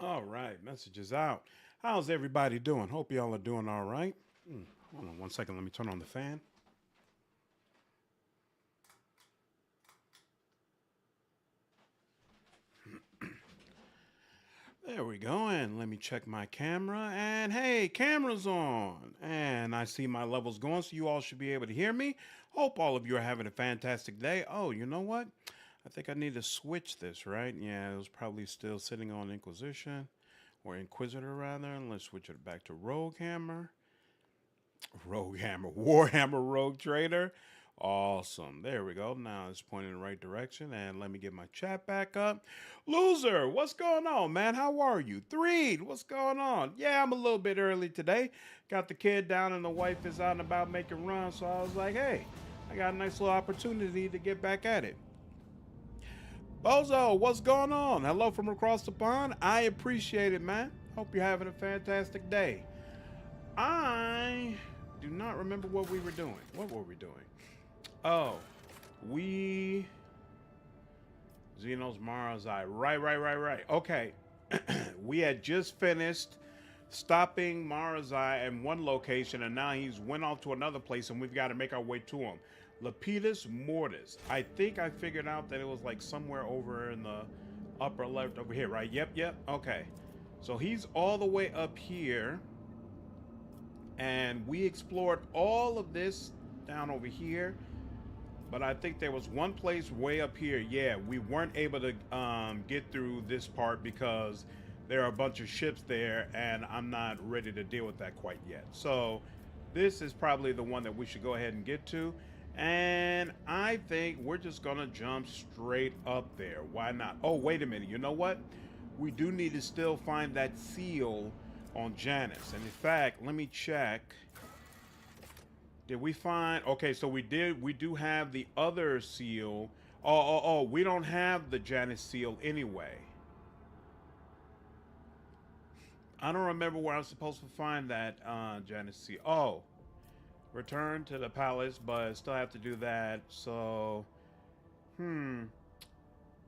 All right, message is out. How's everybody doing? Hope y'all are doing all right. Hold on one second. Let me turn on the fan. There we go. And let me check my camera. And hey, camera's on. And I see my levels going, so you all should be able to hear me. Hope all of you are having a fantastic day. Oh, you know what? I think I need to switch this, right? Yeah, it was probably still sitting on Inquisition or Inquisitor rather. And let's switch it back to Rogue Hammer. Rogue Hammer, Warhammer Rogue Trader. Awesome. There we go. Now it's pointing in the right direction. And let me get my chat back up. Loser, what's going on, man? How are you? Threed, what's going on? Yeah, I'm a little bit early today. Got the kid down and the wife is out and about making runs. So I was like, hey, I got a nice little opportunity to get back at it. Bozo, what's going on? Hello from across the pond. I appreciate it, man. Hope you're having a fantastic day. I do not remember what we were doing. What were we doing? Oh, we Xenos Marazhai. Right. Okay. We had just finished stopping Marazhai in one location, and now he's went off to another place, and we've got to make our way to him. Lapidus Mortis. I think I figured out that it was like somewhere over in the upper left over here, right? Yep. Okay. So he's all the way up here. And we explored all of this down over here. But I think there was one place way up here. Yeah, we weren't able to get through this part because there are a bunch of ships there, and I'm not ready to deal with that quite yet. So this is probably the one that we should go ahead and get to. And I think we're just going to jump straight up there. Why not? Oh, wait a minute. You know what? We do need to still find that seal on Janice. And in fact, let me check. Did we find... Okay, so we do have the other seal. Oh, we don't have the Janice seal anyway. I don't remember where I was supposed to find that Janice seal. Oh, return to the palace, but still have to do that. So,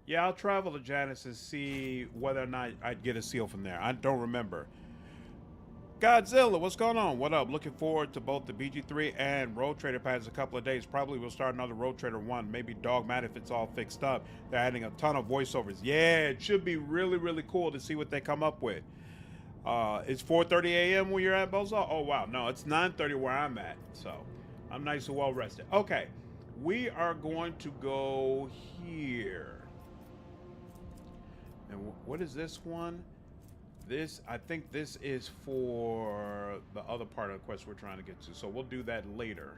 yeah, I'll travel to Janice and see whether or not I'd get a seal from there. I don't remember. Godzilla, what's going on? What up? Looking forward to both the BG3 and Road Trader pads in a couple of days. Probably we'll start another Road Trader 1, maybe Dogmat if it's all fixed up. They're adding a ton of voiceovers. Yeah, it should be really cool to see what they come up with. It's 4:30 a.m. where you're at, Bozo? Oh, wow. No, it's 9:30 where I'm at. So I'm nice and well rested. Okay, we are going to go here. And what is this one? This, I think this is for the other part of the quest we're trying to get to. So we'll do that later.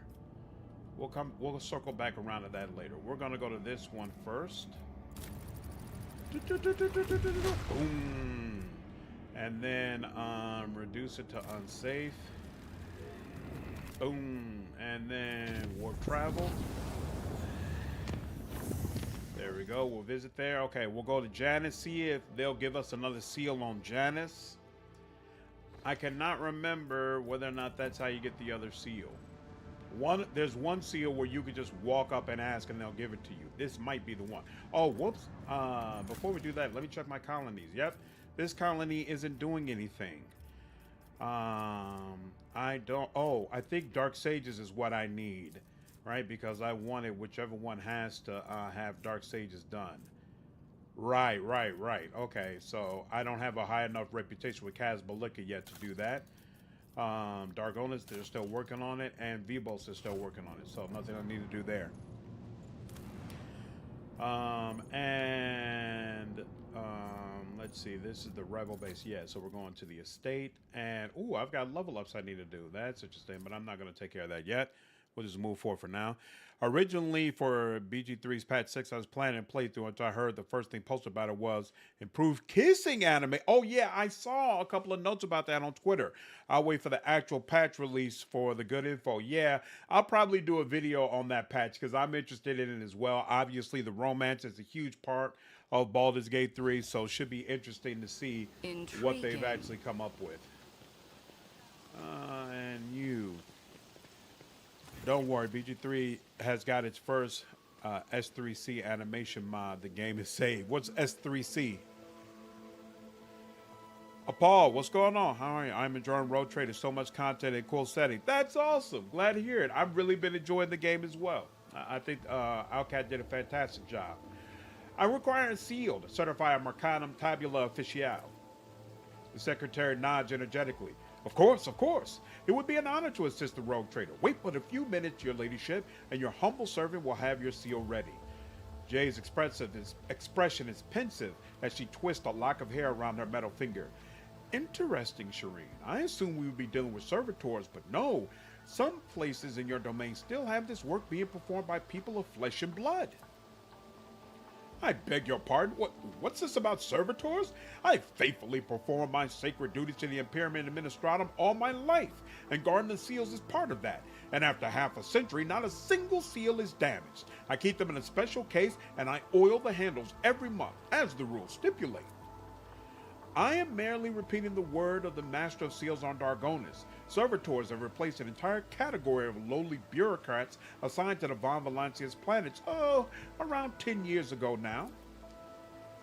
We'll circle back around to that later. We're gonna go to this one first. Boom. And then reduce it to unsafe. Boom. And then warp travel. There we go. We'll visit there. Okay, we'll go to Janice, see if they'll give us another seal on Janice. I cannot remember whether or not that's how you get the other seal. There's one seal where you could just walk up and ask and they'll give it to you. This might be the one. Oh, whoops. Before we do that, let me check my colonies. Yep, this colony isn't doing anything. I don't... Oh, I think Dark Sages is what I need. Right, because I wanted whichever one has to have Dark Sages done. Right. Okay, so I don't have a high enough reputation with Kazbalika yet to do that. Dargonis, they're still working on it, and Vibos is still working on it, so nothing I need to do there. Let's see, this is the Rebel base. Yeah, so we're going to the estate, and ooh, I've got level ups I need to do. That's interesting, but I'm not going to take care of that yet. We'll just move forward for now. Originally, for BG3's patch 6, I was planning to playthrough until I heard the first thing posted about it was improved kissing anime. Oh, yeah, I saw a couple of notes about that on Twitter. I'll wait for the actual patch release for the good info. Yeah, I'll probably do a video on that patch because I'm interested in it as well. Obviously, the romance is a huge part of Baldur's Gate 3, so it should be interesting to see what they've actually come up with. And you... Don't worry, BG3 has got its first S3C animation mod. The game is saved. What's S3C? Paul, what's going on? How are you? I'm enjoying Road Trade. There's so much content and cool setting. That's awesome. Glad to hear it. I've really been enjoying the game as well. I think Alcat did a fantastic job. I require a seal to certify a Marcanum Tabula Officiale. The secretary nods energetically. Of course, of course. It would be an honor to assist the rogue trader. Wait but a few minutes, your ladyship, and your humble servant will have your seal ready. Jay's expression is pensive as she twists a lock of hair around her metal finger. Interesting, Shireen. I assume we would be dealing with servitors, but no. Some places in your domain still have this work being performed by people of flesh and blood. I beg your pardon? What's this about servitors? I faithfully perform my sacred duties to the Imperium Administratum all my life, and guarding the seals is part of that. And after half a century, not a single seal is damaged. I keep them in a special case, and I oil the handles every month, as the rules stipulate. I am merely repeating the word of the Master of Seals on Dargonis. Servitors have replaced an entire category of lowly bureaucrats assigned to the Von Valancia's planets, around 10 years ago now.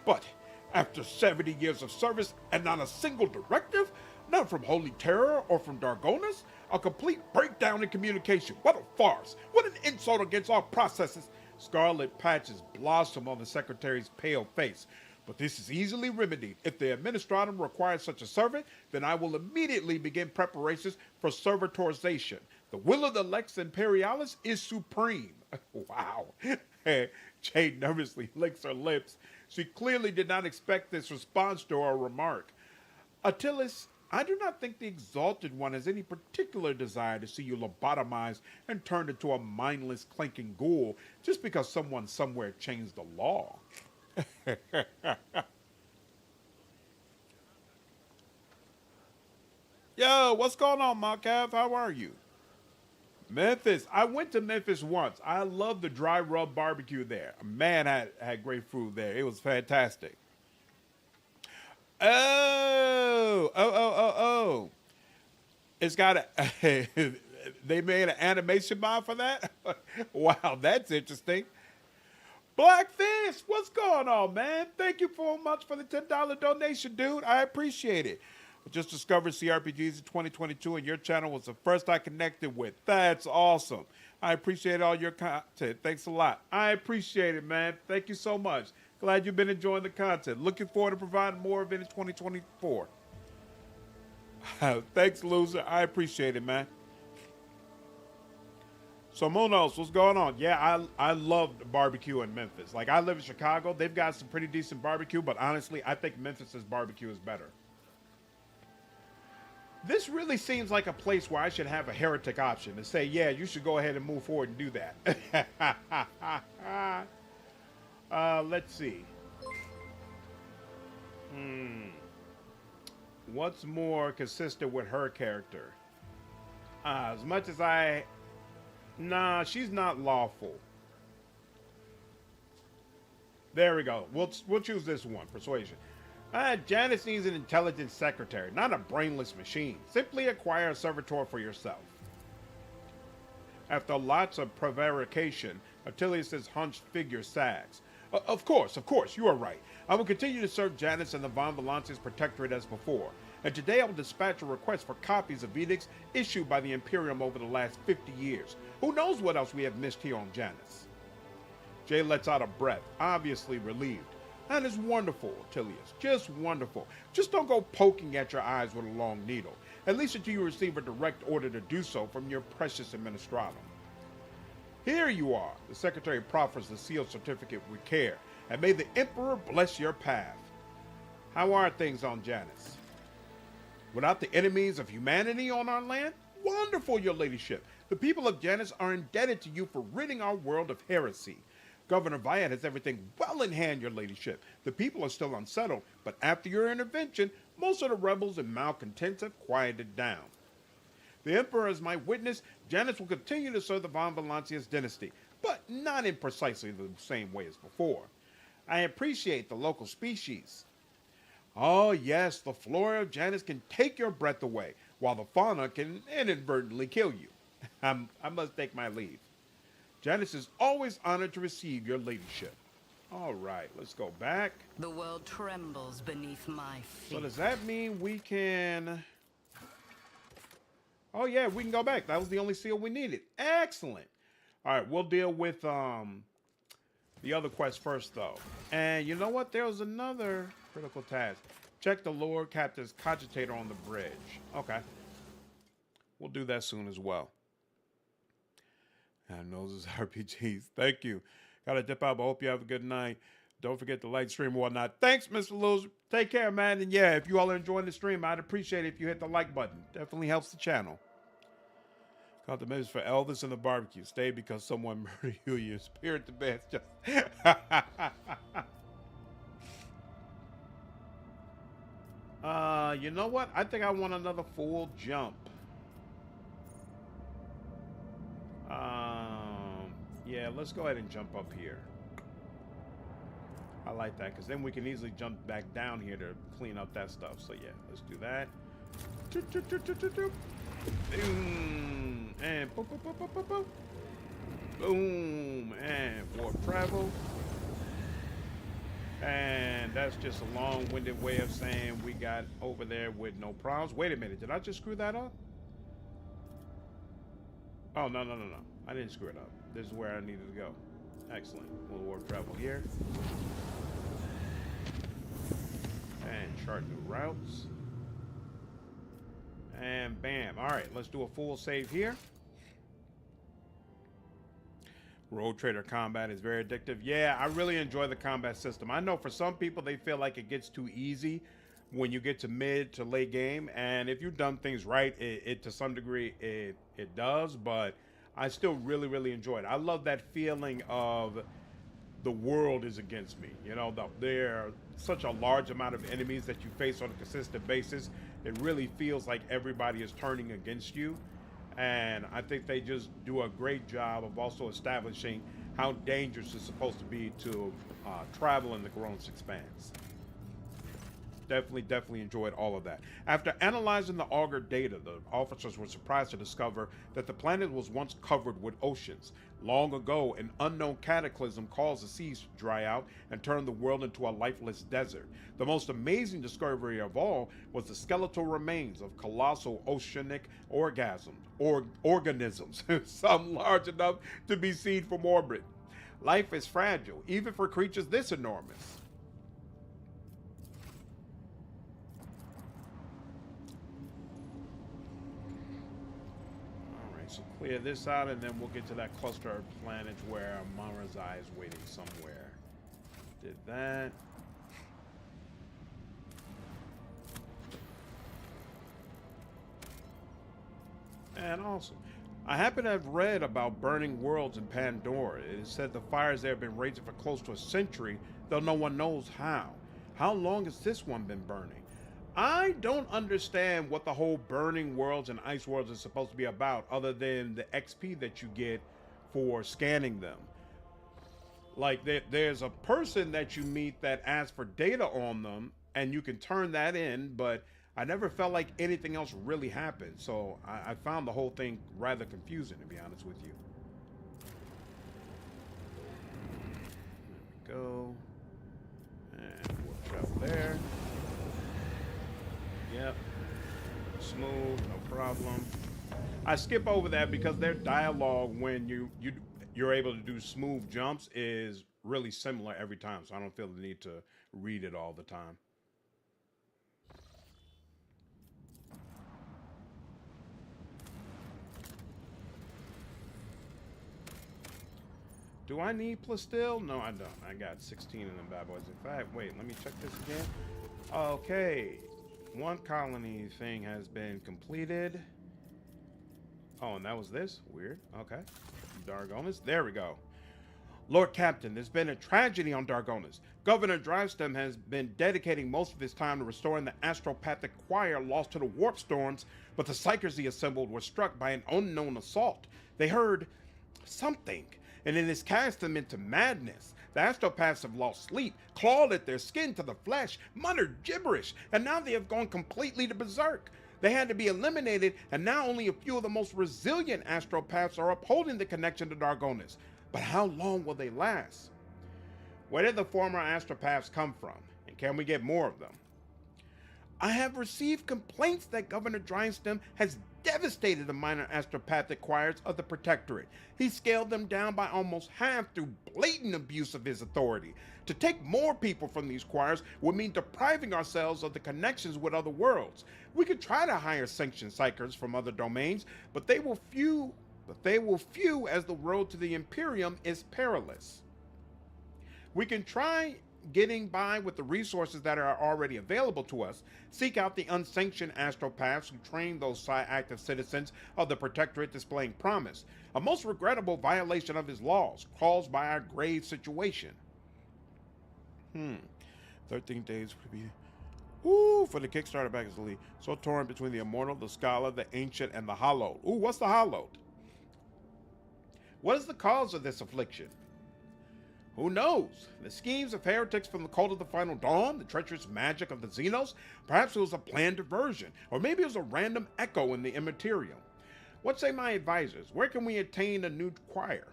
But after 70 years of service and not a single directive, none from Holy Terror or from Dargonis, a complete breakdown in communication. What a farce! What an insult against all processes! Scarlet patches blossom on the secretary's pale face. But this is easily remedied. If the Administratum requires such a servant, then I will immediately begin preparations for servitorization. The will of the Lex Imperialis is supreme. Wow. Jade nervously licks her lips. She clearly did not expect this response to her remark. Attilis, I do not think the Exalted One has any particular desire to see you lobotomized and turned into a mindless, clanking ghoul just because someone somewhere changed the law. Yo, what's going on, Markev? How are you? Memphis. I went to Memphis once. I love the dry rub barbecue there. Man, had great food there. It was fantastic. Oh. It's got a they made an animation mod for that? Wow, that's interesting. Blackfish, what's going on, man? Thank you so much for the $10 donation, dude. I appreciate it. I just discovered CRPGs in 2022, and your channel was the first I connected with. That's awesome. I appreciate all your content. Thanks a lot. I appreciate it, man. Thank you so much. Glad you've been enjoying the content. Looking forward to providing more of it in 2024. Thanks, loser. I appreciate it, man. So Monos, what's going on? Yeah, I love barbecue in Memphis. Like, I live in Chicago. They've got some pretty decent barbecue, but honestly, I think Memphis's barbecue is better. This really seems like a place where I should have a heretic option and say, yeah, you should go ahead and move forward and do that. Let's see. What's more consistent with her character? As much as Nah, she's not lawful. There we go. We'll choose this one. Persuasion. Janice needs an intelligent secretary, not a brainless machine. Simply acquire a servitor for yourself. After lots of prevarication, Attilius's hunched figure sags. Of course, you are right. I will continue to serve Janice and the Von Valancia's protectorate as before. And today I will dispatch a request for copies of edicts issued by the Imperium over the last 50 years. Who knows what else we have missed here on Janice? Jay lets out a breath, obviously relieved. That is wonderful, Attilius. Just wonderful. Just don't go poking at your eyes with a long needle. At least until you receive a direct order to do so from your precious Administratum. Here you are. The Secretary proffers the sealed certificate with care. And may the Emperor bless your path. How are things on Janice? Without the enemies of humanity on our land? Wonderful, your ladyship. The people of Janice are indebted to you for ridding our world of heresy. Governor Viat has everything well in hand, your ladyship. The people are still unsettled, but after your intervention, most of the rebels and malcontents have quieted down. The Emperor is my witness. Janice will continue to serve the Von Valancia's dynasty, but not in precisely the same way as before. I appreciate the local species. Oh yes, the flora of Janice can take your breath away, while the fauna can inadvertently kill you. I must take my leave. Janice is always honored to receive your ladyship. All right, let's go back. The world trembles beneath my feet. So does that mean we can... Oh yeah, we can go back. That was the only seal we needed. Excellent. All right, we'll deal with the other quest first, though. And you know what? There was another critical task. Check the Lord Captain's cogitator on the bridge. Okay. We'll do that soon as well. I know this is RPGs. Thank you. Gotta dip out, but hope you have a good night. Don't forget to like, stream, and whatnot. Thanks, Mr. Lewis. Take care, man. And yeah, if you all are enjoying the stream, I'd appreciate it if you hit the like button. Definitely helps the channel. Got the message for Elvis and the barbecue. Stay because someone murdered you. Your spirit to bed. Just you know what? I think I want another full jump. Yeah, let's go ahead and jump up here. I like that because then we can easily jump back down here to clean up that stuff. So yeah, let's do that. Boom and boom, boom, boom, boom, boom, boom. Boom and warp travel. And that's just a long-winded way of saying we got over there with no problems. Wait a minute, did I just screw that up? Oh, no. I didn't screw it up. This is where I needed to go. Excellent. We'll warp travel here. And chart new routes. And bam. All right, let's do a full save here. Road Trader combat is very addictive. Yeah, I really enjoy the combat system. I know for some people, they feel like it gets too easy when you get to mid to late game. And if you've done things right, it to some degree, it does. But I still really enjoy it. I love that feeling of the world is against me. You know, there are such a large amount of enemies that you face on a consistent basis. It really feels like everybody is turning against you. And I think they just do a great job of also establishing how dangerous it's supposed to be to travel in the Grown's Expanse. Definitely enjoyed all of that. After analyzing the auger data, the officers were surprised to discover that the planet was once covered with oceans. Long ago, an unknown cataclysm caused the seas to dry out and turned the world into a lifeless desert. The most amazing discovery of all was the skeletal remains of colossal oceanic organisms, some large enough to be seen from orbit. Life is fragile, even for creatures this enormous. So clear this out, and then we'll get to that cluster of planets where Marazhai is waiting somewhere. Did that. And awesome. I happen to have read about burning worlds in Pandora. It is said the fires there have been raging for close to a century, though no one knows how. How long has this one been burning? I don't understand what the whole burning worlds and ice worlds is supposed to be about, other than the XP that you get for scanning them. Like, there's a person that you meet that asks for data on them, and you can turn that in, but I never felt like anything else really happened. So I found the whole thing rather confusing, to be honest with you. There we go. And we'll travel there. Yep. Smooth, no problem. I skip over that because their dialogue when you're able to do smooth jumps is really similar every time, so I don't feel the need to read it all the time. Do I need Plasteel? No, I don't. I got 16 of them bad boys. In fact, wait, let me check this again. Okay. One colony thing has been completed. Oh, and that was this? Weird. Okay. Dargonis. There we go. Lord Captain, there's been a tragedy on Dargonis. Governor Drivestem has been dedicating most of his time to restoring the astropathic choir lost to the warp storms, but the psykers he assembled were struck by an unknown assault. They heard something, and it has cast them into madness. The astropaths have lost sleep, clawed at their skin to the flesh, muttered gibberish, and now they have gone completely to berserk. They had to be eliminated, and now only a few of the most resilient astropaths are upholding the connection to Dargonis. But how long will they last? Where did the former astropaths come from, and can we get more of them? I have received complaints that Governor Drystem has devastated the minor astropathic choirs of the Protectorate. He scaled them down by almost half through blatant abuse of his authority. To take more people from these choirs would mean depriving ourselves of the connections with other worlds. We could try to hire sanctioned psykers from other domains, but they will few as the road to the Imperium is perilous. We can try getting by with the resources that are already available to us, seek out the unsanctioned astropaths who train those active citizens of the Protectorate displaying promise, a most regrettable violation of his laws caused by our grave situation. 13 days would be... Ooh, for the Kickstarter back is the lead. So torn between the Immortal, the Scholar, the Ancient, and the Hallowed. Ooh, what's the Hallowed? What is the cause of this affliction? Who knows? The schemes of heretics from the Cult of the Final Dawn, the treacherous magic of the Xenos, perhaps it was a planned diversion, or maybe it was a random echo in the immaterial. What say my advisors? Where can we attain a new choir?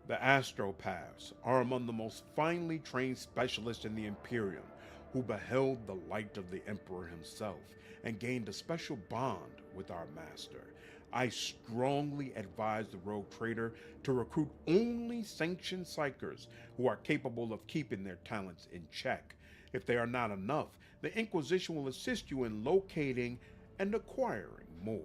The astropaths are among the most finely trained specialists in the Imperium, who beheld the light of the Emperor himself and gained a special bond with our master. I strongly advise the rogue trader to recruit only sanctioned psykers who are capable of keeping their talents in check. If they are not enough, the Inquisition will assist you in locating and acquiring more.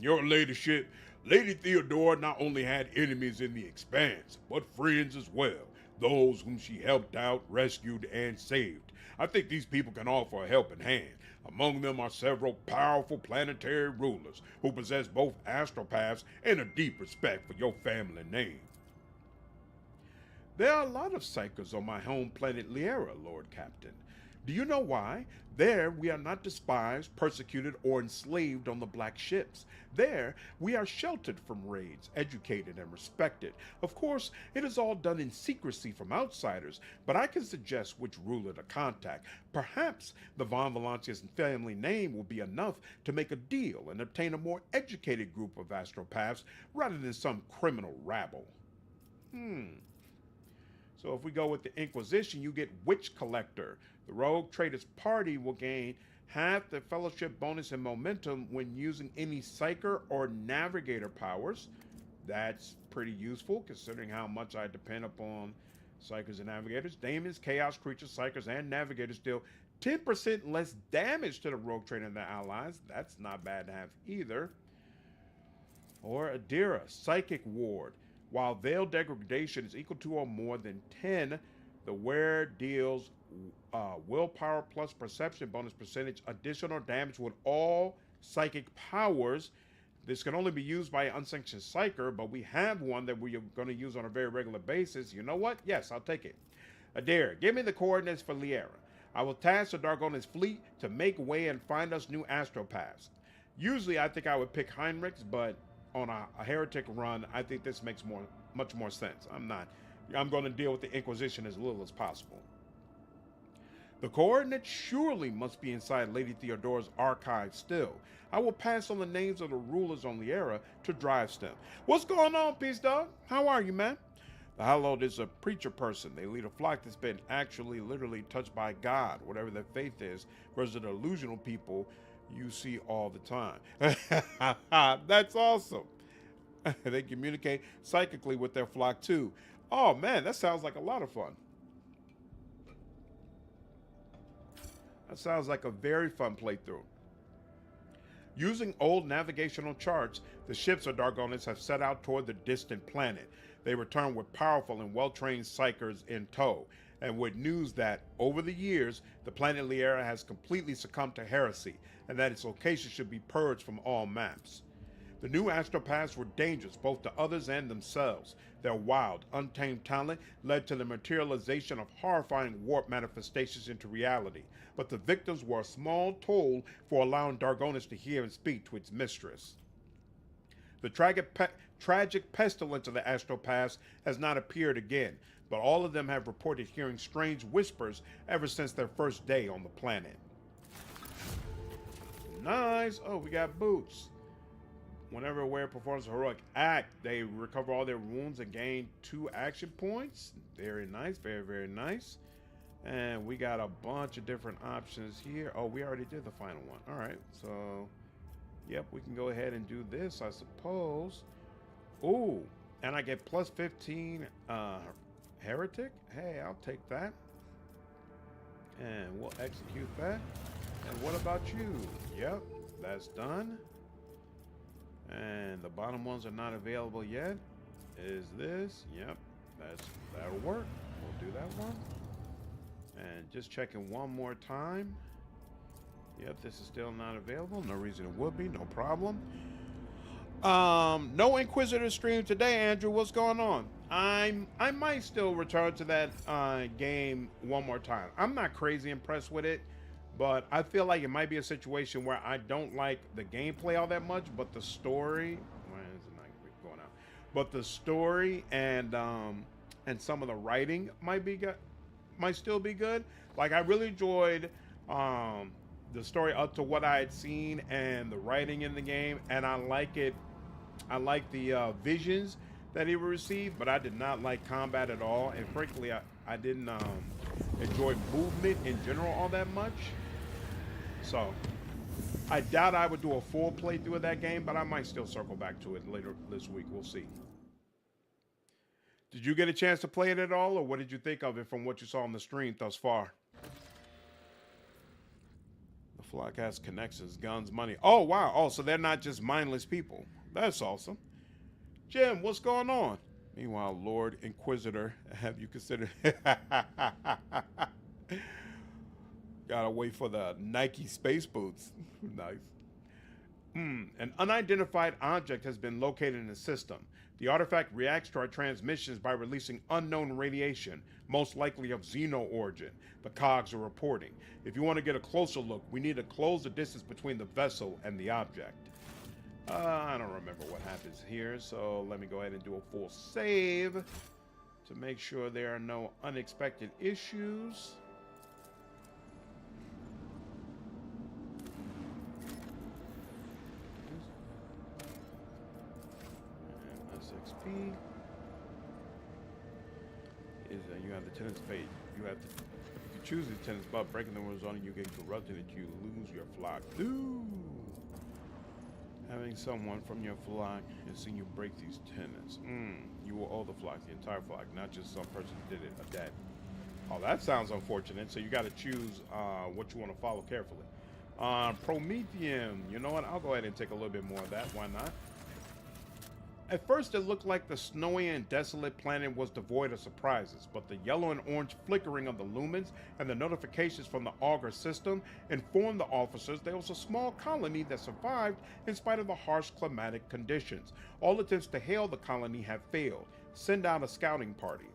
Your ladyship, Lady Theodora not only had enemies in the Expanse, but friends as well, those whom she helped out, rescued, and saved. I think these people can offer a helping hand. Among them are several powerful planetary rulers who possess both astropaths and a deep respect for your family name. There are a lot of psykers on my home planet Liera, Lord Captain. Do you know why? There we are not despised, persecuted, or enslaved on the black ships. There we are sheltered from raids, educated, and respected. Of course, it is all done in secrecy from outsiders, but I can suggest which ruler to contact. Perhaps the Von Valancius family name will be enough to make a deal and obtain a more educated group of astropaths rather than some criminal rabble. So if we go with the Inquisition, you get Witch Collector. The Rogue Trader's Party will gain half the fellowship bonus and momentum when using any Psyker or Navigator powers. That's pretty useful considering how much I depend upon Psykers and Navigators. Daemons, Chaos Creatures, Psykers, and Navigators deal 10% less damage to the Rogue Trader and their allies. That's not bad to have either. Or Idira, Psychic Ward. While Veil Degradation is equal to or more than 10, the wearer deals willpower plus perception bonus percentage additional damage with all psychic powers. This can only be used by an unsanctioned psyker, but we have one that we are going to use on a very regular basis. You know what? Yes, I'll take it. Idira, give me the coordinates for Liera. I will task the Dargonis fleet to make way and find us new astropaths. Usually I think I would pick Heinrix, but on a heretic run, I think this makes much more sense. I'm going to deal with the Inquisition as little as possible. The coordinates surely must be inside Lady Theodora's archive still. I will pass on the names of the rulers on Liera to Drystem. What's going on, Peace Dog? How are you, man? The Hallowed is a preacher person. They lead a flock that's been literally touched by God, whatever their faith is, versus the delusional people you see all the time. That's awesome. They communicate psychically with their flock too. Oh man, that sounds like a lot of fun. That sounds like a very fun playthrough. Using old navigational charts, the ships of Dargonis have set out toward the distant planet. They return with powerful and well-trained psykers in tow, and with news that, over the years, the planet Liera has completely succumbed to heresy, and that its location should be purged from all maps. The new astropaths were dangerous both to others and themselves. Their wild, untamed talent led to the materialization of horrifying warp manifestations into reality, but the victims were a small toll for allowing Dargonis to hear and speak to its mistress. The tragic pestilence of the astropaths has not appeared again, but all of them have reported hearing strange whispers ever since their first day on the planet. Nice. Oh, we got boots. Whenever a warrior performs a heroic act, they recover all their wounds and gain 2 action points. Very nice, very, very nice. And we got a bunch of different options here. Oh, we already did the final one. All right, so yep, we can go ahead and do this, I suppose. Ooh, and I get plus 15 Heretic. Hey, I'll take that. And we'll execute that. And what about you? Yep, that's done. And the bottom ones are not available yet. Is this? Yep, that'll work. We'll do that one. And just checking one more time. Yep, this is still not available. No reason it would be. No problem. No Inquisitor stream today, Andrew. What's going on? I might still return to that game one more time. I'm not crazy impressed with it, but I feel like it might be a situation where I don't like the gameplay all that much, but the story. Why is it not going out? But the story and some of the writing might be good. Might still be good. Like, I really enjoyed the story up to what I had seen and the writing in the game, and I like it. I like the visions that he received, but I did not like combat at all, and frankly I didn't enjoy movement in general all that much. So I doubt I would do a full playthrough of that game, but I might still circle back to it later this week. We'll see. Did you get a chance to play it at all, or what did you think of it from what you saw on the stream thus far? The flock has connections, guns, money. Oh, wow. Oh, so they're not just mindless people. That's awesome. Jim, what's going on? Meanwhile, Lord Inquisitor, have you considered... Gotta wait for the Nike space boots. Nice. An unidentified object has been located in the system. The artifact reacts to our transmissions by releasing unknown radiation, most likely of Xeno origin. The cogs are reporting. If you want to get a closer look, we need to close the distance between the vessel and the object. I don't remember what happens here, so let me go ahead and do a full save to make sure there are no unexpected issues. SXP is that you have the tenant's fate. You have to, if you choose the tenant's butt, breaking the rules on you get corrupted and you lose your flock. Ooh. Having someone from your flock and seeing you break these tenants. You will owe the flock, the entire flock, not just some person who did it, a debt. Oh, that sounds unfortunate. So you got to choose what you want to follow carefully. Prometheum. You know what? I'll go ahead and take a little bit more of that. Why not? At first, it looked like the snowy and desolate planet was devoid of surprises, but the yellow and orange flickering of the lumens and the notifications from the auger system informed the officers there was a small colony that survived in spite of the harsh climatic conditions. All attempts to hail the colony have failed. Send out a scouting party.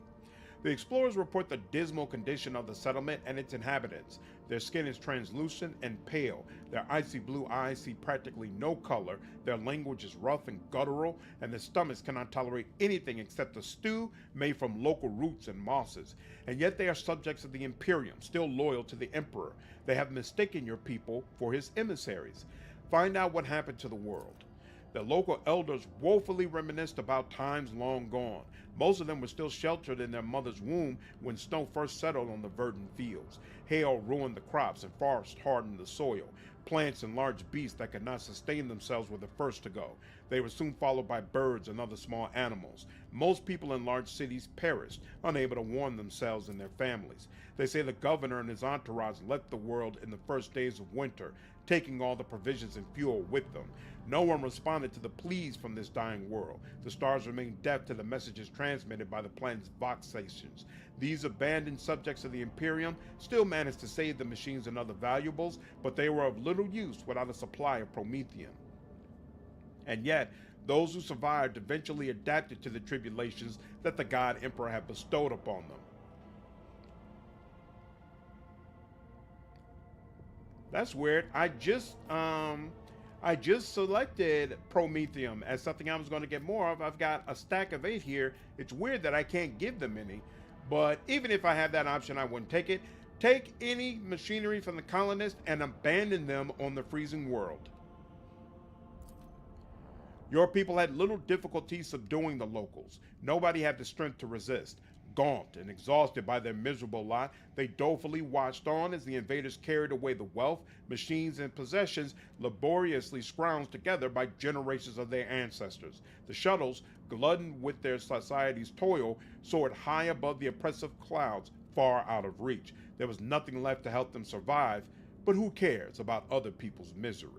The explorers report the dismal condition of the settlement and its inhabitants. Their skin is translucent and pale. Their icy blue eyes see practically no color. Their language is rough and guttural, and their stomachs cannot tolerate anything except a stew made from local roots and mosses. And yet they are subjects of the Imperium, still loyal to the Emperor. They have mistaken your people for his emissaries. Find out what happened to the world. The local elders woefully reminisced about times long gone. Most of them were still sheltered in their mother's womb when snow first settled on the verdant fields. Hail ruined the crops and frost hardened the soil. Plants and large beasts that could not sustain themselves were the first to go. They were soon followed by birds and other small animals. Most people in large cities perished, unable to warm themselves and their families. They say the governor and his entourage left the world in the first days of winter, taking all the provisions and fuel with them. No one responded to the pleas from this dying world. The stars remained deaf to the messages transmitted by the planet's Vox stations. These abandoned subjects of the Imperium still managed to save the machines and other valuables, but they were of little use without a supply of promethium. And yet, those who survived eventually adapted to the tribulations that the God Emperor had bestowed upon them. That's weird. I just selected promethium as something I was going to get more of. I've got a stack of 8 here. It's weird that I can't give them any, but even if I had that option, I wouldn't take it. Take any machinery from the colonists and abandon them on the freezing world. Your people had little difficulty subduing the locals. Nobody had the strength to resist. Gaunt and exhausted by their miserable lot, they dolefully watched on as the invaders carried away the wealth, machines, and possessions laboriously scrounged together by generations of their ancestors. The shuttles, gluttoned with their society's toil, soared high above the oppressive clouds, far out of reach. There was nothing left to help them survive, but who cares about other people's misery?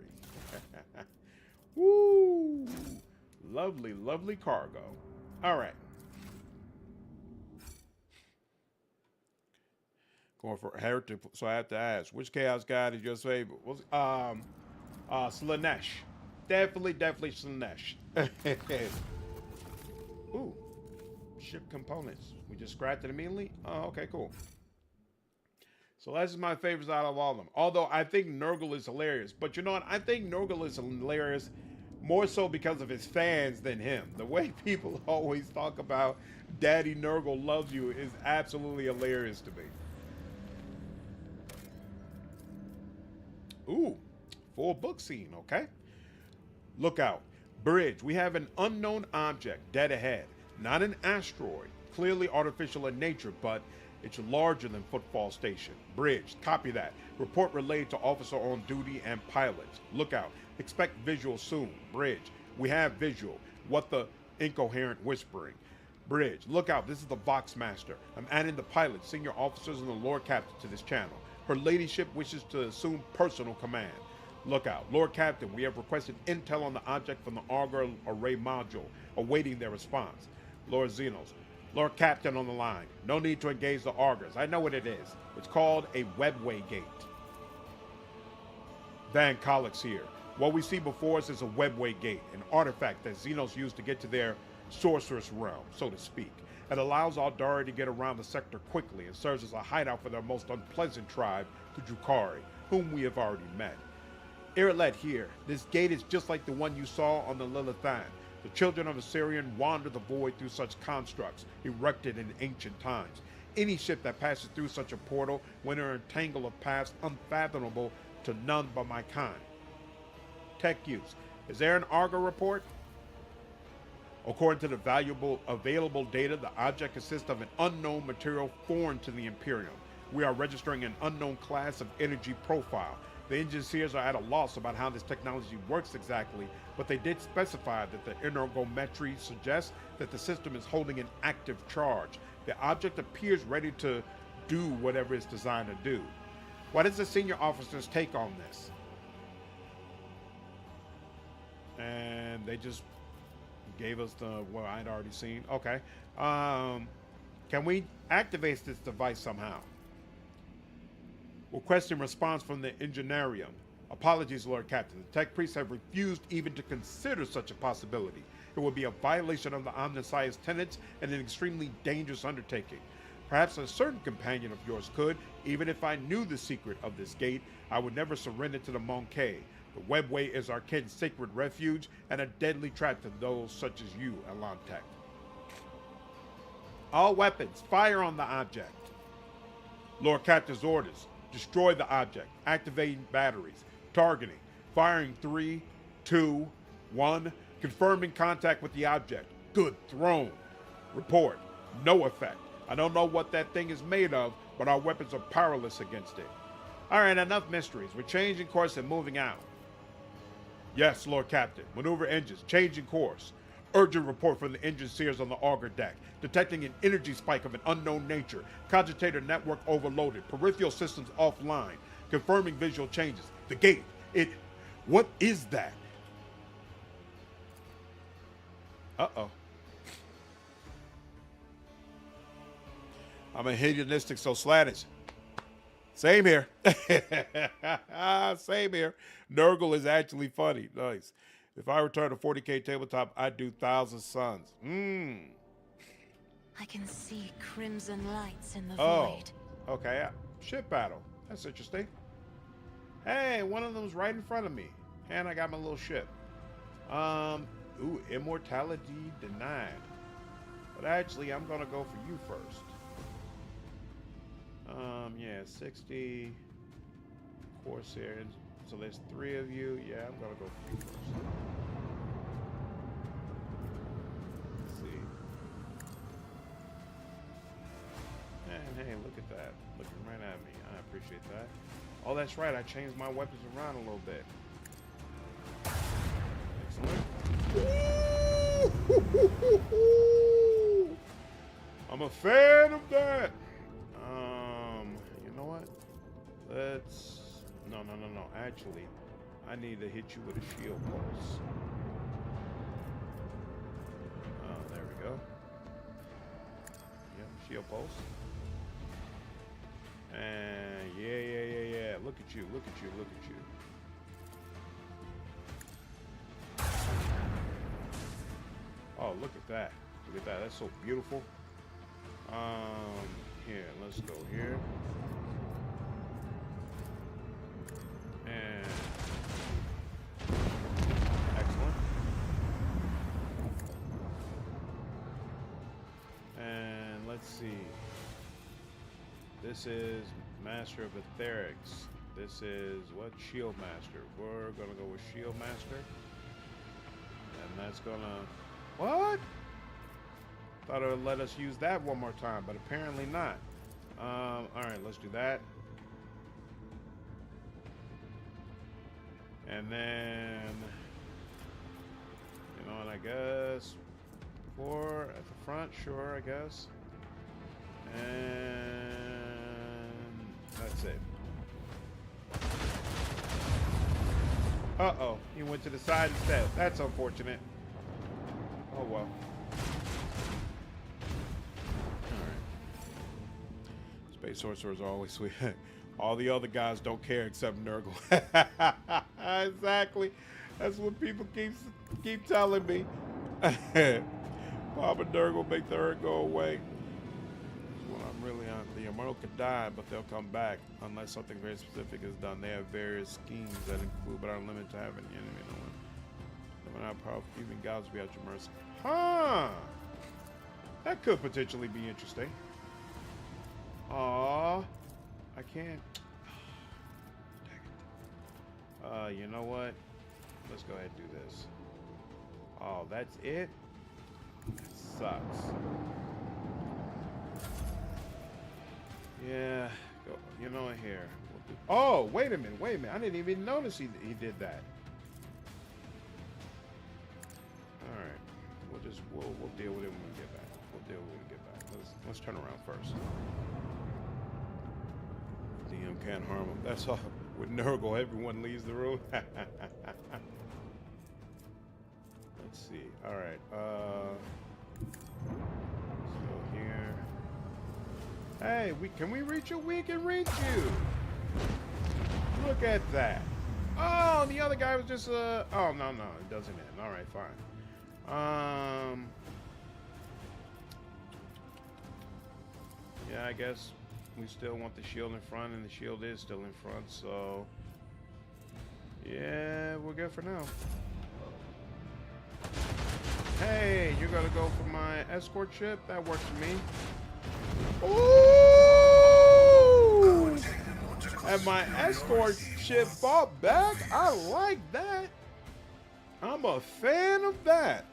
Woo! Lovely, lovely cargo. All right. Going for Heretic, so I have to ask, which Chaos God is your favorite? Slanesh. Definitely Slanesh. Ooh. Ship components. We just scrapped it immediately? Oh, okay, cool. So that's my favorites out of all of them. Although I think Nurgle is hilarious. But you know what? I think Nurgle is hilarious more so because of his fans than him. The way people always talk about Daddy Nurgle loves you is absolutely hilarious to me. Ooh, full book scene, okay? Look out. Bridge. We have an unknown object dead ahead. Not an asteroid. Clearly artificial in nature, but it's larger than Footfall Station. Bridge. Copy that. Report relayed to officer on duty and pilots. Look out. Expect visual soon. Bridge. We have visual. What the incoherent whispering? Bridge. Look out. This is the Vox Master. I'm adding the pilot, senior officers, and the Lord Captain to this channel. Her ladyship wishes to assume personal command. Look out. Lord Captain, we have requested intel on the object from the Augur Array Module, awaiting their response. Lord Xenos. Lord Captain on the line. No need to engage the Augurs. I know what it is. It's called a webway gate. Van Collix here. What we see before us is a webway gate, an artifact that Xenos used to get to their sorceress realm, so to speak. It allows Aldari to get around the sector quickly and serves as a hideout for their most unpleasant tribe, the Drukhari, whom we have already met. Yrilet here. This gate is just like the one you saw on the Lilithan. The children of Assyrian wander the void through such constructs, erected in ancient times. Any ship that passes through such a portal will enter a tangle of paths unfathomable to none but my kind. Tech use. Is there an Augur report? According to the available data, the object consists of an unknown material foreign to the Imperium. We are registering an unknown class of energy profile. The engineers are at a loss about how this technology works exactly, but they did specify that the energometry suggests that the system is holding an active charge. The object appears ready to do whatever it's designed to do. What is the senior officer's take on this? And they just gave us the what I'd already seen. Okay. Can we activate this device somehow? Requesting response from the Engineerium. Apologies, Lord Captain. The tech priests have refused even to consider such a possibility. It would be a violation of the Omniscience tenets and an extremely dangerous undertaking. Perhaps a certain companion of yours could. Even if I knew the secret of this gate, I would never surrender to the Monkey. The webway is our kin's sacred refuge and a deadly trap to those such as you, Alantech. All weapons, fire on the object. Lord Captain's orders. Destroy the object. Activating batteries. Targeting. Firing 3, 2, 1. Confirming contact with the object. Good thrown. Report. No effect. I don't know what that thing is made of, but our weapons are powerless against it. All right, enough mysteries. We're changing course and moving out. Yes, Lord Captain. Maneuver engines. Changing course. Urgent report from the engine seers on the Augur deck. Detecting an energy spike of an unknown nature. Cogitator network overloaded. Peripheral systems offline. Confirming visual changes. The gate. What is that? Uh-oh. I'm a hedonistic so slattish. Same here. Same here. Nurgle is actually funny. Nice. If I return to 40K tabletop, I'd do 1,000 Suns. I can see crimson lights in the void. Okay. Ship battle. That's interesting. Hey, one of them's right in front of me. And I got my little ship. Ooh, immortality denied. But actually, I'm going to go for you first. Yeah, 60 Corsairs. So there's 3 of you. Yeah, I'm going to go for you first. Hey, look at that. Looking right at me. I appreciate that. Oh, that's right. I changed my weapons around a little bit. Excellent. I'm a fan of that. You know what? Let's... No. Actually, I need to hit you with a shield pulse. There we go. Yep, shield pulse. And yeah. Look at you. Oh, look at that. That's so beautiful. Here, let's go here. And excellent. And let's see. This is Master of Etherics. This is what? Shield Master. We're gonna go with Shield Master. And that's gonna... What? Thought it would let us use that one more time, but apparently not. Alright, let's do that. And then... You know what, I guess... 4 at the front, sure, I guess. And... That's it. Uh-oh, he went to the side instead. That's unfortunate. Oh, well. Alright. Space sorcerers are always sweet. All the other guys don't care except Nurgle. Exactly. That's what people keep telling me. Papa Nurgle make the hurt go away. Well, I'm really on. The immortal could die, but they'll come back unless something very specific is done. They have various schemes that include, but are limited to having the enemy. No one. They're not powerful. Even gods will be at your mercy. Huh. That could potentially be interesting. Aww. I can't. Dang it. You know what? Let's go ahead and do this. Oh, that's it? That sucks. Yeah. Go. You know what? Here. Oh, wait a minute. I didn't even notice he did that. All right. We'll deal with it when we get back. Let's turn around first. DM can't harm him. That's all. With Nurgle, everyone leaves the room. Let's see. All right. Let's go here. Hey, can we reach you? We can reach you. Look at that. Oh, the other guy was just oh no, it doesn't end. All right, fine. Yeah, I guess we still want the shield in front, and the shield is still in front, so yeah, we're good for now. Hey, you're gonna go for my escort ship? That works for me. Ooh! And my escort ship fought back? I like that. I'm a fan of that.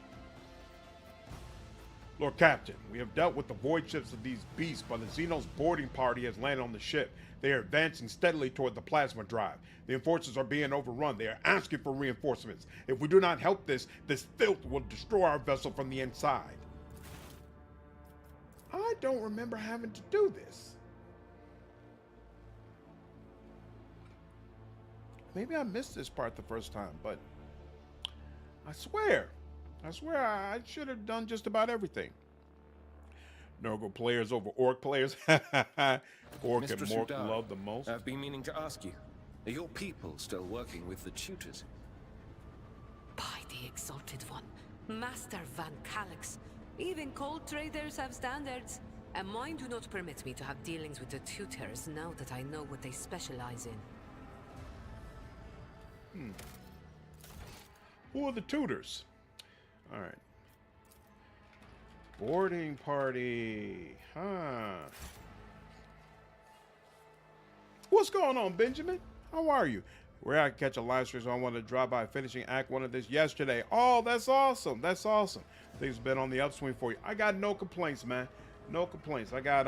Lord Captain, we have dealt with the void ships of these beasts, but the Xenos boarding party has landed on the ship. They are advancing steadily toward the plasma drive. The enforcers are being overrun. They are asking for reinforcements. If we do not help this filth will destroy our vessel from the inside. I don't remember having to do this. Maybe I missed this part the first time, but I swear I should have done just about everything. Nurgle players over Orc players. Orc and Mork love the most. I've been meaning to ask you, are your people still working with the tutors? By the Exalted One, Master Van Calix. Even cold traders have standards. And mine do not permit me to have dealings with the tutors now that I know what they specialize in. Who are the tutors? All right. Boarding party. Huh. What's going on, Benjamin? How are you? Where I catch a live stream, so I wanted to drop by finishing Act 1 of this yesterday. Oh, that's awesome. That's awesome. Things have been on the upswing for you. I got no complaints, man. No complaints. I got,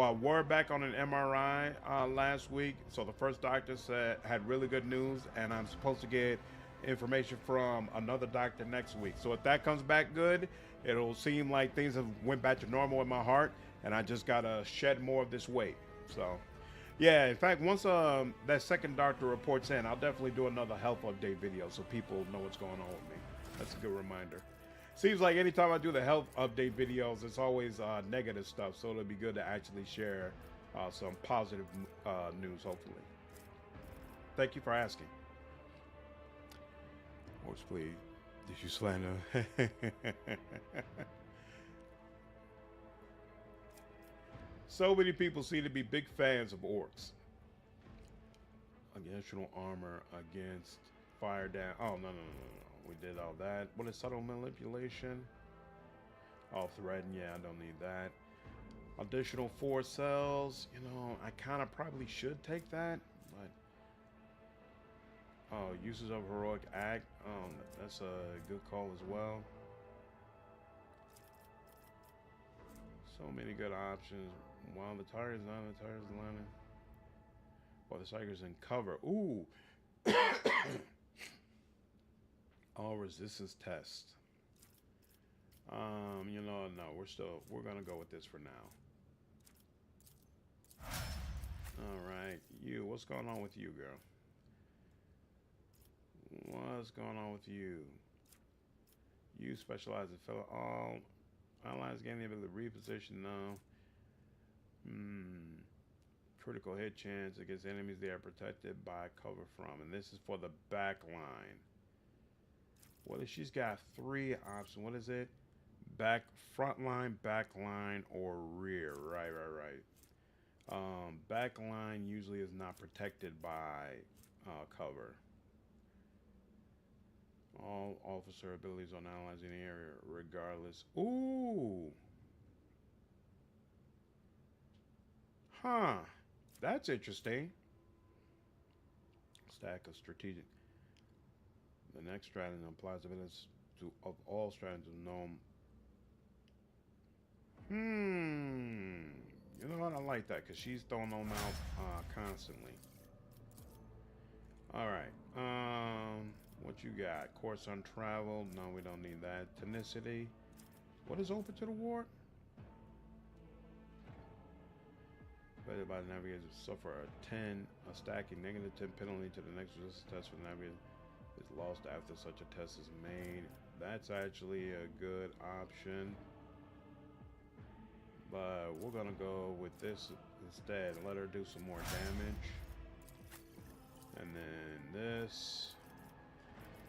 I were back on an MRI last week. So the first doctor said had really good news, and I'm supposed to get information from another doctor next week. So if that comes back good, it'll seem like things have went back to normal in my heart, and I just gotta shed more of this weight. So yeah, in fact, once that second doctor reports in, I'll definitely do another health update video so people know what's going on with me. That's a good reminder. Seems like anytime I do the health update videos, it's always negative stuff, so it'll be good to actually share some positive news, hopefully. Thank you for asking. Horse, please. Did you slander? So many people seem to be big fans of orcs. Additional armor against fire down. Oh, no. We did all that. What is subtle manipulation? Oh, threaten. Yeah, I don't need that. Additional 4 cells. You know, I kind of probably should take that, but oh, uses of heroic act. Oh, that's a good call as well. So many good options. While the target is not, the target is landing. Well, the psyker's in cover. Ooh. All resistance test. You know, no, we're gonna go with this for now. All right, you. What's going on with you, girl? What's going on with you? You specialize in fellow all allies gain the ability to reposition now. Critical hit chance against enemies they are protected by cover from, and this is for the back line. What is she's got 3 options? What is it? Front line, back line, or rear. Right. Back line usually is not protected by cover. All officer abilities on analyzing the area regardless. Ooh. Huh. That's interesting. Stack of strategic. The next stratagem applies evidence of all stratagems known. You know what? I like that because she's throwing them out constantly. All right. What you got? Course untraveled. No, we don't need that. Tenacity. What is open to the ward? Better by the navigators suffer a stacking negative 10 penalty to the next resistance test for the navigator is lost after such a test is made. That's actually a good option. But we're gonna go with this instead. Let her do some more damage. And then this.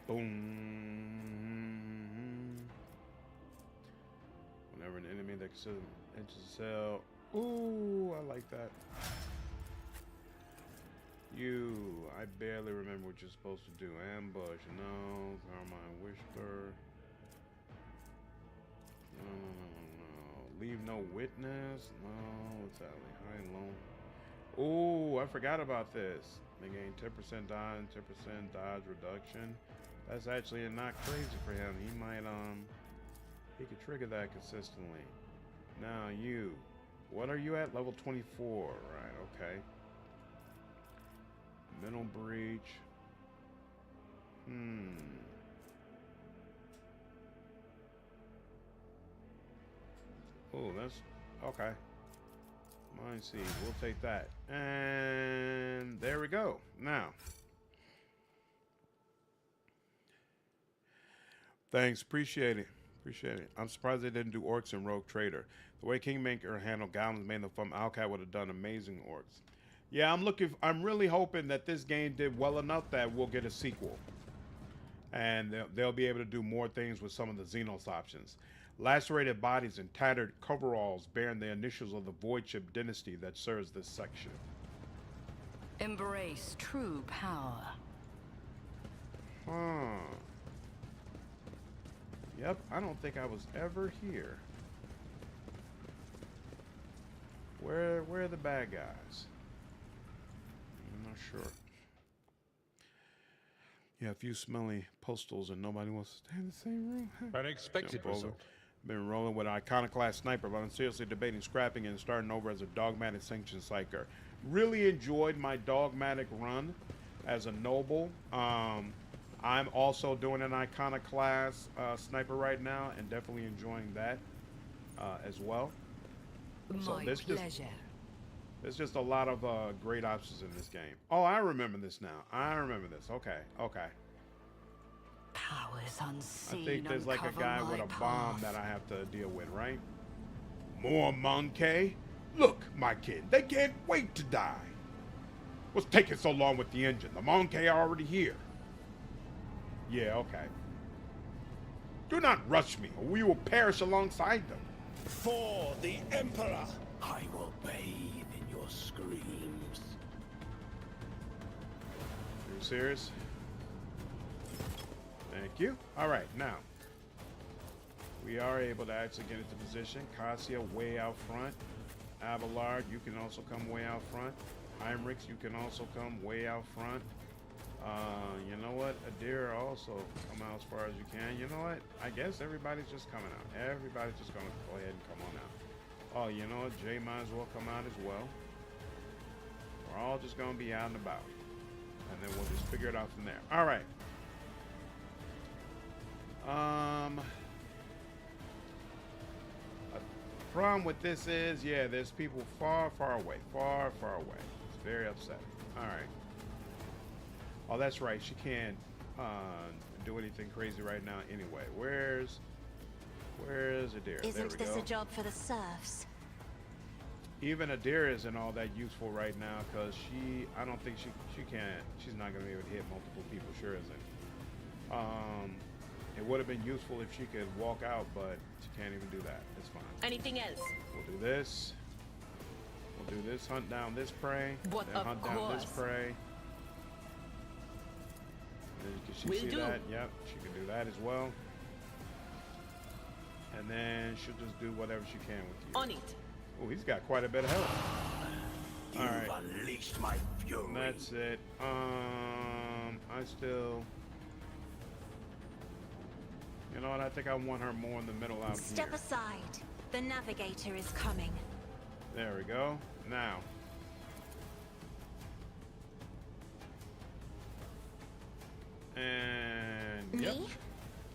Boom. Whenever an enemy that enters the cell. Ooh, I like that. I barely remember what you're supposed to do. Ambush, no. Carmine Whisper. No. Leave no witness. No. What's that? High and low. Ooh, I forgot about this. They gain 10% dodge and 10% dodge reduction. That's actually not crazy for him. He might, he could trigger that consistently. Now you. What are you at? Level 24. Right, okay. Mental breach. Oh, that's okay. Mind Seed, we'll take that. And there we go. Now. Thanks, appreciate it. I'm surprised they didn't do orcs and Rogue Trader. The way Kingmaker handled Goblins made them from Alcat would have done amazing orcs. Yeah, I'm really hoping that this game did well enough that we'll get a sequel. And they'll be able to do more things with some of the Xenos options. Lacerated bodies and tattered coveralls bearing the initials of the Void Ship dynasty that serves this section. Embrace true power. Yep, I don't think I was ever here. Where are the bad guys? I'm not sure. Yeah, a few smelly postals and nobody wants to stay in the same room. Unexpected result. Been rolling with an iconoclast sniper, but I'm seriously debating scrapping and starting over as a dogmatic Sanctioned Psyker. Really enjoyed my dogmatic run as a noble. I'm also doing an iconoclast sniper right now, and definitely enjoying that as well. So My pleasure. There's just a lot of great options in this game. Oh, I remember this now. I remember this. Okay, okay. Powers unseen. I think there's like a guy with a bomb that I have to deal with, right? More monkey? Look, my kid, they can't wait to die. What's taking so long with the engine? The monkey are already here. Yeah, okay. Do not rush me, or we will perish alongside them. For the Emperor, I will bathe in your screams. Are you serious? Thank you. All right, now we are able to actually get into position. Cassia way out front. Abelard, you can also come way out front. Heinrix, you can also come way out front. You know what? Idira also come out as far as you can. You know what? I guess everybody's just coming out. Everybody's just gonna go ahead and come on out. Oh, you know what? Jay might as well come out as well. We're all just gonna be out and about, and then we'll just figure it out from there. All right. The problem with this is, yeah, there's people far, far away. Far, far away. It's very upsetting. All right. Oh, that's right. She can't do anything crazy right now anyway. Where's Idira? Isn't this a job for the serfs? Even Idira isn't all that useful right now because I don't think she's not going to be able to hit multiple people. Sure isn't. It would have been useful if she could walk out, but she can't even do that. It's fine. Anything else? We'll do this. We'll do this. Hunt down this prey. But then hunt down this prey. Can she see that? Yep, she can do that as well. And then she'll just do whatever she can with you. On it. Oh, he's got quite a bit of health. You've unleashed my fury. And that's it. I still. You know what? I think I want her more in the middle out here. Step aside. The navigator is coming. There we go. Now. And yep. Me?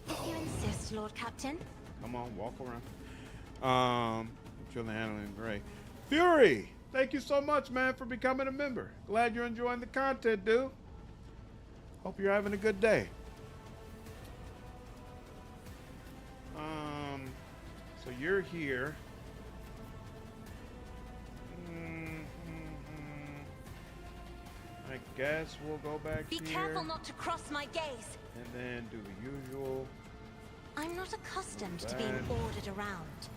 If you insist, Lord Captain. Come on, walk around. Feeling handling great. Fury, thank you so much, man, for becoming a member. Glad you're enjoying the content, dude. Hope you're having a good day. So you're here. I guess we'll go back here. Be careful not to cross my gaze. And then do the usual. I'm not accustomed to being ordered around.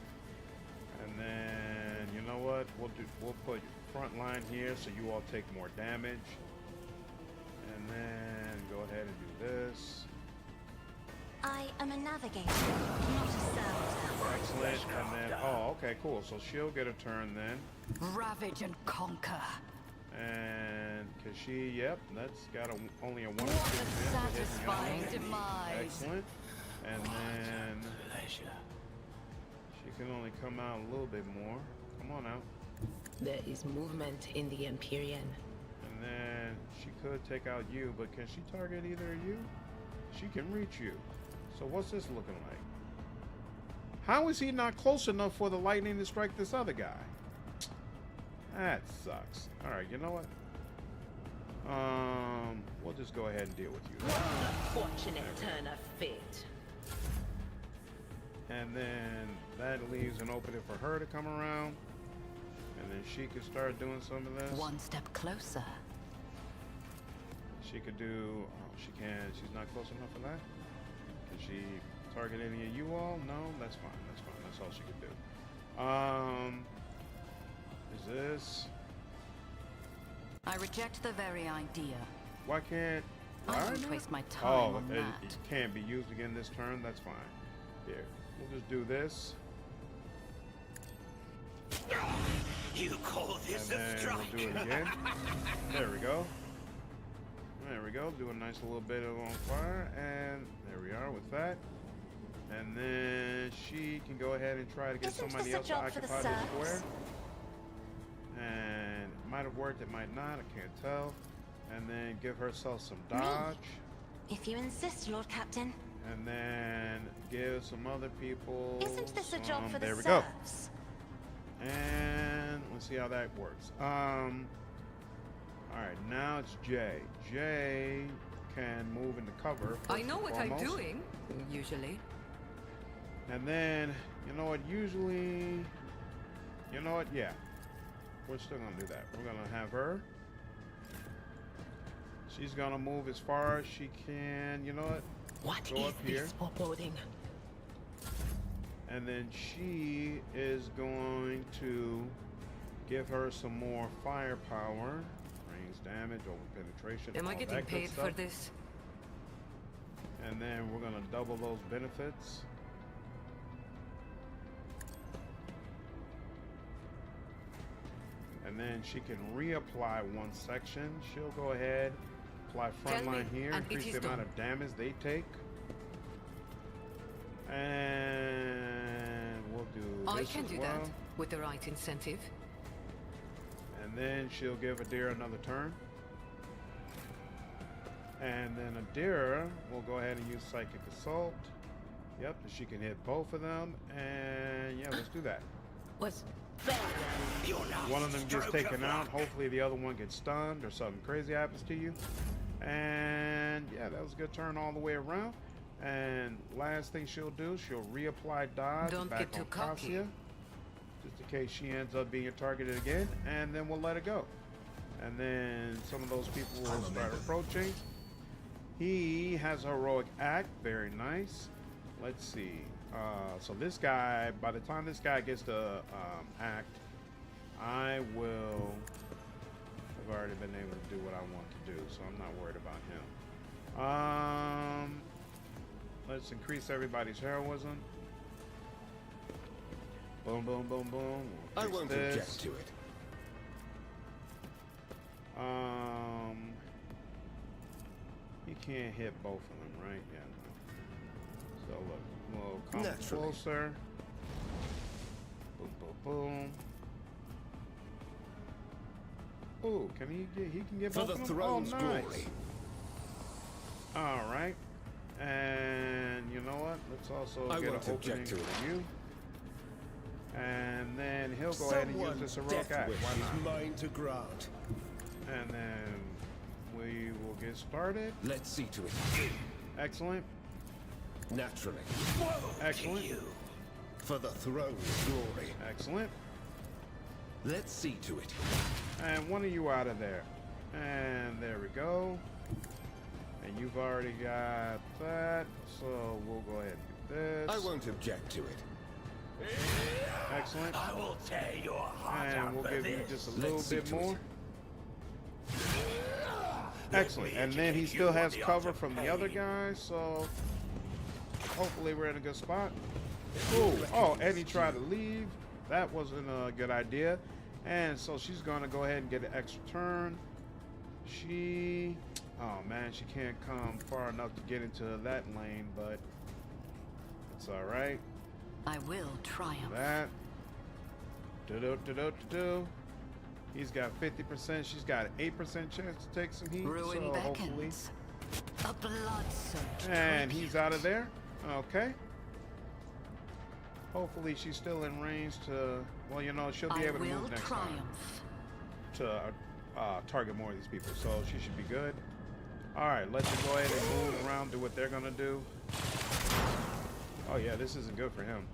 And then, you know what? We'll put front line here so you all take more damage. And then go ahead and do this. I am a navigator, not a servant. Excellent. And then, oh, okay, cool. So she'll get a turn then. Ravage and conquer. And cause she, yep, that's got only a 1 What a satisfying demise. Excellent. And then she can only come out a little bit more. Come on out. There is movement in the Empyrean. And then she could take out you, but can she target either of you? She can reach you. So what's this looking like? How is he not close enough for the lightning to strike this other guy? That sucks. All right, you know what? We'll just go ahead and deal with you. Fortunate turn of fate. And then that leaves an opening for her to come around. And then she could start doing some of this. One step closer. She could do, oh, she can, she's not close enough for that. Can she target any of you all? No, that's fine, that's fine. That's all she could do. Is this? I reject the very idea. Why can't? I Why won't not? waste my time on it that. can't be used again this turn. That's fine. Here, we'll just do this. You call this And a then strike? we'll do it again. There we go. There we go. Do a nice little bit of on fire, and there we are with that. And then she can go ahead and try to get Isn't somebody this a else to job for the occupy this square. serfs? And it might have worked, it might not, I can't tell. And then give herself some dodge. If you insist, Lord Captain. And then give some other people Isn't this a job for the there we go. serfs? And let's see how that works. Alright, now it's Jay. Jay can move into cover. I know what I'm foremost. doing, usually. And then, you know what, usually, you know what, yeah. We're still gonna do that. We're gonna have her. She's gonna move as far as she can, you know what? What Go is up here. this foreboding? And then she is going to give her some more firepower. Range damage, over penetration, Am I all getting that good paid stuff. for this? And then we're gonna double those benefits. And then she can reapply one section. She'll go ahead, apply Tell me, frontline here, and it increase is the amount done. of damage they take. And we'll do I this can as do well. that with the right incentive. And then she'll give Idira another turn. And then Idira will go ahead and use Psychic Assault. Yep, she can hit both of them. And yeah, let's do that. Was very One of them gets taken out. Hopefully the other one gets stunned or something crazy happens to you. And yeah, that was a good turn all the way around. And last thing she'll do, she'll reapply dodge Don't back get too on cocky. Cassia, just in case she ends up being targeted again. And then we'll let it go. And then some of those people will start approaching. He has a heroic act, very nice. Let's see. So this guy, by the time this guy gets to act, I will have already been able to do what I want to do, so I'm not worried about him. Let's increase everybody's heroism. Boom, boom, boom, boom. I We'll won't fix this. object to it. You can't hit both of them, right? Yeah. No. So look, we'll come Naturally. closer. Boom, boom, boom. Ooh, can he get? He can get For both the of them. throne's Oh, nice. glory. All right. And you know what? Let's also I get an won't opening object to it. for you. And then he'll go ahead and use this heroic act. wish Why is not? mine to grant. And then we will get started. Let's see to it. Excellent. Naturally. Excellent. For the throne's glory. Excellent. Let's see to it. And one of you out of there. And there we go. And you've already got that. So we'll go ahead and do this. I won't object to it. Excellent. I will tear your heart And out we'll for give you this. just a Let's little see bit to it. more. Excellent. And then he still has cover from the other guy, so hopefully we're in a good spot. Ooh. Oh, and he tried to leave. That wasn't a good idea. And so she's gonna go ahead and get an extra turn. Oh man, she can't come far enough to get into that lane, but it's all right. I will triumph. That. Do. He's got 50%. She's got an 8% chance to take some heat. Ruin so hopefully. beckons. A blood-soaked And tribute. he's out of there. Okay. Hopefully she's still in range to. Well, you know, she'll be I able to will move next triumph. time to target more of these people. So she should be good. All right, let's just go ahead and move around, do what they're gonna do. Oh yeah, this isn't good for him.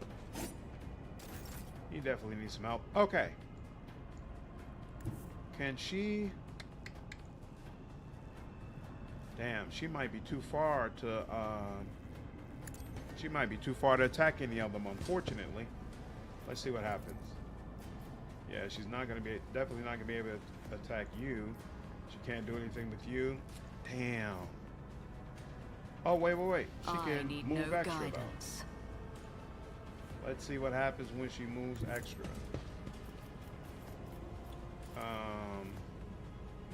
He definitely needs some help. Okay. Can she? Damn, she might be too far to. She might be too far to attack any of them, unfortunately. Let's see what happens. Yeah, she's not gonna be. Definitely not gonna be able to attack you. She can't do anything with you. Damn. Oh wait. She I can need move no extra guidance. though. Let's see what happens when she moves extra.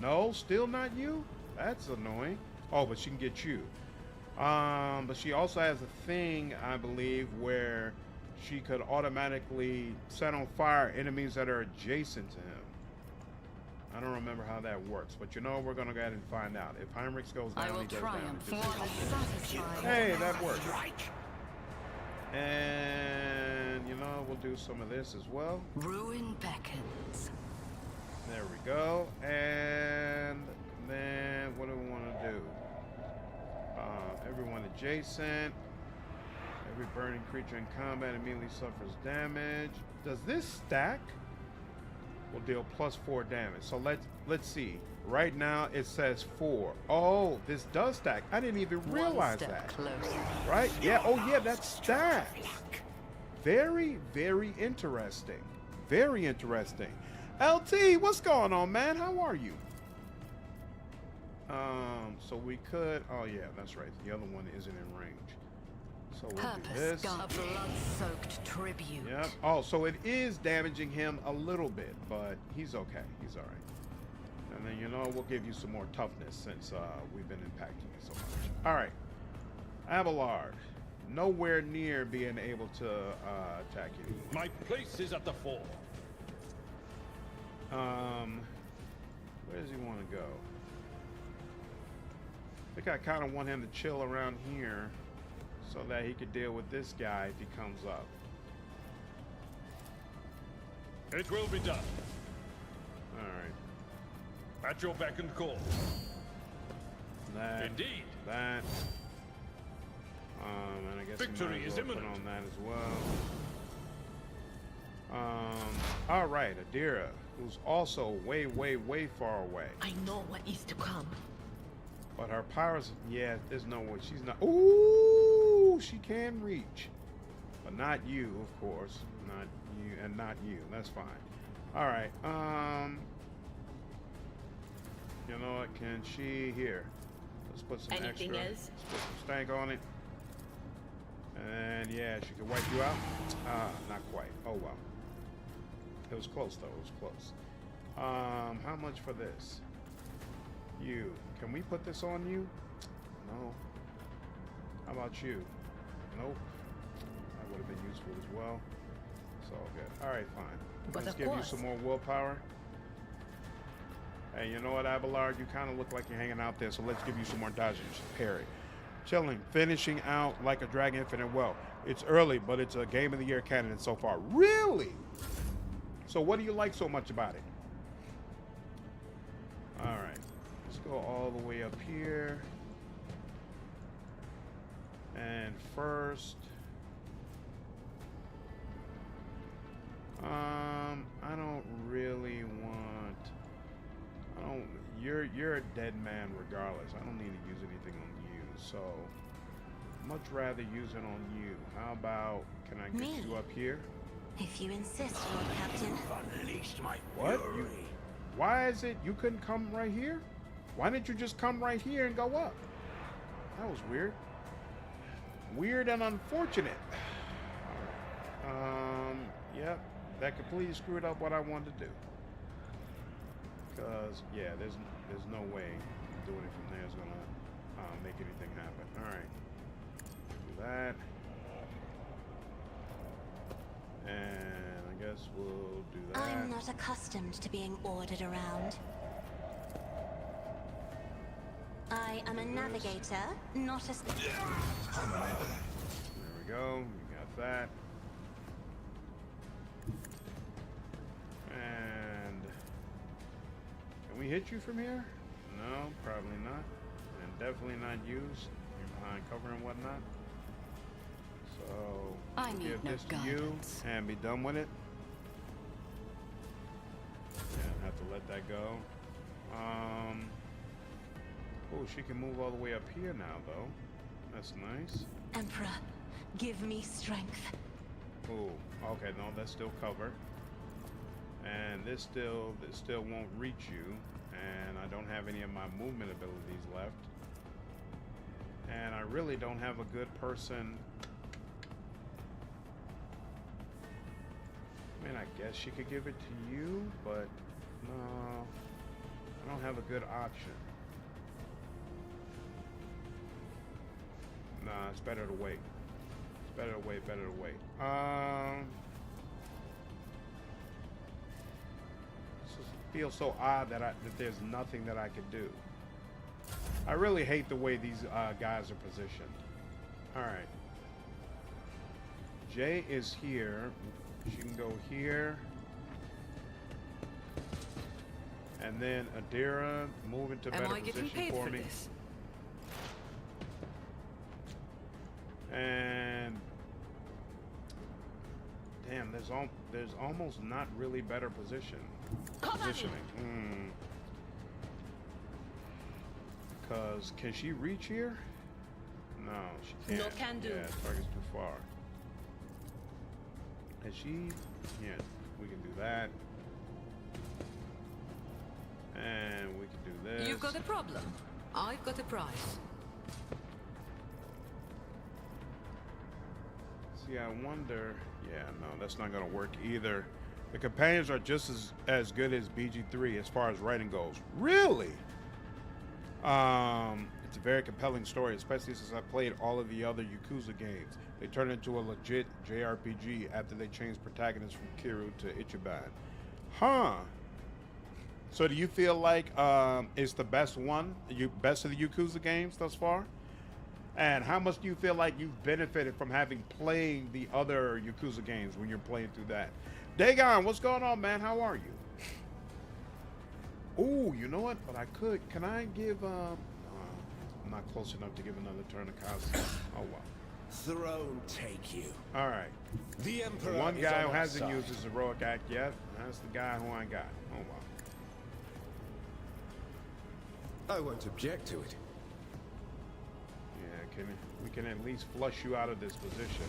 No, still not you? That's annoying. Oh, but she can get you. But she also has a thing, I believe, where she could automatically set on fire enemies that are adjacent to him. I don't remember how that works, but you know, we're gonna go ahead and find out. If Heinrix goes down, I will he goes triumph. down. Satisfied. Hey, that works. And you know, we'll do some of this as well. Ruin beckons. There we go. And then what do we want to do? Everyone adjacent. Every burning creature in combat immediately suffers damage. Does this stack? Will deal +4 damage. So let's see. Right now it says 4. Oh, this does stack. I didn't even realize that. Closer. Right? Yeah. Oh yeah, that's stacked. Very, very interesting. Very interesting. LT, what's going on, man? How are you? So we could. Oh yeah, that's right. The other one isn't in range. So we'll do this. A blood-soaked tribute. Yep. Oh, so it is damaging him a little bit, but he's okay. He's all right. And then you know we'll give you some more toughness since we've been impacting you so much. All right, Abelard, nowhere near being able to attack you. My place is at the fore. Where does he want to go? I think I kind of want him to chill around here so that he could deal with this guy if he comes up. It will be done. All right. At your beck and call. That. Indeed. That. And I guess Victory is put imminent. on that as well. All right, Idira, who's also way, way, way far away. I know what is to come. But her powers, yeah, there's no way. She's not. Ooh, she can reach. But not you, of course. Not you, and not you. That's fine. All right. You know what? Can she here? Let's put some Anything extra. else? Let's put some stank on it. And yeah, she can wipe you out. Not quite. Oh well. It was close though. It was close. How much for this? You. Can we put this on you? No. How about you? Nope. That would have been useful as well. It's all good. All right, fine. But Let's of give you course. some more willpower. Hey, you know what, Abelard? You kind of look like you're hanging out there, so let's give you some more dodging. Parry. Chilling. Finishing out like a dragon infinite well. It's early, but it's a Game of the Year candidate so far. Really? So what do you like so much about it? All right. Let's go all the way up here. And first, I don't really want. You're a dead man regardless. I don't need to use anything on you. So, much rather use it on you. How about? Can I get Me? you up here? If you insist, Lord Captain. Unleash my What? fury. Why is it you couldn't come right here? Why didn't you just come right here and go up? That was weird. Weird and unfortunate. Yep, that completely screwed up what I wanted to do. Because, yeah, there's no way doing it from there is going to make anything happen. All right. Do that. And I guess we'll do that. I'm not accustomed to being ordered around. I am a navigator, not a... There we go. We got that. And can we hit you from here? No, probably not. And definitely not use. You're behind cover and whatnot. So I we'll need give no this to you guidance. and be done with it. And have to let that go. Oh, she can move all the way up here now, though. That's nice. Emperor, give me strength. Oh, okay, no, that's still cover. And this still won't reach you. And I don't have any of my movement abilities left. And I really don't have a good person. I mean, I guess she could give it to you, but no, I don't have a good option. Nah, it's better to wait. It's better to wait, better to wait. It feels so odd that there's nothing that I can do. I really hate the way these guys are positioned. All right. Jay is here. She can go here. And then Idira, move into better position for me. This? And damn, there's almost not really better positioning. Because can she reach here? No, she can't. No can do. Yeah, target's too far. And she, yeah, we can do that. And we can do this. You've got a problem. I've got a prize. See, I wonder. Yeah, no, that's not gonna work either. The companions are just as good as BG3 as far as writing goes. Really? It's a very compelling story, especially since I played all of the other Yakuza games. They turned into a legit JRPG after they changed protagonists from Kiryu to Ichiban. Huh. So do you feel like it's the best one, best of the Yakuza games thus far? And how much do you feel like you've benefited from having played the other Yakuza games when you're playing through that? Dagon, what's going on, man? How are you? Oh, you know what? But I could. Can I give? I'm not close enough to give another turn to Cassia. Oh wow. Throne take you. All right. The Emperor. The one is guy on who our hasn't side. used his heroic act yet. That's the guy who I got. Oh wow. I won't object to it. Yeah, we can at least flush you out of this position.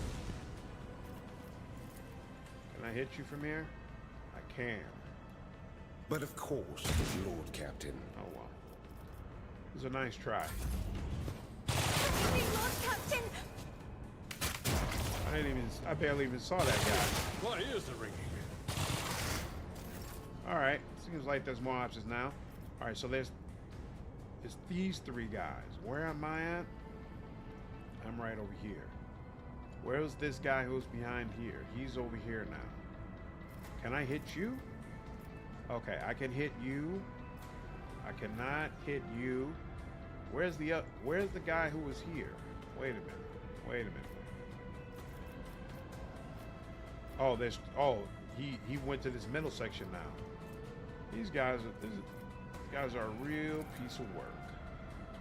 Can I hit you from here? I can. But of course, Lord Captain. Oh well. It was a nice try. Forgive me, Lord Captain! I barely even saw that guy. What is the ringing? All right. Seems like there's more options now. All right. So there's these three guys. Where am I at? I'm right over here. Where's this guy who's behind here? He's over here now. Can I hit you? Okay, I can hit you. I cannot hit you. Where's the guy who was here? Wait a minute. Wait a minute. Oh, he went to this middle section now. These guys are a real piece of work.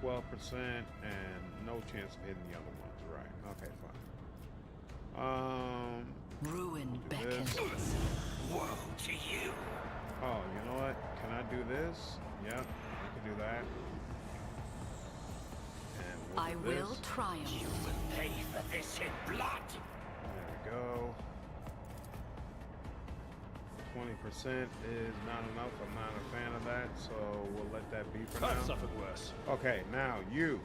12% and no chance of hitting the other ones. Right. Okay, fine. Ruin do beckons. this. Woe to you. Oh, you know what? Can I do this? Yep, I can do that. And we'll I do will this. triumph. You will pay for this in blood. There we go. 20% is not enough. I'm not a fan of that, so we'll let that be for I've now. suffered worse. Okay, now you.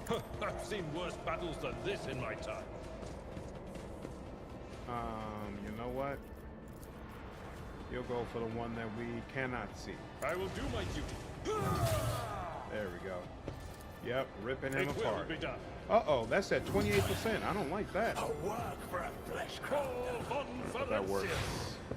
I've seen worse battles than this in my time. You know what? You'll go for the one that we cannot see. I will do my duty. There we go. Yep, ripping him It will apart. be done. Uh-oh, that's at 28%. I don't like that. A work for a flesh Call crown. von That works. Valencia.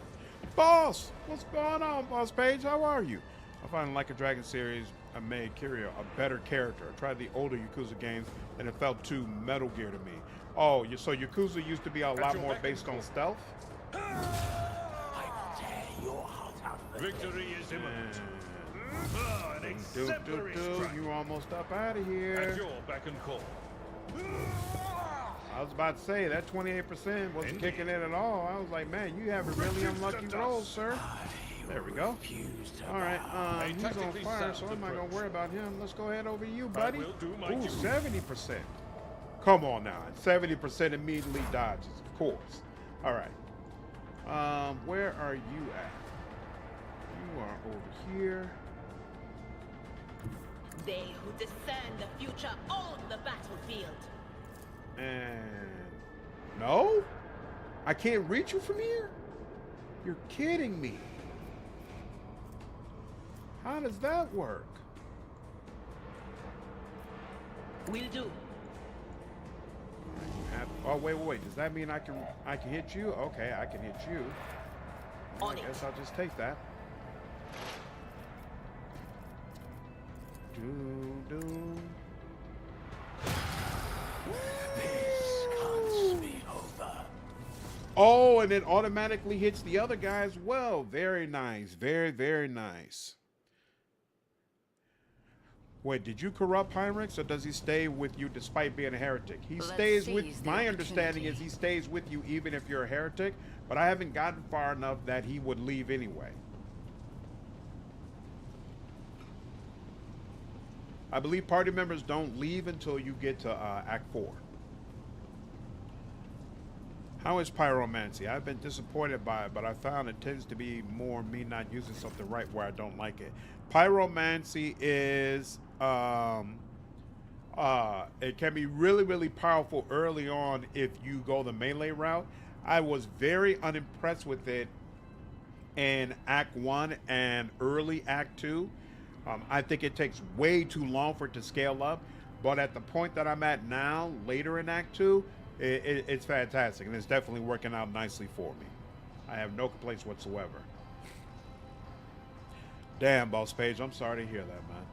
Boss! What's going on, Boss Page? How are you? I find Like a Dragon series I made Kiryu a better character. I tried the older Yakuza games and it felt too Metal Gear to me. Oh, so Yakuza used to be a lot more based on stealth? I will tear your heart out of the Victory is imminent. An Do, exemplary strike. you almost up out of At here. your beck and call. I was about to say, that 28% wasn't Indeed. kicking in at all. I was like, man, you have a really unlucky roll, sir. There we go. All right, he's on tactically fire, sound so I'm not approach. gonna worry about him. Let's go ahead over you, buddy. will do my Ooh, duty. 70%. Come on now, 70% immediately dodges, of course. All right. Where are you at? You are over here. They who discern the future own the battlefield. And no, I can't reach you from here. You're kidding me. How does that work? Will do. Oh, wait. Does that mean I can hit you? Okay, I can hit you. Well, I guess I'll just take that. This cuts me over. Oh, and it automatically hits the other guy as well. Very nice. Very, very nice. Wait, did you corrupt Heinrix, or does he stay with you despite being a heretic? He stays with, my understanding is he stays with you even if you're a heretic, but I haven't gotten far enough that he would leave anyway. I believe party members don't leave until you get to Act 4. How is pyromancy? I've been disappointed by it, but I found it tends to be more me not using something right where I don't like it. Pyromancy is it can be really, really powerful early on if you go the melee route. I was very unimpressed with it in Act 1 and early Act 2. I think it takes way too long for it to scale up, but at the point that I'm at now, later in Act 2, it's fantastic, and it's definitely working out nicely for me. I have no complaints whatsoever. Damn, Boss Page, I'm sorry to hear that, man.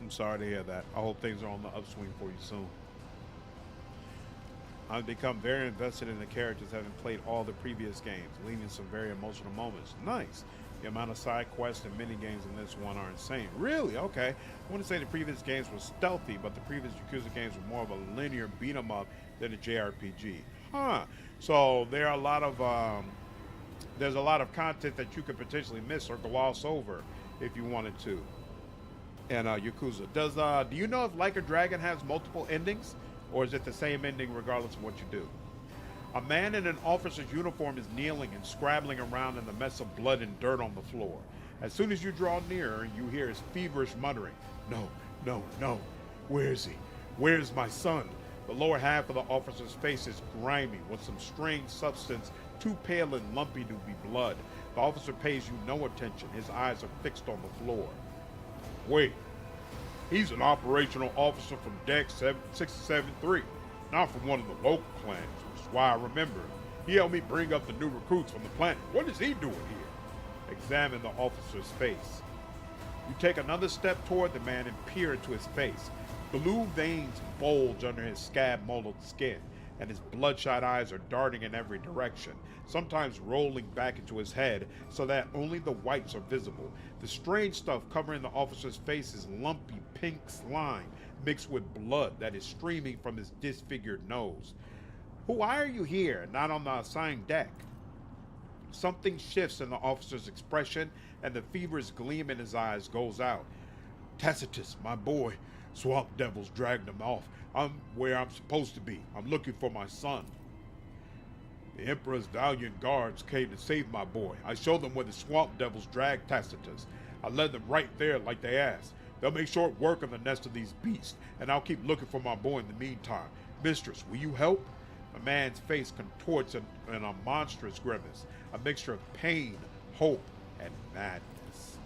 I'm sorry to hear that. I hope things are on the upswing for you soon. I've become very invested in the characters, having played all the previous games, leading some very emotional moments. Nice. The amount of side quests and mini games in this one are insane. Really? Okay. I wouldn't say the previous games were stealthy, but the previous Yakuza games were more of a linear beat 'em up than a JRPG. Huh. So there are a lot of there's a lot of content that you could potentially miss or gloss over if you wanted to. And Yakuza. Do you know if Like a Dragon has multiple endings, or is it the same ending regardless of what you do? A man in an officer's uniform is kneeling and scrabbling around in the mess of blood and dirt on the floor. As soon as you draw nearer, you hear his feverish muttering, "No, no, no. Where is he? Where's my son?" The lower half of the officer's face is grimy with some strange substance too pale and lumpy to be blood. The officer pays you no attention. His eyes are fixed on the floor. Wait, he's an operational officer from Deck 673, not from one of the local clans, which is why I remember him. He helped me bring up the new recruits from the planet. What is he doing here? Examine the officer's face. You take another step toward the man and peer into his face. Blue veins bulge under his scab-molded skin, and his bloodshot eyes are darting in every direction, sometimes rolling back into his head so that only the whites are visible. The strange stuff covering the officer's face is lumpy pink slime mixed with blood that is streaming from his disfigured nose. Why are you here, not on the assigned deck? Something shifts in the officer's expression, and the feverish gleam in his eyes goes out. Tacitus, my boy. Swamp devils dragged him off. I'm where I'm supposed to be. I'm looking for my son. The Emperor's valiant guards came to save my boy. I showed them where the swamp devils dragged Tacitus. I led them right there like they asked. They'll make short work of the nest of these beasts, and I'll keep looking for my boy in the meantime. Mistress, will you help? The man's face contorts in a monstrous grimace, a mixture of pain, hope, and madness.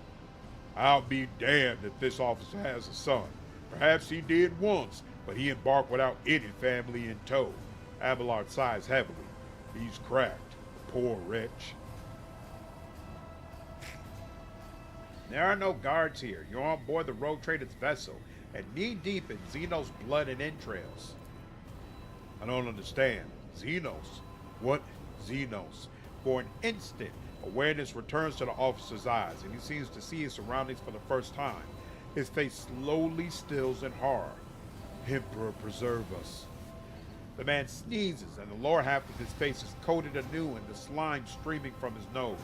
I'll be damned if this officer has a son. Perhaps he did once, but he embarked without any family in tow. Abelard sighs heavily. He's cracked, poor wretch. There are no guards here. You're on board the rogue trader's vessel and knee-deep in Xenos' blood and entrails. I don't understand. Xenos? What? Xenos. For an instant, awareness returns to the officer's eyes, and he seems to see his surroundings for the first time. His face slowly stills in horror. Emperor, preserve us. The man sneezes, and the lower half of his face is coated anew in the slime streaming from his nose.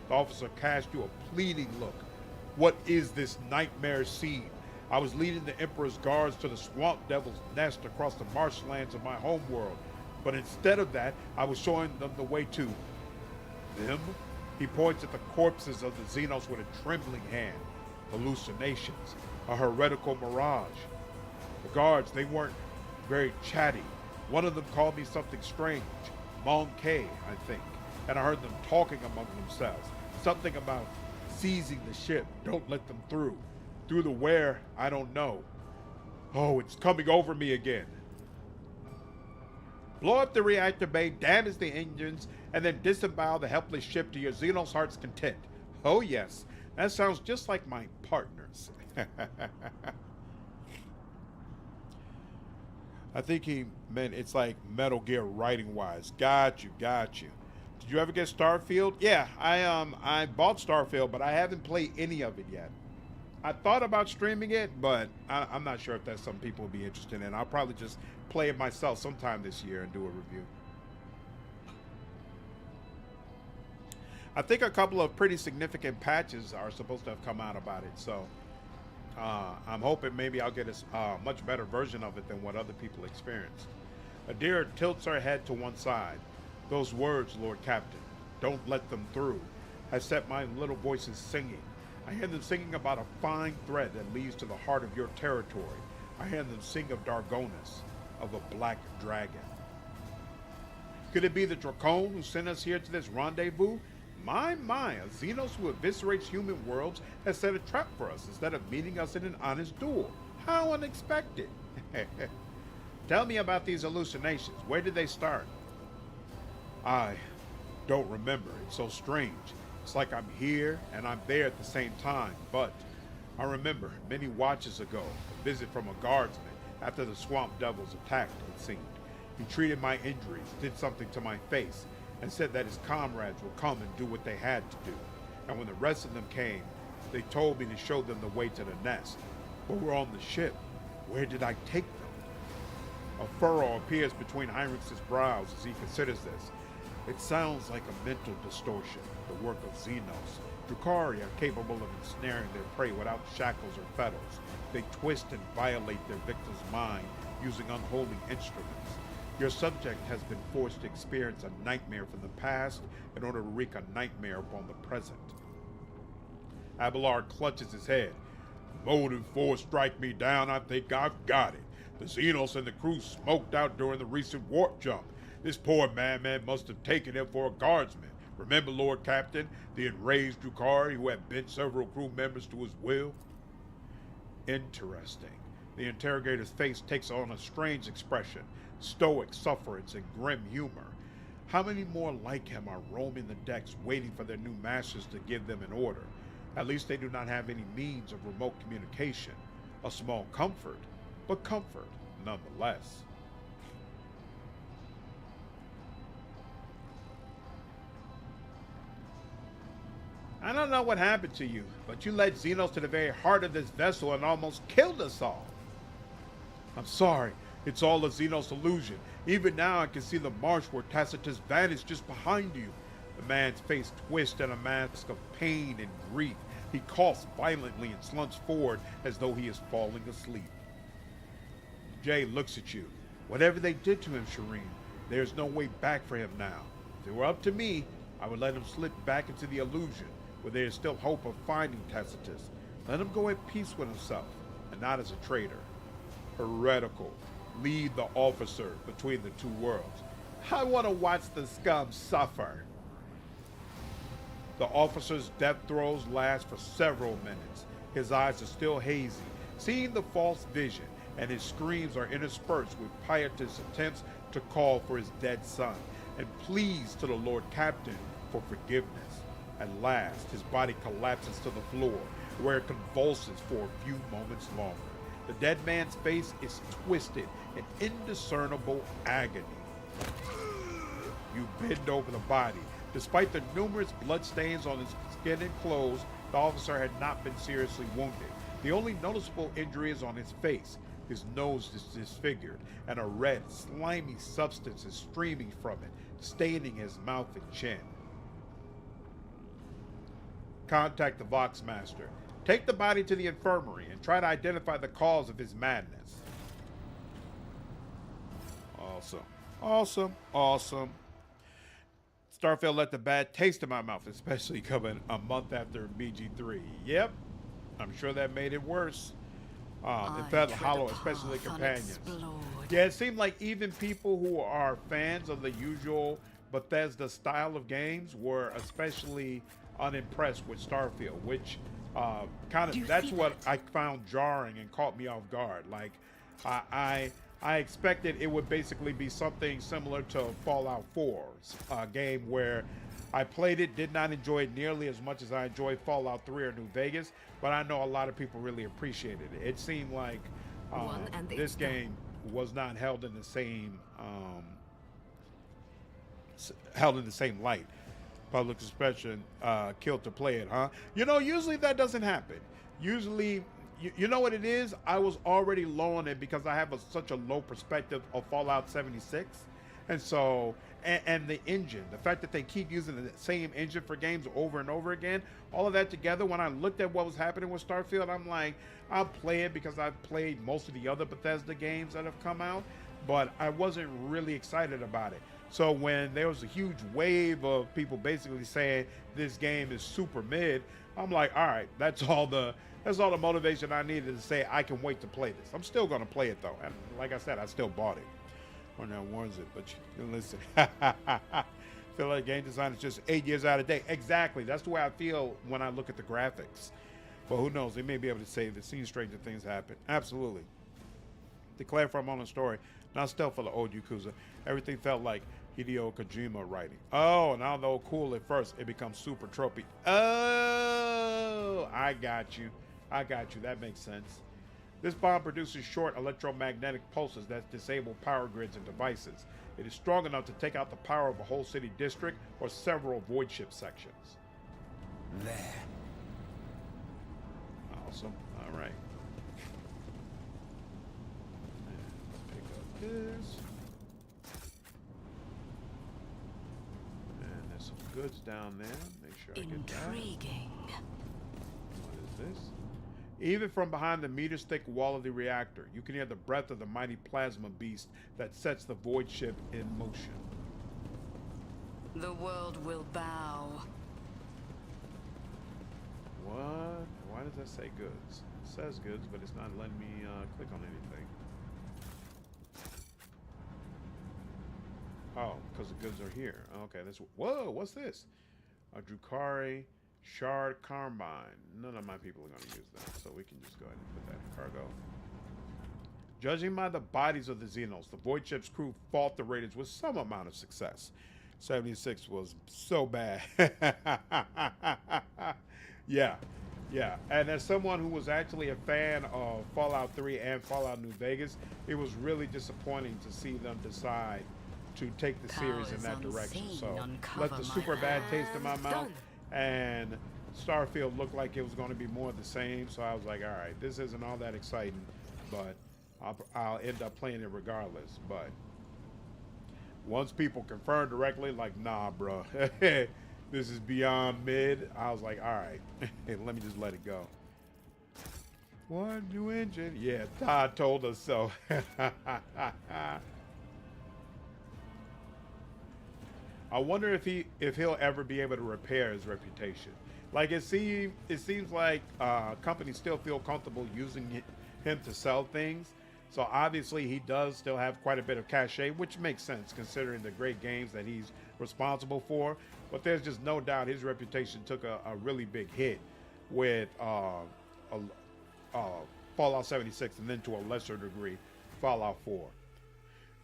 The officer casts you a pleading look. What is this nightmare scene? I was leading the Emperor's guards to the swamp devil's nest across the marshlands of my homeworld, but instead of that, I was showing them the way to them. He points at the corpses of the Xenos with a trembling hand. Hallucinations, a heretical mirage. The guards, they weren't very chatty. One of them called me something strange, Monkey, I think, and I heard them talking among themselves. Something about seizing the ship, don't let them through. Through the where, I don't know. Oh, it's coming over me again. blow up the reactor bay, damage the engines, and then disembowel the helpless ship to your Xenos heart's content. Oh yes, that sounds just like my partners. I think he meant it's like Metal Gear writing wise. Got you, got you. Did you ever get Starfield? Yeah, I bought Starfield, but I haven't played any of it yet. I thought about streaming it, but I'm not sure if that's something people will be interested in. I'll probably just play it myself sometime this year and do a review. I think a couple of pretty significant patches are supposed to have come out about it, so I'm hoping maybe I'll get a much better version of it than what other people experienced. Idira tilts her head to one side. Those words, Lord Captain, don't let them through, has set my little voices singing. I hear them singing about a fine thread that leads to the heart of your territory. I hear them sing of Dargonus, of a black dragon. Could it be the Dracone who sent us here to this rendezvous? My, a Xenos who eviscerates human worlds has set a trap for us instead of meeting us in an honest duel. How unexpected. Tell me about these hallucinations. Where did they start? I don't remember. It's so strange. It's like I'm here and I'm there at the same time. But I remember many watches ago, a visit from a guardsman after the swamp devils attacked, it seemed. He treated my injuries, did something to my face, and said that his comrades would come and do what they had to do. And when the rest of them came, they told me to show them the way to the nest. But we're on the ship. Where did I take them? A furrow appears between Heinrix's brows as he considers this. It sounds like a mental distortion, the work of Xenos. Drukhari are capable of ensnaring their prey without shackles or fetters. They twist and violate their victim's mind using unholy instruments. Your subject has been forced to experience a nightmare from the past in order to wreak a nightmare upon the present. Abelard clutches his head. Motive 4 strike me down, I think I've got it. The Xenos and the crew smoked out during the recent warp jump. This poor madman must have taken him for a guardsman. Remember, Lord Captain, the enraged Drukhari who had bent several crew members to his will? Interesting. The interrogator's face takes on a strange expression, stoic sufferance and grim humor. How many more like him are roaming the decks waiting for their new masters to give them an order? At least they do not have any means of remote communication. A small comfort, but comfort nonetheless. I don't know what happened to you, but you led Xenos to the very heart of this vessel and almost killed us all. I'm sorry. It's all a Xenos illusion. Even now I can see the marsh where Tacitus vanished just behind you. The man's face twists in a mask of pain and grief. He coughs violently and slumps forward as though he is falling asleep. Jay looks at you. Whatever they did to him, Shireen, there's no way back for him now. If it were up to me, I would let him slip back into the illusion where there is still hope of finding Tacitus. Let him go at peace with himself, and not as a traitor. Heretical. Lead the officer between the two worlds. I want to watch the scum suffer. The officer's death throes last for several minutes. His eyes are still hazy, seeing the false vision, and his screams are interspersed with pietous attempts to call for his dead son, and pleas to the Lord Captain for forgiveness. At last, his body collapses to the floor, where it convulses for a few moments longer. The dead man's face is twisted in indiscernible agony. You bend over the body. Despite the numerous bloodstains on his skin and clothes, the officer had not been seriously wounded. The only noticeable injury is on his face. His nose is disfigured, and a red, slimy substance is streaming from it, staining his mouth and chin. Contact the Voxmaster. Take the body to the infirmary and try to identify the cause of his madness. Awesome. Starfield left a bad taste in my mouth, especially coming a month after BG3. Yep, I'm sure that made it worse. It felt hollow, especially the companions. Yeah, it seemed like even people who are fans of the usual Bethesda style of games were especially unimpressed with Starfield, which that's what I found jarring and caught me off guard. Like I I expected it would basically be something similar to Fallout 4's game where I played it, did not enjoy it nearly as much as I enjoyed Fallout 3 or New Vegas, but I know a lot of people really appreciated it. It seemed like this game was not held in the same light. Public suspension, killed to play it, huh? You know, usually that doesn't happen. Usually, you know what it is? I was already low on it because I have such a low perspective of Fallout 76. And so, and the engine, the fact that they keep using the same engine for games over and over again, all of that together, when I looked at what was happening with Starfield, I'm like, I'll play it because I've played most of the other Bethesda games that have come out, but I wasn't really excited about it. So when there was a huge wave of people basically saying this game is super mid, I'm like, all right, that's all the motivation I needed to say I can wait to play this. I'm still going to play it though, and like I said, I still bought it. Or now warns it, but you can listen. Feel like game design is just 8 years out of date. Exactly, that's the way I feel when I look at the graphics. But who knows? They may be able to say that seen stranger things happen. Absolutely. Declare for a moment story. Not stealth for the old Yakuza. Everything felt like Hideo Kojima writing. Oh, and although cool at first, it becomes super tropey. Oh, I got you. That makes sense. This bomb produces short electromagnetic pulses that disable power grids and devices. It is strong enough to take out the power of a whole city district or several void ship sections. There. Awesome. All right. Pick up this. And there's some goods down there. Make sure I get that. Intriguing. What is this? Even from behind the meter-thick wall of the reactor, you can hear the breath of the mighty plasma beast that sets the void ship in motion. The world will bow. What? Why does that say goods? It says goods, but it's not letting me click on anything. Oh, because the goods are here. Okay, that's... Whoa, what's this? A Drukari Shard Carbine. None of my people are going to use that, so we can just go ahead and put that in cargo. Judging by the bodies of the Xenos, the Void Ship's crew fought the Raiders with some amount of success. 76 was so bad. Yeah. And as someone who was actually a fan of Fallout 3 and Fallout New Vegas, it was really disappointing to see them decide to take the series in that direction. So let the super bad taste in my mouth. And Starfield looked like it was going to be more of the same, so I was like, all right, this isn't all that exciting, but I'll end up playing it regardless. But once people confirmed directly, like, nah, bro, this is beyond mid, I was like, all right, let me just let it go. One new engine? Yeah, Todd told us so. I wonder if he'll ever be able to repair his reputation. Like it seems like companies still feel comfortable using him to sell things. So obviously he does still have quite a bit of cachet, which makes sense considering the great games that he's responsible for. But there's just no doubt his reputation took a really big hit with Fallout 76 and then to a lesser degree Fallout 4.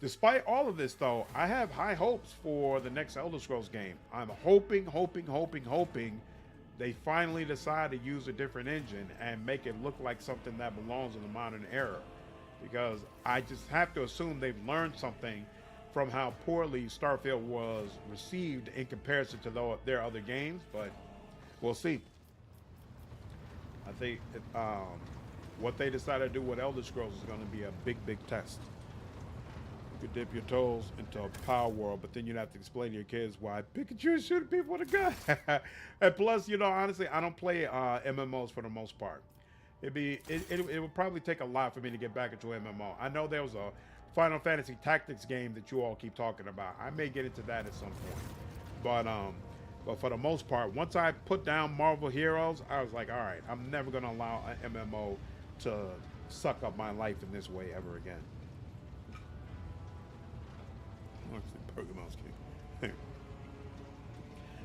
Despite all of this, though, I have high hopes for the next Elder Scrolls game. I'm hoping they finally decide to use a different engine and make it look like something that belongs in the modern era. Because I just have to assume they've learned something from how poorly Starfield was received in comparison to their other games, but we'll see. I think what they decide to do with Elder Scrolls is going to be a big test. You could dip your toes into a power world, but then you'd have to explain to your kids why Pikachu is shooting people with a gun. And plus, you know, honestly, I don't play MMOs for the most part. It would probably take a lot for me to get back into MMO. I know there was a Final Fantasy Tactics game that you all keep talking about. I may get into that at some point. But for the most part, once I put down Marvel Heroes, I was like, all right, I'm never going to allow an MMO to suck up my life in this way ever again.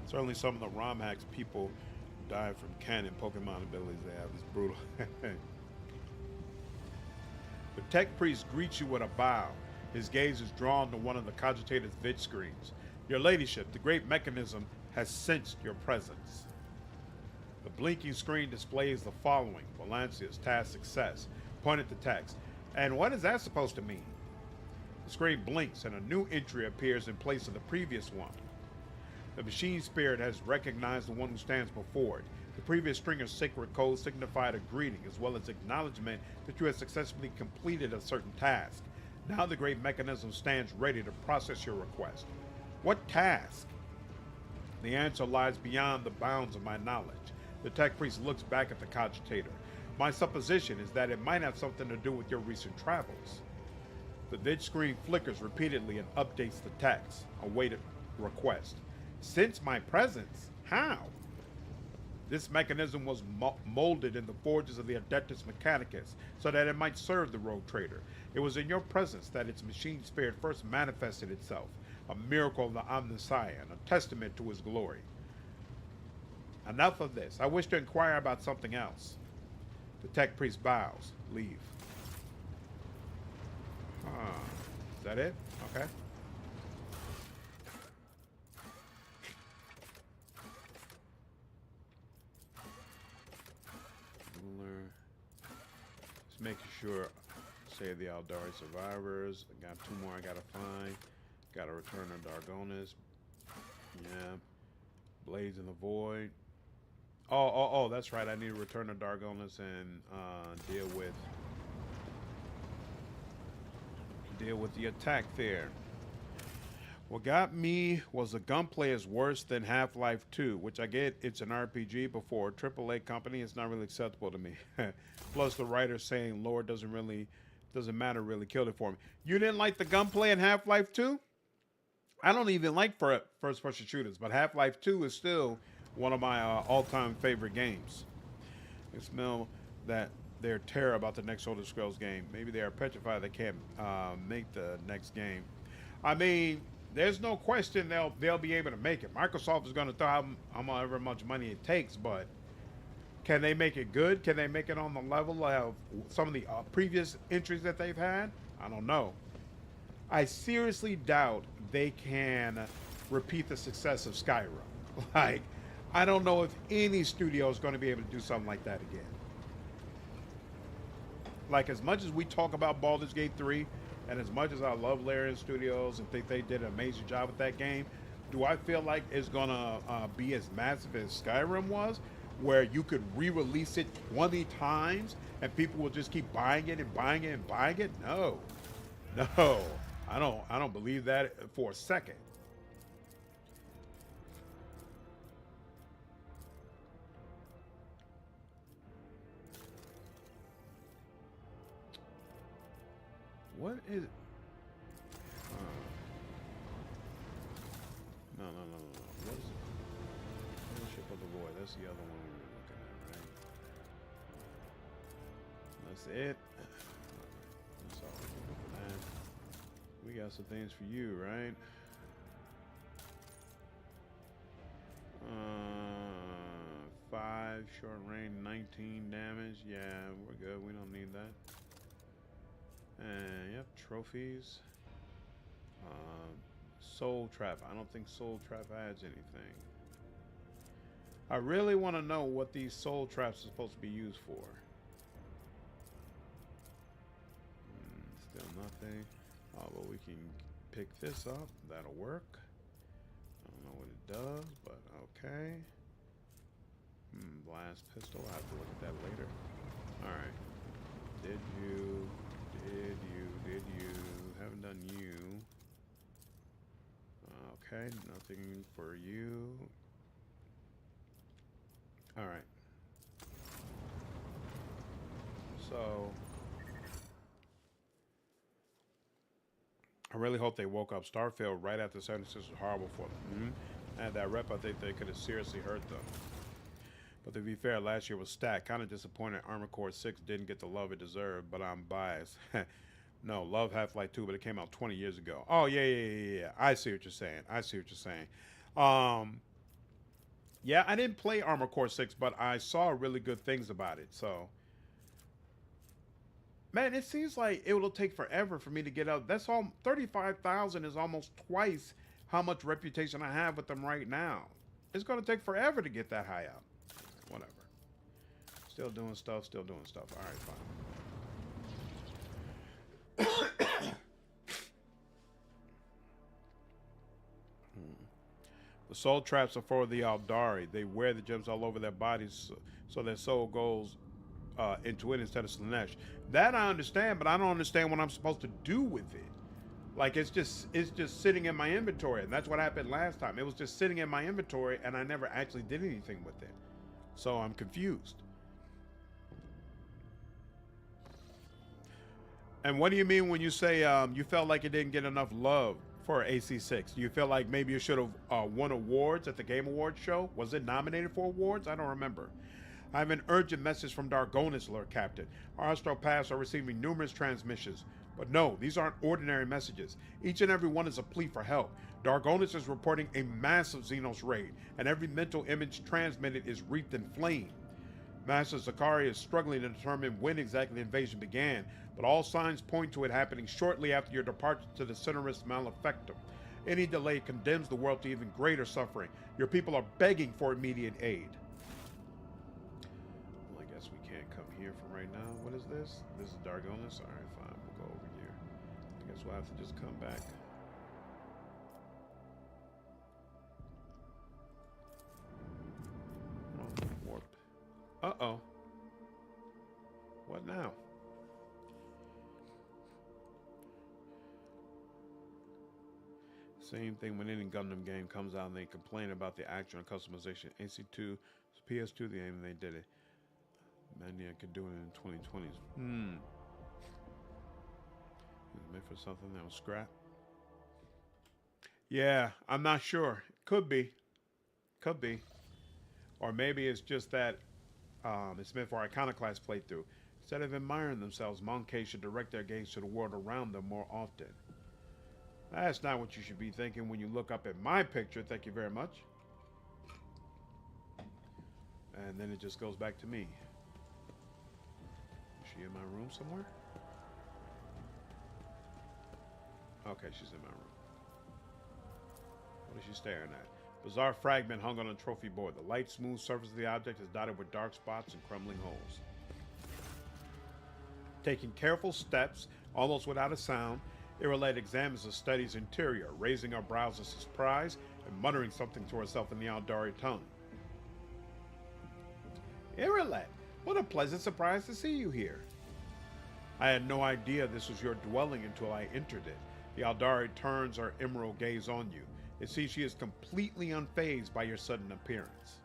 Certainly some of the ROM hacks people died from canon Pokemon abilities they have is brutal. The tech priest greets you with a bow. His gaze is drawn to one of the cogitator's vid screens. Your ladyship, the great mechanism has sensed your presence. The blinking screen displays the following. Valancia's task success. Pointed to text. And what is that supposed to mean? The screen blinks and a new entry appears in place of the previous one. The machine spirit has recognized the one who stands before it. The previous string of sacred code signified a greeting as well as acknowledgement that you have successfully completed a certain task. Now the great mechanism stands ready to process your request. What task? The answer lies beyond the bounds of my knowledge. The tech priest looks back at the cogitator. My supposition is that it might have something to do with your recent travels. The vid screen flickers repeatedly and updates the text. Awaited request. Since my presence? How? This mechanism was molded in the forges of the Adeptus Mechanicus so that it might serve the rogue trader. It was in your presence that its machine spirit first manifested itself, a miracle of the Omniscient, a testament to his glory. Enough of this. I wish to inquire about something else. The tech priest bows. Leave. Is that it? Okay. Just making sure. Save the Aldari survivors. I got 2 more I gotta find. Gotta return to Dargonis. Yeah. Blades in the Void. Oh, that's right. I need to return to Dargonis and deal with the attack there. What got me was the gunplay is worse than Half-Life 2, which I get it's an RPG, but for a AAA company, it's not really acceptable to me. Plus, the writer saying lore doesn't matter really killed it for me. You didn't like the gunplay in Half-Life 2? I don't even like first-person shooters, but Half-Life 2 is still one of my all-time favorite games. I smell that they're terror about the next Elder Scrolls game. Maybe they are petrified they can't make the next game. I mean, there's no question they'll be able to make it. Microsoft is going to throw out however much money it takes, but can they make it good? Can they make it on the level of some of the previous entries that they've had? I don't know. I seriously doubt they can repeat the success of Skyrim. Like, I don't know if any studio is going to be able to do something like that again. Like, as much as we talk about Baldur's Gate 3, and as much as I love Larian Studios and think they did an amazing job with that game, do I feel like it's going to be as massive as Skyrim was, where you could re-release it 20 times and people will just keep buying it and buying it and buying it? No. No. I don't believe that for a second. What is it? No. What is it? Fellowship of the Void. That's the other one we were looking at, right? That's it. That's all we're looking at. We got some things for you, right? 5 short range, 19 damage. Yeah, we're good. We don't need that. And yep, trophies. Soul Trap. I don't think Soul Trap adds anything. I really want to know what these Soul Traps are supposed to be used for. Still nothing. But we can pick this up. That'll work. I don't know what it does, but okay. Blast pistol. I have to look at that later. Alright. Did you? Haven't done you. Okay, nothing for you. Alright. So, I really hope they woke up Starfield right after 76 was horrible for them. And that rep, I think they could have seriously hurt them. But to be fair, last year was stacked. Kind of disappointed Armored Core 6 didn't get the love it deserved, but I'm biased. No, love Half-Life 2, but it came out 20 years ago. Oh, yeah. I see what you're saying. Yeah, I didn't play Armored Core 6, but I saw really good things about it, so. Man, it seems like it will take forever for me to get up. That's all. 35,000 is almost twice how much reputation I have with them right now. It's going to take forever to get that high up. Whatever. Still doing stuff, still doing stuff. All right, fine. The soul traps are for the Aldari. They wear the gems all over their bodies so their soul goes into it instead of Slanesh. That I understand, but I don't understand what I'm supposed to do with it. Like, it's just sitting in my inventory, and that's what happened last time. It was just sitting in my inventory, and I never actually did anything with it. So I'm confused. And what do you mean when you say you felt like it didn't get enough love for AC6? Do you feel like maybe you should have won awards at the Game Awards show? Was it nominated for awards? I don't remember. I have an urgent message from Dargonis, Lord Captain. Our Astro Paths are receiving numerous transmissions. But no, these aren't ordinary messages. Each and every one is a plea for help. Dargonis is reporting a massive Xenos raid, and every mental image transmitted is wreathed in flame. Master Zakari is struggling to determine when exactly the invasion began, but all signs point to it happening shortly after your departure to the Cinerus Malefactum. Any delay condemns the world to even greater suffering. Your people are begging for immediate aid. Well, I guess we can't come here for right now. What is this? This is Dargonis? Alright, fine. We'll go over here. I guess we'll have to just come back. Oh, warp. Uh-oh. What now? Same thing when any Gundam game comes out and they complain about the action and customization. AC2, PS2, the aim they did it. Mania could do it in 2020s. Is it meant for something that was scrap? Yeah, I'm not sure. Could be. Could be. Or maybe it's just that it's meant for Iconoclast playthrough. Instead of admiring themselves, Monkey should direct their gaze to the world around them more often. That's not what you should be thinking when you look up at my picture. Thank you very much. And then it just goes back to me. Is she in my room somewhere? Okay, she's in my room. What is she staring at? Bizarre fragment hung on a trophy board. The light, smooth surface of the object is dotted with dark spots and crumbling holes. Taking careful steps, almost without a sound, Yrilet examines the study's interior, raising her brows in surprise and muttering something to herself in the Aldari tongue. Yrilet, what a pleasant surprise to see you here. I had no idea this was your dwelling until I entered it. The Aldari turns her emerald gaze on you. It sees she is completely unfazed by your sudden appearance.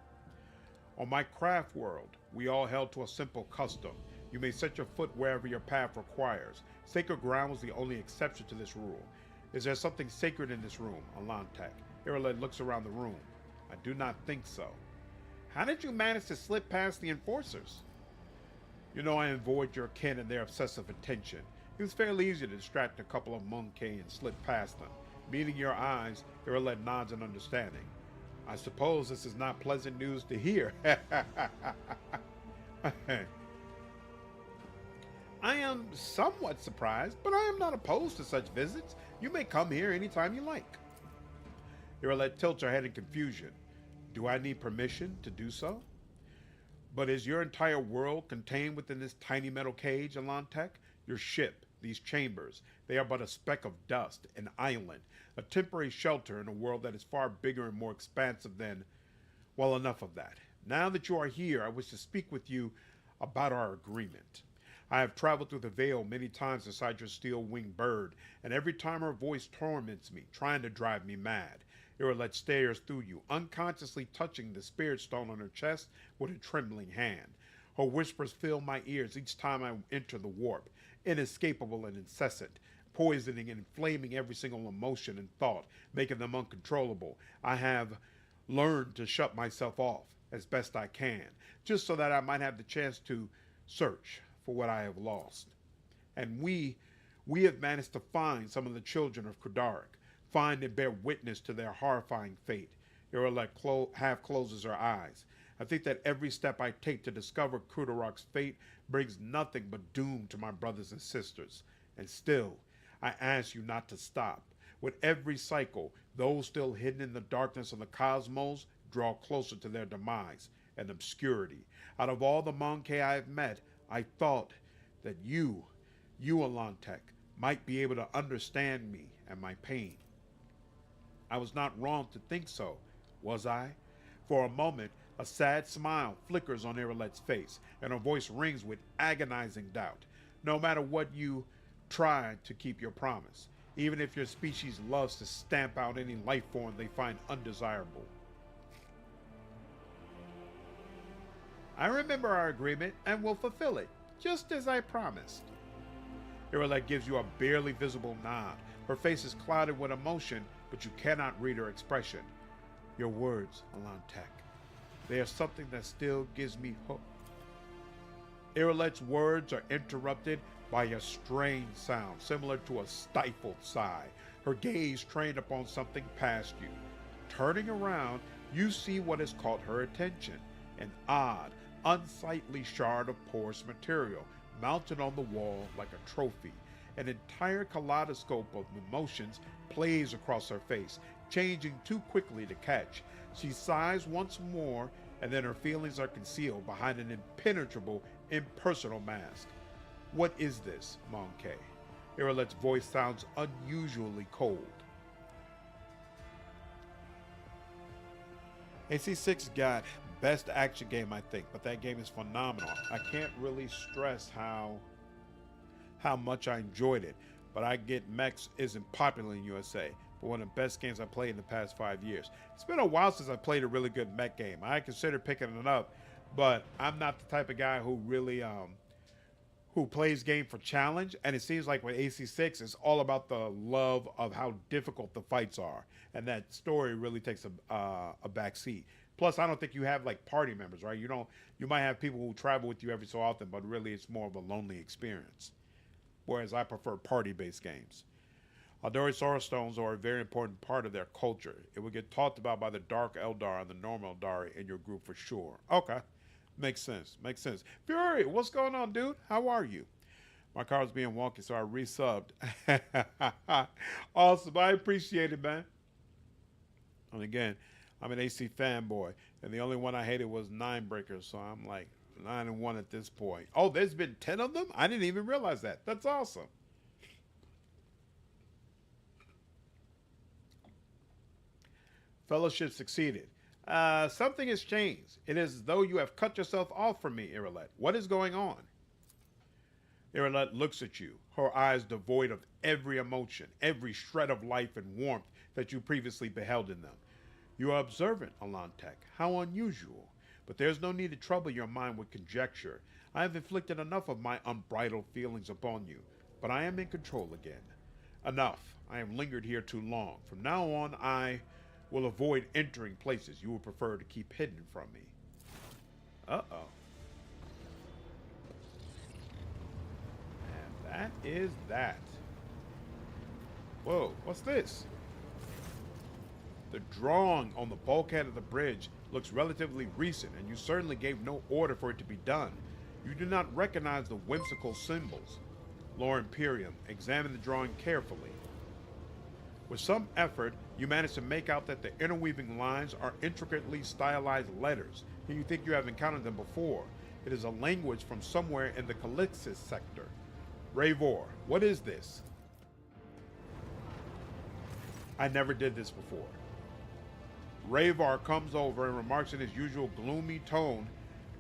On my craft world, we all held to a simple custom. You may set your foot wherever your path requires. Sacred ground was the only exception to this rule. Is there something sacred in this room, Alantec? Yrilet looks around the room. I do not think so. How did you manage to slip past the enforcers? You know I avoid your kin and their obsessive attention. It was fairly easy to distract a couple of Monkey and slip past them. Meeting your eyes, Yrilet nods in understanding. I suppose this is not pleasant news to hear. I am somewhat surprised, but I am not opposed to such visits. You may come here anytime you like. Yrilet tilts her head in confusion. Do I need permission to do so? But is your entire world contained within this tiny metal cage, Alantec? Your ship, these chambers, they are but a speck of dust, an island, a temporary shelter in a world that is far bigger and more expansive than... Well, enough of that. Now that you are here, I wish to speak with you about our agreement. I have traveled through the veil many times inside your steel-winged bird, and every time her voice torments me, trying to drive me mad. Yrilet stares through you, unconsciously touching the spirit stone on her chest with a trembling hand. Her whispers fill my ears each time I enter the warp, inescapable and incessant, poisoning and inflaming every single emotion and thought, making them uncontrollable. I have learned to shut myself off as best I can, just so that I might have the chance to search for what I have lost. And we have managed to find some of the children of Kudaric, find and bear witness to their horrifying fate. Yrilet half closes her eyes. I think that every step I take to discover Kudarok's fate brings nothing but doom to my brothers and sisters. And still, I ask you not to stop. With every cycle, those still hidden in the darkness of the cosmos draw closer to their demise and obscurity. Out of all the Monkey I have met, I thought that you Alantec, might be able to understand me and my pain. I was not wrong to think so, was I? For a moment, a sad smile flickers on Yrilet's face, and her voice rings with agonizing doubt. No matter what, you try to keep your promise, even if your species loves to stamp out any life form they find undesirable. I remember our agreement and will fulfill it, just as I promised. Yrilet gives you a barely visible nod. Her face is clouded with emotion, but you cannot read her expression. Your words, Alantec, they are something that still gives me hope. Yrilet's words are interrupted by a strange sound, similar to a stifled sigh. Her gaze trained upon something past you. Turning around, you see what has caught her attention. An odd, unsightly shard of porous material mounted on the wall like a trophy. An entire kaleidoscope of emotions plays across her face, changing too quickly to catch. She sighs once more, and then her feelings are concealed behind an impenetrable, impersonal mask. What is this, Monkey? Yrilet's voice sounds unusually cold. AC6 got best action game, I think, but that game is phenomenal. I can't really stress how much I enjoyed it, but I get mechs isn't popular in USA, but one of the best games I played in the past 5 years. It's been a while since I played a really good mech game. I considered picking it up, but I'm not the type of guy who really who plays game for challenge, and it seems like with AC6, it's all about the love of how difficult the fights are, and that story really takes a back seat. Plus, I don't think you have like party members, right? You might have people who travel with you every so often, but really it's more of a lonely experience. Whereas I prefer party-based games. Aldari Sorrow Stones are a very important part of their culture. It will get talked about by the Dark Eldar and the Normal Eldari in your group for sure. Okay. Makes sense. Makes sense. Fury, what's going on, dude? How are you? My car was being wonky, so I resubbed. Awesome. I appreciate it, man. And again, I'm an AC fanboy, and the only one I hated was Ninebreaker, so I'm like 9-1 at this point. Oh, there's been 10 of them? I didn't even realize that. That's awesome. Fellowship succeeded. Something has changed. It is as though you have cut yourself off from me, Yrilet. What is going on? Yrilet looks at you, her eyes devoid of every emotion, every shred of life and warmth that you previously beheld in them. You are observant, Alantec. How unusual. But there's no need to trouble your mind with conjecture. I have inflicted enough of my unbridled feelings upon you, but I am in control again. Enough. I have lingered here too long. From now on, I will avoid entering places you would prefer to keep hidden from me. Uh-oh. And that is that. Whoa, what's this? The drawing on the bulkhead of the bridge looks relatively recent, and you certainly gave no order for it to be done. You do not recognize the whimsical symbols. Lord Imperium, examine the drawing carefully. With some effort, you manage to make out that the interweaving lines are intricately stylized letters, and you think you have encountered them before. It is a language from somewhere in the Calixis sector. Ravor, what is this? I never did this before. Ravar comes over and remarks in his usual gloomy tone,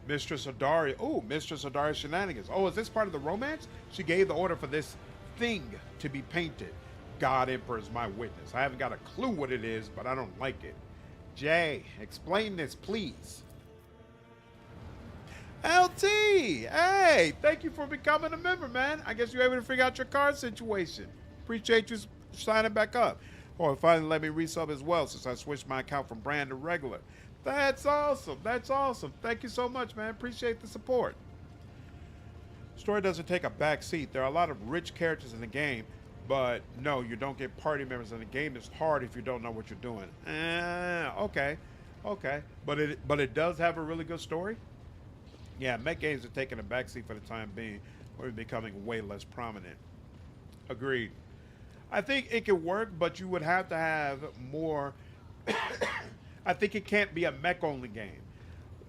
Mistress Idira. Oh, Mistress Idira's shenanigans. Oh, is this part of the romance? She gave the order for this thing to be painted. God Emperor is my witness. I haven't got a clue what it is, but I don't like it. Jay, explain this, please. LT! Hey, thank you for becoming a member, man. I guess you're able to figure out your card situation. Appreciate you signing back up. Or finally let me resub as well since I switched my account from brand to regular. That's awesome. That's awesome. Thank you so much, man. Appreciate the support. Story doesn't take a back seat. There are a lot of rich characters in the game, but no, you don't get party members in the game. It's hard if you don't know what you're doing. Okay. Okay, but it does have a really good story. Yeah, mech games are taking a backseat for the time being, or becoming way less prominent. Agreed. I think it could work, but you would have to have more. I think it can't be a mech only game.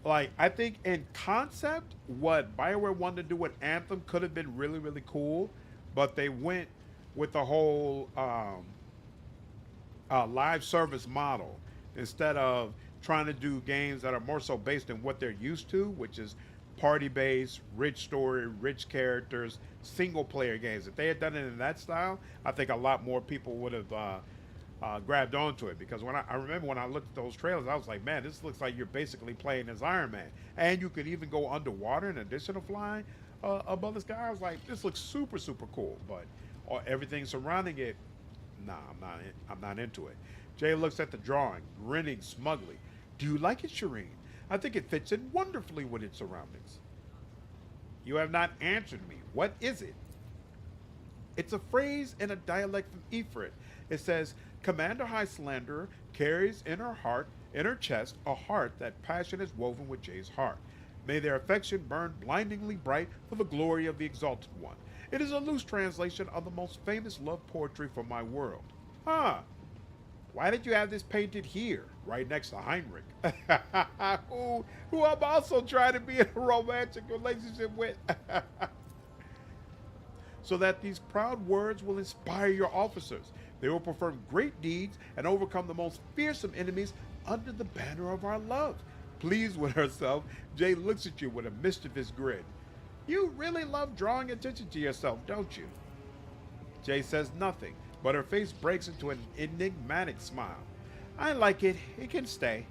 Like, I think in concept, what BioWare wanted to do with Anthem could have been really, really cool, but they went with the whole live service model instead of trying to do games that are more so based in what they're used to, which is party based, rich story, rich characters, single player games. If they had done it in that style, I think a lot more people would have grabbed onto it. Because when I remember when I looked at those trailers, I was like, man, this looks like you're basically playing as Iron Man, and you could even go underwater in addition to flying above the sky. I was like, this looks super super cool, but everything surrounding it, nah, I'm not into it. Jay looks at the drawing, grinning smugly. Do you like it, Shireen? I think it fits in wonderfully with its surroundings. You have not answered me. What is it? It's a phrase in a dialect from Ifrit. It says, Commander High Slanderer carries in her chest, a heart that passion is woven with Jay's heart. May their affection burn blindingly bright for the glory of the Exalted One. It is a loose translation of the most famous love poetry from my world. Huh. Why did you have this painted here, right next to Heinrix, who I'm also trying to be in a romantic relationship with? So that these proud words will inspire your officers. They will perform great deeds and overcome the most fearsome enemies under the banner of our love. Pleased with herself, Jay looks at you with a mischievous grin. You really love drawing attention to yourself, don't you? Jay says nothing, but her face breaks into an enigmatic smile. I like it. It can stay.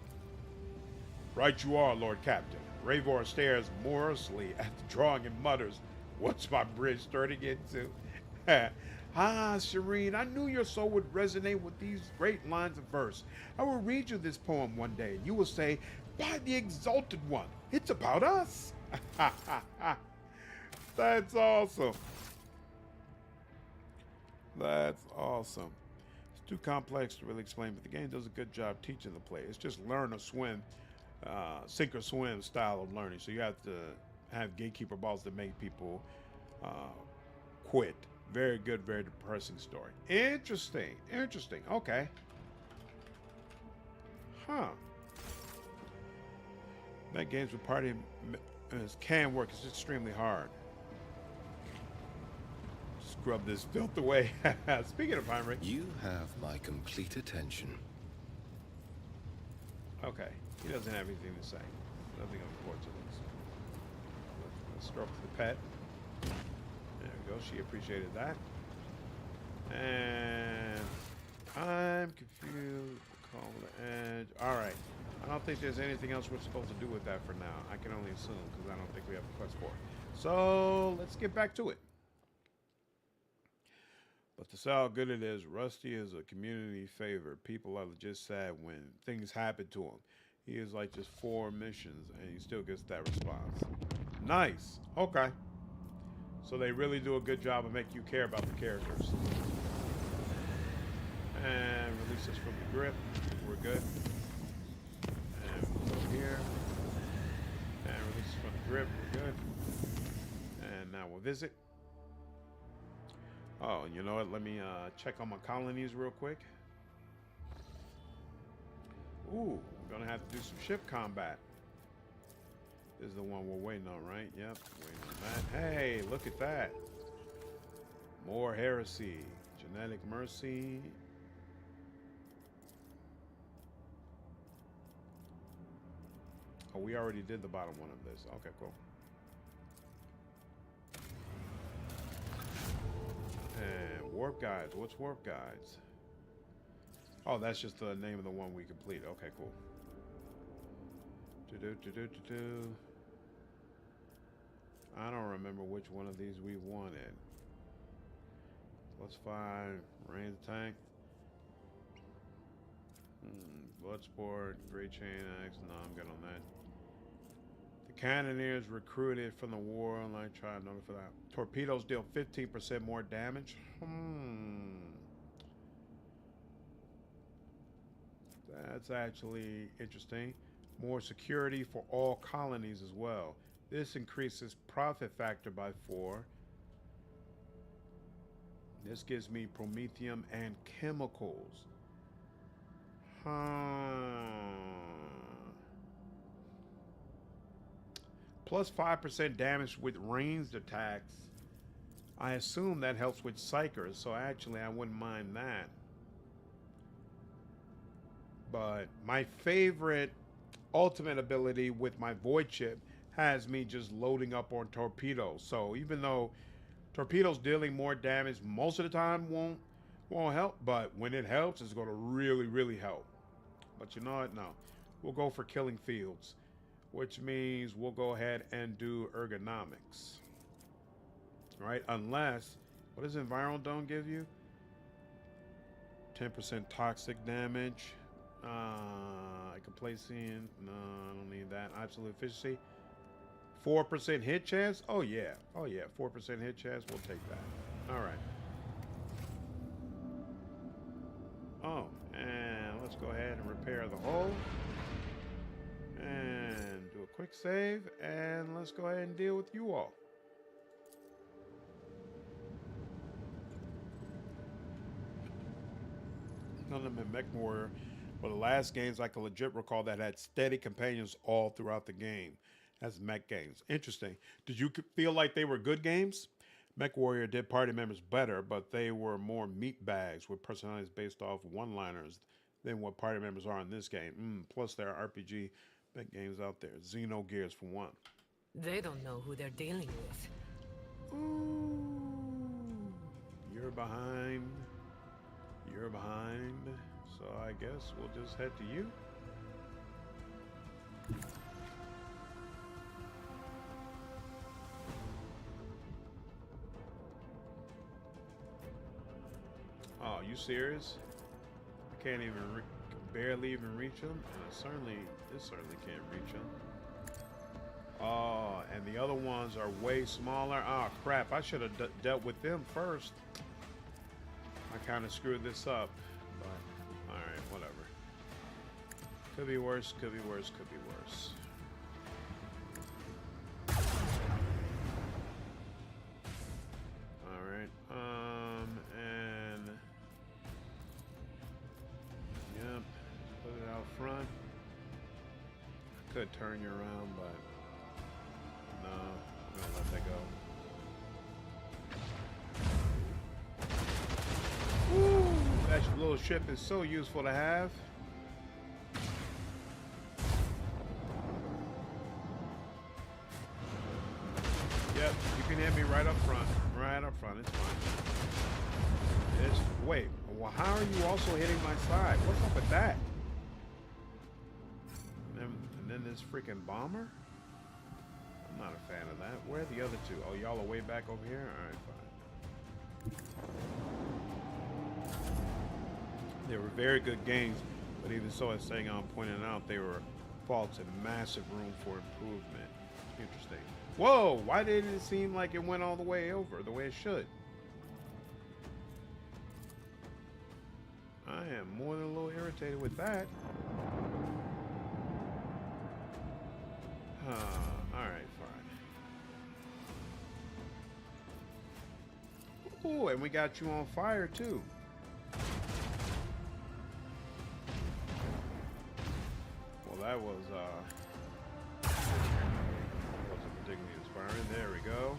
Right you are, Lord Captain. Ravor stares morosely at the drawing and mutters, what's my bridge turning into? Ah, Shireen, I knew your soul would resonate with these great lines of verse. I will read you this poem one day, and you will say, by the Exalted One, it's about us. That's awesome. That's awesome. It's too complex to really explain, but the game does a good job teaching the player. It's just learn or swim, sink or swim style of learning. So you have to have gatekeeper balls that make people quit. Very good, very depressing story. Interesting, interesting. Okay. Huh. That games with party can work. It's extremely hard. Scrub this filth away. Speaking of Heinrix. You have my complete attention. Okay. He doesn't have anything to say. Nothing of importance to this. Let's stroke the pet. There we go. She appreciated that. And I'm confused. Call the edge. All right. I don't think there's anything else we're supposed to do with that for now. I can only assume because I don't think we have a quest for it. So let's get back to it. But to say how good it is, Rusty is a community favorite. People are just sad when things happen to him. He is like just 4 missions and he still gets that response. Nice. Okay. So they really do a good job of making you care about the characters. And release us from the grip. We're good. And we'll go here. And release us from the grip. We're good. And now we'll visit. Oh, you know what? Let me check on my colonies real quick. Ooh, we're gonna have to do some ship combat. This is the one we're waiting on, right? Yep, waiting on that. Hey, look at that. More heresy. Genetic mercy. Oh, we already did the bottom one of this. Okay, cool. And warp guides. What's warp guides? Oh, that's just the name of the one we complete. Okay, cool. I don't remember which one of these we wanted. +5 range tank. Bloodsport, Great Chain Axe. No, I'm good on that. The Cannoneers recruited from the war. Like, try another for that. Torpedoes deal 15% more damage. That's actually interesting. More security for all colonies as well. This increases profit factor by 4. This gives me promethium and chemicals. Plus 5% damage with ranged attacks. I assume that helps with psychers, so actually I wouldn't mind that. But my favorite ultimate ability with my void chip has me just loading up on torpedoes. So even though torpedoes dealing more damage most of the time won't help, but when it helps, it's going to really help. But you know what? No. We'll go for killing fields, which means we'll go ahead and do ergonomics. Right? Unless, what does Environ Dome give you? 10% toxic damage. I can place in. No, I don't need that. Absolute efficiency. 4% hit chance. Oh yeah. 4% hit chance. We'll take that. All right. Oh, and let's go ahead and repair the hull. And do a quick save. And let's go ahead and deal with you all. None of them in Mech Warrior. But the last games I can legit recall that had steady companions all throughout the game as mech games. Interesting. Did you feel like they were good games? Mech Warrior did party members better, but they were more meat bags with personalities based off one-liners than what party members are in this game. Plus, there are RPG mech games out there. Xenogears for one. They don't know who they're dealing with. Ooh. You're behind. You're behind. So I guess we'll just head to you. Oh, you serious? I can't even, barely even reach them? This certainly can't reach them. Oh, and the other ones are way smaller. Oh, crap. I should have dealt with them first. I kind of screwed this up. But, alright, whatever. Could be worse, could be worse, could be worse. Alright, and... Yep, put it out front. I could turn you around, but... No, I'm gonna let that go. Woo! That little ship is so useful to have. Yep, you can hit me right up front. Right up front, it's fine. Wait, well, how are you also hitting my side? What's up with that? And then this freaking bomber? I'm not a fan of that. Where are the other two? Oh, y'all are way back over here? Alright, fine. They were very good games, but even so, as Sagan pointed out, they were faults and massive room for improvement. Interesting. Whoa, why didn't it seem like it went all the way over the way it should? I am more than a little irritated with that. Alright, fine. Ooh, and we got you on fire too. Well, that was wasn't particularly inspiring. There we go.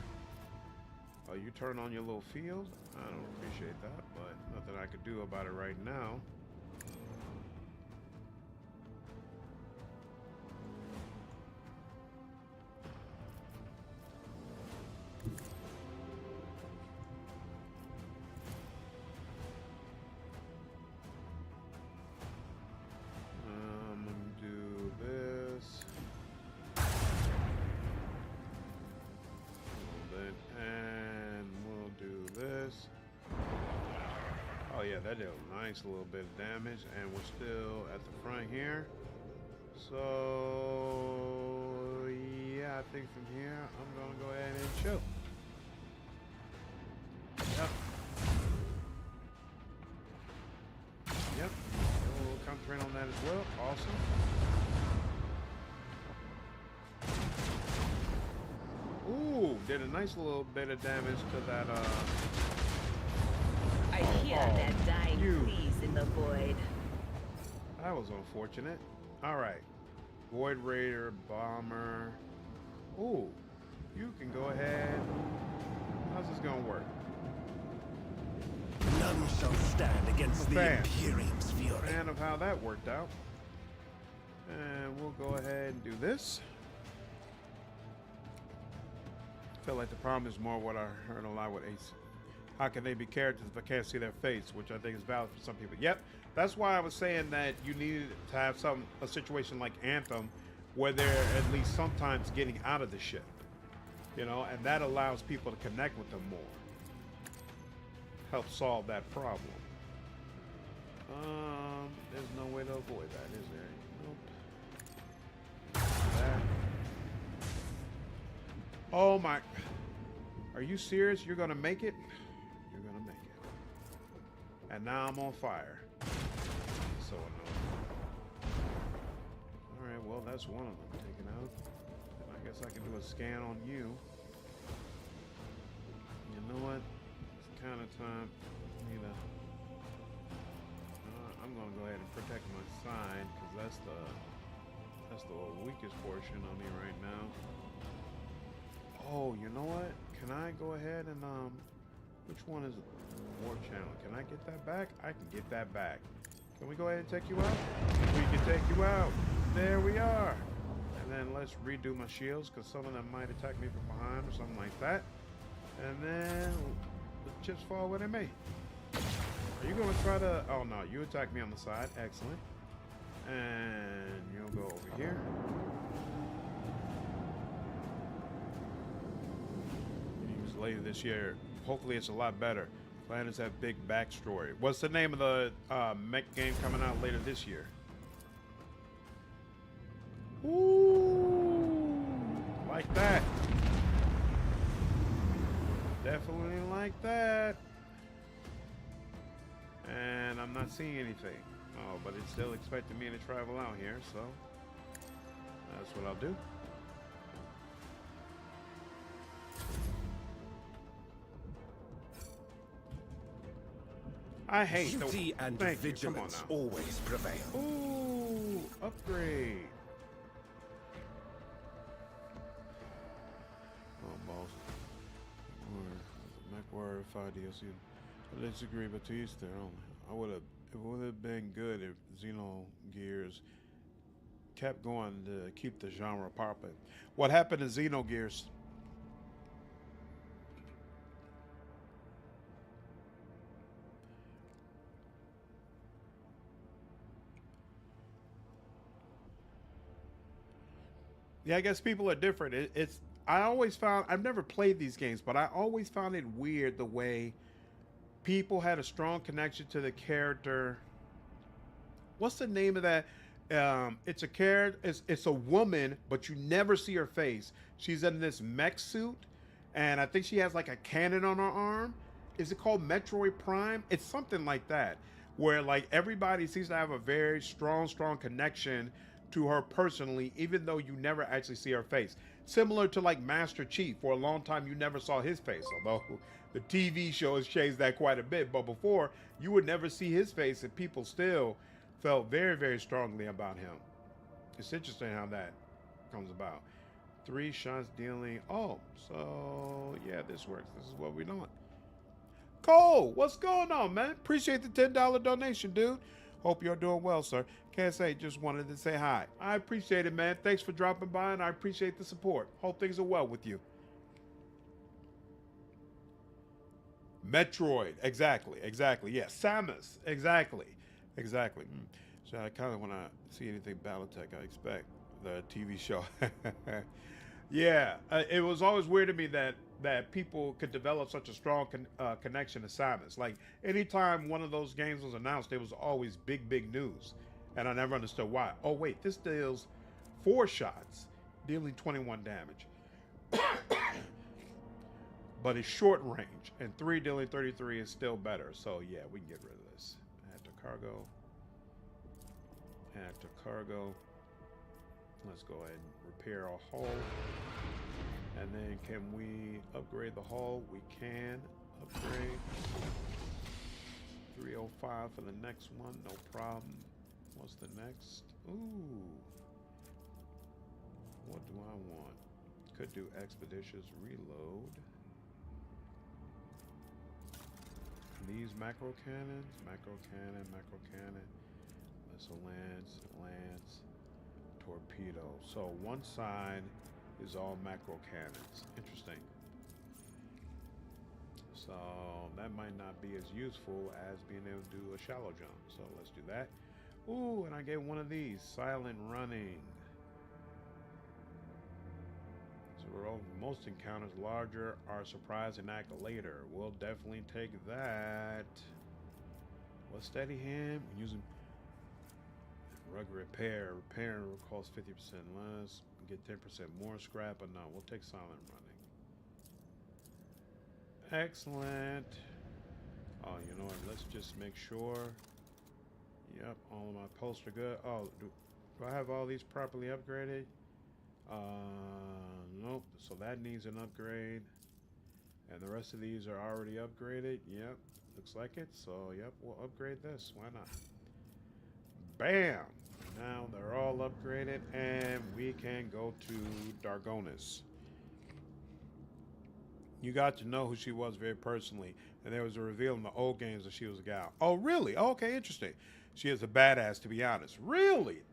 Oh, you turn on your little field? I don't appreciate that, but nothing I could do about it right now. I'm gonna do this. And we'll do this. Oh yeah, that did a nice little bit of damage, and we're still at the front here. So yeah, I think from here I'm gonna go ahead and chill. Yep. We'll concentrate on that as did a nice little bit of damage to that, I hear that dying please in the void. That was unfortunate. Alright. Void Raider, Bomber. Ooh, you can go ahead. How's this gonna work? None shall stand against the Fan. Imperium's fury. Fan of how that worked out. And we'll go ahead and do this. I feel like the problem is more what I heard a lot with Ace. How can they be characters if I can't see their face? Which I think is valid for some people. Yep, that's why I was saying that you needed to have a situation like Anthem where they're at least sometimes getting out of the ship. You know, and that allows people to connect with them more. Help solve that problem. There's no way to avoid that, is there? Nope. That. Oh my. Are you serious? You're gonna make it? You're gonna make it. And now I'm on fire. So annoying. Alright, well that's one of them taken out. I guess I can do a scan on you. You know what? It's kind of time for me to... I'm going to go ahead and protect my side because that's the weakest portion on me right now. Oh, you know what? Can I go ahead and which one is War Channel? Can I get that back? I can get that back. Can we go ahead and take you out? We can take you out. There we are. And then let's redo my shields because some of them might attack me from behind or something like that. And then the chips fall where they may. Are you going to try to... Oh, no. You attack me on the side. Excellent. And you'll go over here. Use later this year. Hopefully it's a lot better. Planets have big backstory. What's the name of the mech game coming out later this year? Ooh, like that. Definitely like that. And I'm not seeing anything. Oh, but it's still expecting me to travel out here, so that's what I'll do. I hate duty and vigilance always prevail. Ooh, upgrade. Oh, boss. Word 5 DLC. I disagree, but to each their own. It would have been good if Xenogears kept going to keep the genre popping. What happened to Xenogears? Yeah, I guess people are different. I always found, I've never played these games, but I always found it weird the way people had a strong connection to the character. What's the name of that? It's a character, it's a woman, but you never see her face. She's in this mech suit, and I think she has like a cannon on her arm. Is it called Metroid Prime? It's something like that, where like everybody seems to have a very strong connection to her personally, even though you never actually see her face. Similar to like Master Chief. For a long time, you never saw his face, although the TV show has changed that quite a bit. But before, you would never see his face, and people still felt very, very strongly about him. It's interesting how that comes about. 3 shots dealing. Oh, so yeah, this works. This is what we want. Cole, what's going on, man? Appreciate the $10 donation, dude. Hope you're doing well, sir. Can't say, just wanted to say hi. I appreciate it, man. Thanks for dropping by, and I appreciate the support. Hope things are well with you. Metroid, exactly. Yeah, Samus, exactly. So I kind of want to see anything Battletech. I expect the TV show. Yeah, it was always weird to me that people could develop such a strong connection to Samus. Like anytime one of those games was announced, it was always big news, and I never understood why. Oh wait, this deals 4 shots, dealing 21 damage. But it's short range, and 3 dealing 33 is still better. So yeah, we can get rid of this. Add to cargo. Add to cargo. Let's go ahead and repair our hull. And then can we upgrade the hull? We can upgrade. 305 for the next one, no problem. What's the next? Ooh. What do I want? Could do expeditious reload. These macro cannons, macro cannon, missile lance, torpedo. So one side is all macro cannons. Interesting. So that might not be as useful as being able to do a shallow jump. So let's do that. Ooh, and I get one of these, silent running. So most encounters larger are surprised and act later. We'll definitely take that. What's steady hand? Using rugged repair. Repair will cost 50% less. Get 10% more scrap, but no, we'll take silent running. Excellent. Oh, you know what? Let's just make sure. Yep, all of my posts are good. Oh, do I have all these properly upgraded? Nope. So that needs an upgrade. And the rest of these are already upgraded. Yep, looks like it. So, yep, we'll upgrade this. Why not? Bam! Now they're all upgraded, and we can go to Dargonis. You got to know who she was very personally, and there was a reveal in the old games that she was a gal. Oh, really? Oh, okay, interesting. She is a badass, to be honest. Really?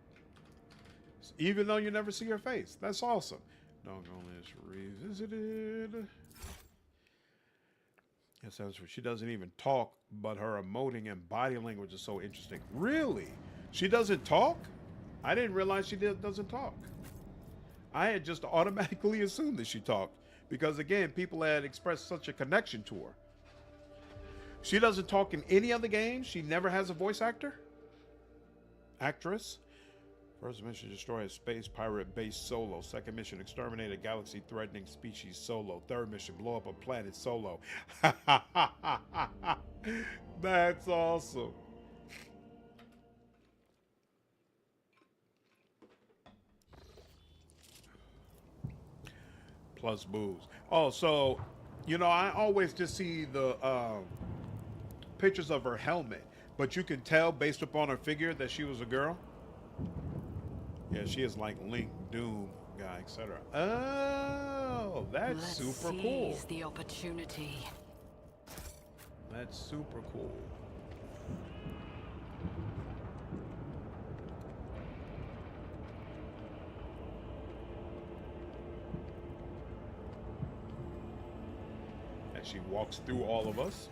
Even though you never see her face. That's awesome. Dargonis revisited. Yes, that's what she doesn't even talk, but her emoting and body language is so interesting. Really? She doesn't talk? I didn't realize she doesn't talk. I had just automatically assumed that she talked because, again, people had expressed such a connection to her. She doesn't talk in any other games. She never has a voice actress. First mission, destroy a space pirate base solo. Second mission, exterminate a galaxy-threatening species solo. Third mission, blow up a planet solo. That's awesome. Plus booze. Oh, so, you know, I always just see the pictures of her helmet, but you can tell based upon her figure that she was a girl. Yeah, she is like Link, Doom guy, etc. Oh, that's super cool. Seize the opportunity. That's super cool. As she walks through all of us.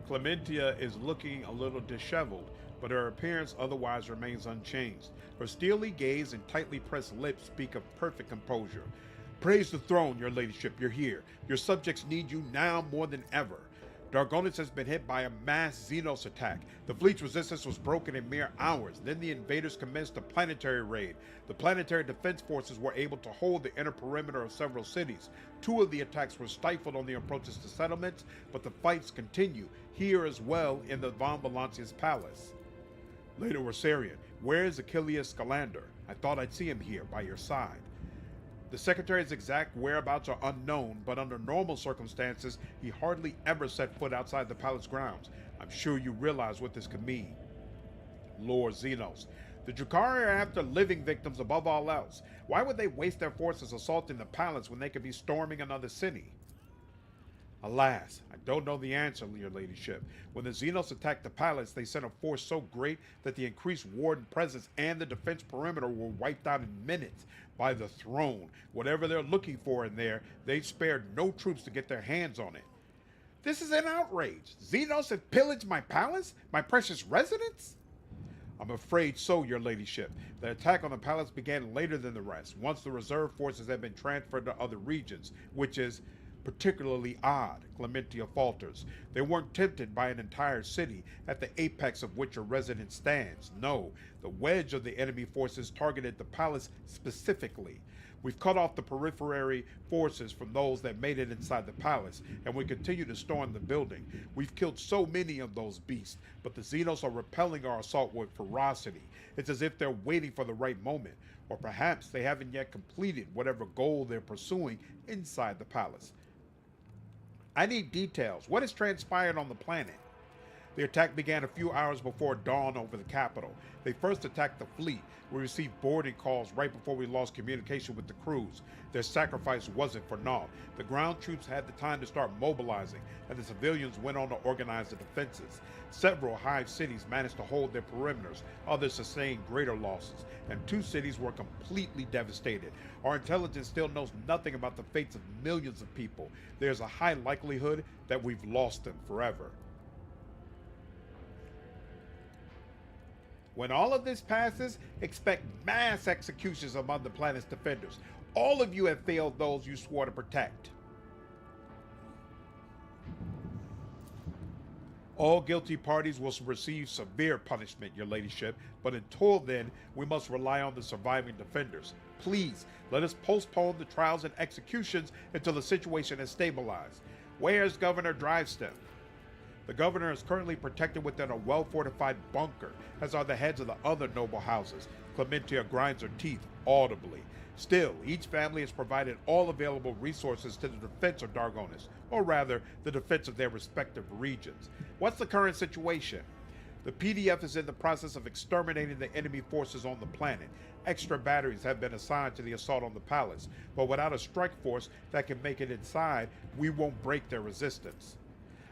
Clementia is looking a little disheveled, but her appearance otherwise remains unchanged. Her steely gaze and tightly pressed lips speak of perfect composure. Praise the throne, your ladyship, you're here. Your subjects need you now more than ever. Dargonis has been hit by a mass Xenos attack. The fleet's resistance was broken in mere hours. Then the invaders commenced a planetary raid. The planetary defense forces were able to hold the inner perimeter of several cities. 2 of the attacks were stifled on the approaches to settlements, but the fights continue, here as well in the Von Valancia's palace. Later Warsarian, where is Achilles Scalander? I thought I'd see him here, by your side. The Secretary's exact whereabouts are unknown, but under normal circumstances, he hardly ever set foot outside the palace grounds. I'm sure you realize what this could mean. Lord Xenos. The Drukhari are after living victims above all else. Why would they waste their forces assaulting the palace when they could be storming another city? Alas, I don't know the answer, your ladyship. When the Xenos attacked the palace, they sent a force so great that the increased warden presence and the defense perimeter were wiped out in minutes. By the throne, whatever they're looking for in there, they spared no troops to get their hands on it. This is an outrage. Xenos have pillaged my palace? My precious residence? I'm afraid so, your ladyship. The attack on the palace began later than the rest, once the reserve forces had been transferred to other regions, which is particularly odd. Clementia falters. They weren't tempted by an entire city at the apex of which a resident stands. No, the wedge of the enemy forces targeted the palace specifically. We've cut off the periphery forces from those that made it inside the palace, and we continue to storm the building. We've killed so many of those beasts, but the Xenos are repelling our assault with ferocity. It's as if they're waiting for the right moment, or perhaps they haven't yet completed whatever goal they're pursuing inside the palace. I need details. What has transpired on the planet? The attack began a few hours before dawn over the capital. They first attacked the fleet. We received boarding calls right before we lost communication with the crews. Their sacrifice wasn't for naught. The ground troops had the time to start mobilizing, and the civilians went on to organize the defenses. Several hive cities managed to hold their perimeters. Others sustained greater losses, and 2 cities were completely devastated. Our intelligence still knows nothing about the fates of millions of people. There's a high likelihood that we've lost them forever. When all of this passes, expect mass executions among the planet's defenders. All of you have failed those you swore to protect. All guilty parties will receive severe punishment, your ladyship, but until then, we must rely on the surviving defenders. Please, let us postpone the trials and executions until the situation has stabilized. Where's Governor Drivestem? The governor is currently protected within a well-fortified bunker, as are the heads of the other noble houses. Clementia grinds her teeth audibly. Still, each family has provided all available resources to the defense of Dargonis, or rather, the defense of their respective regions. What's the current situation? The PDF is in the process of exterminating the enemy forces on the planet. Extra batteries have been assigned to the assault on the palace, but without a strike force that can make it inside, we won't break their resistance.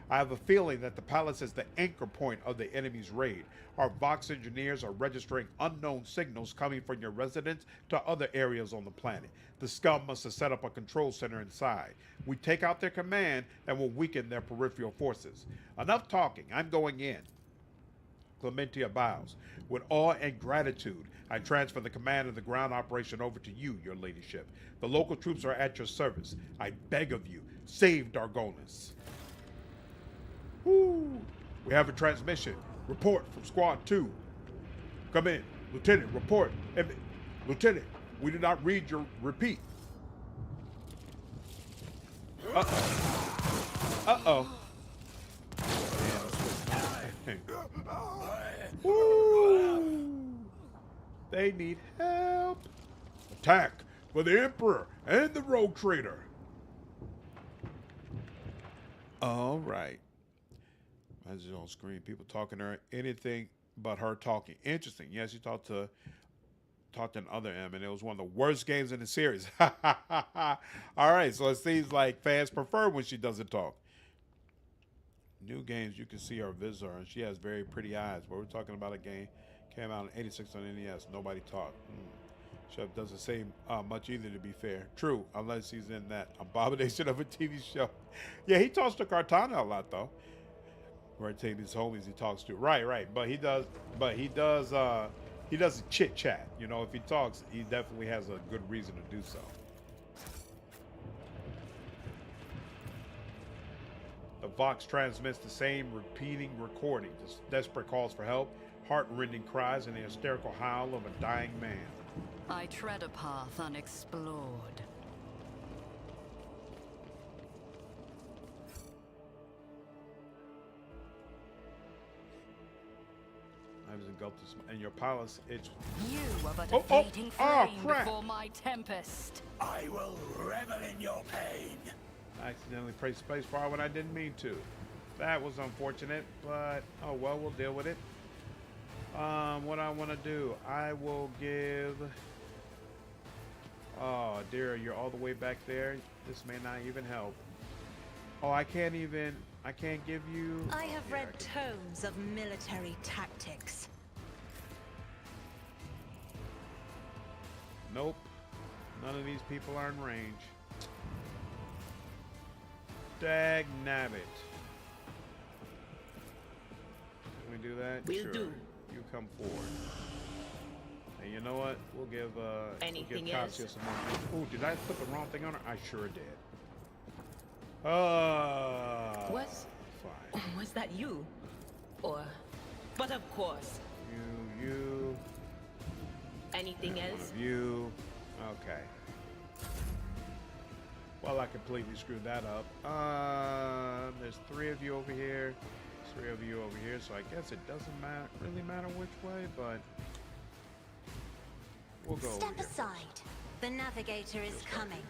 I have a feeling that the palace is the anchor point of the enemy's raid. Our Vox engineers are registering unknown signals coming from your residence to other areas on the planet. The scum must have set up a control center inside. We take out their command and will weaken their peripheral forces. Enough talking. I'm going in. Clementia bows. With awe and gratitude, I transfer the command of the ground operation over to you, your ladyship. The local troops are at your service. I beg of you, save Dargonis. Woo. We have a transmission. Report from Squad 2. Come in. Lieutenant, report. Lieutenant, we did not read your repeat. Uh-oh. Woo. They need help. Attack for the Emperor and the Rogue Trader. All right. As on screen, people talking to her, anything but her talking. Interesting. Yes, she talked to another M, and it was one of the worst games in the series. All right, so it seems like fans prefer when she doesn't talk. New games, you can see her visitor, and she has very pretty eyes. But we're talking about a game came out in '86 on NES. Nobody talked. Chef doesn't say much either, to be fair. True, unless he's in that abomination of a TV show. Yeah, he talks to Cortana a lot though. Right, take his homies he talks to. Right. But he doesn't chit chat. You know, if he talks, he definitely has a good reason to do so. The Vox transmits the same repeating recording, just desperate calls for help, heart-rending cries, and the hysterical howl of a dying man. I tread a path unexplored. I was engulfed in your palace. It's You are but a fleeting flame before my tempest. I will revel in your pain. I accidentally pressed spacebar when I didn't mean to. That was unfortunate, but oh well, we'll deal with it. What I want to do, I will give. Oh, Idira, you're all the way back there. This may not even help. Oh, I can't give you. I have read tomes of military tactics. Nope. None of these people are in range. Dag nabbit. Can we do that? Will sure. do. You come forward. And you know what? We'll give Anything Cassia some more. Oh, did I put the wrong thing on her? I sure did. Was that you? Or... But of course. You. Anything One else? of you. Okay. Well, I completely screwed that up. There's 3 of you over here. 3 of you over here, so I guess it doesn't really matter which way, but we'll go Step over here. aside. The navigator is coming.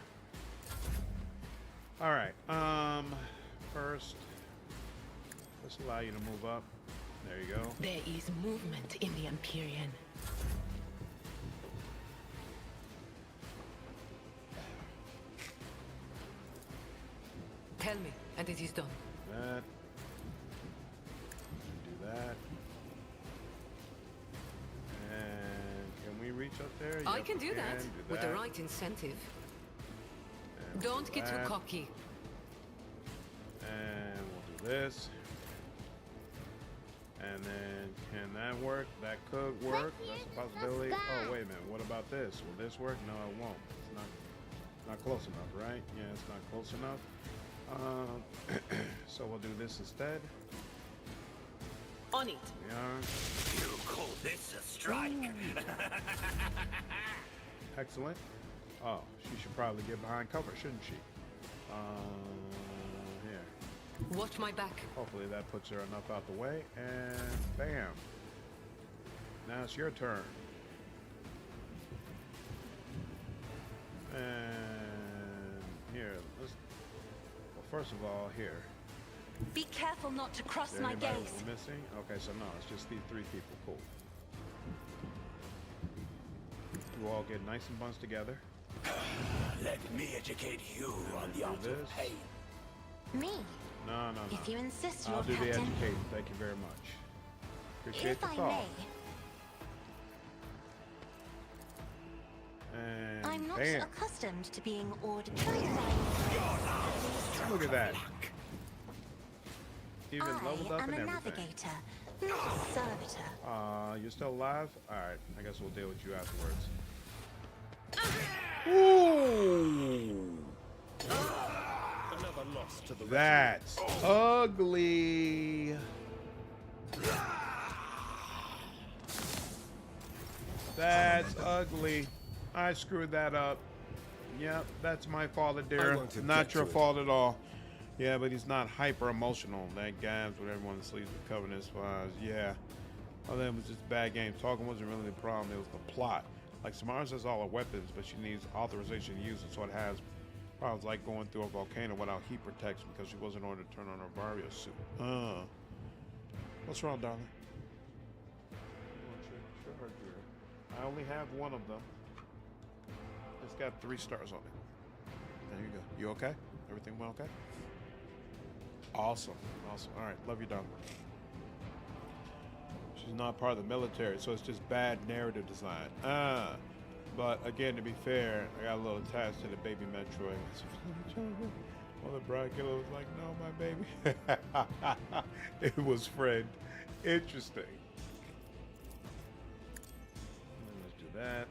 All right. First, let's allow you to move up. There you go. There is movement in the Empyrean. Tell me, and it is done. That. Do that. And can we reach up there? I Yep, can we do that with the that. right incentive. And Don't do get too that. cocky. And we'll do this. And then, can that work? That could work. That's a possibility. Oh, wait a minute. What about this? Will this work? No, it won't. It's not close enough, right? Yeah, it's not close enough. So we'll do this instead. On it. Yeah. You call this a strike? Excellent. Oh, she should probably get behind cover, shouldn't she? Here. Watch my back. Hopefully that puts her enough out the way. And bam. Now it's your turn. And here, let's... Well, first of all, here. Be careful not to cross Is there my anybody gaze. we're missing? Okay, so no, it's just these 3 people. Cool. You all get nice and bunched together. Let me educate you on the art of pain. Me? No. If you insist, I'll Lord do the Captain. educating. Thank you very much. Appreciate If the I thought. may, And I'm not bam. accustomed to being ordered. Look at that. Even leveled up I am and a everything. navigator, not a servitor. You're still alive? Alright, I guess we'll deal with you afterwards. Ooh! Another loss to the That's ugly. That's ugly. I screwed that up. Yep, that's my fault, Idira. Not your fault at all. Yeah, but he's not hyper emotional. That guy's what everyone sleeps with covering his spies. Yeah. Well, that was just a bad game. Talking wasn't really the problem. It was the plot. Like, Samara has all her weapons, but she needs authorization to use it, so it has problems like going through a volcano without heat protection because she wasn't ordered to turn on her Vario suit. What's wrong, darling? I only have one of them. It's got 3 stars on it. There you go. You okay? Everything went okay? Awesome. Awesome. All right. Love you, darling. She's not part of the military, so it's just bad narrative design. But again, to be fair, I got a little attached to the baby Metroid. Well, the Bride Killer was like, no, my baby. It was Fred. Interesting. Let's do that.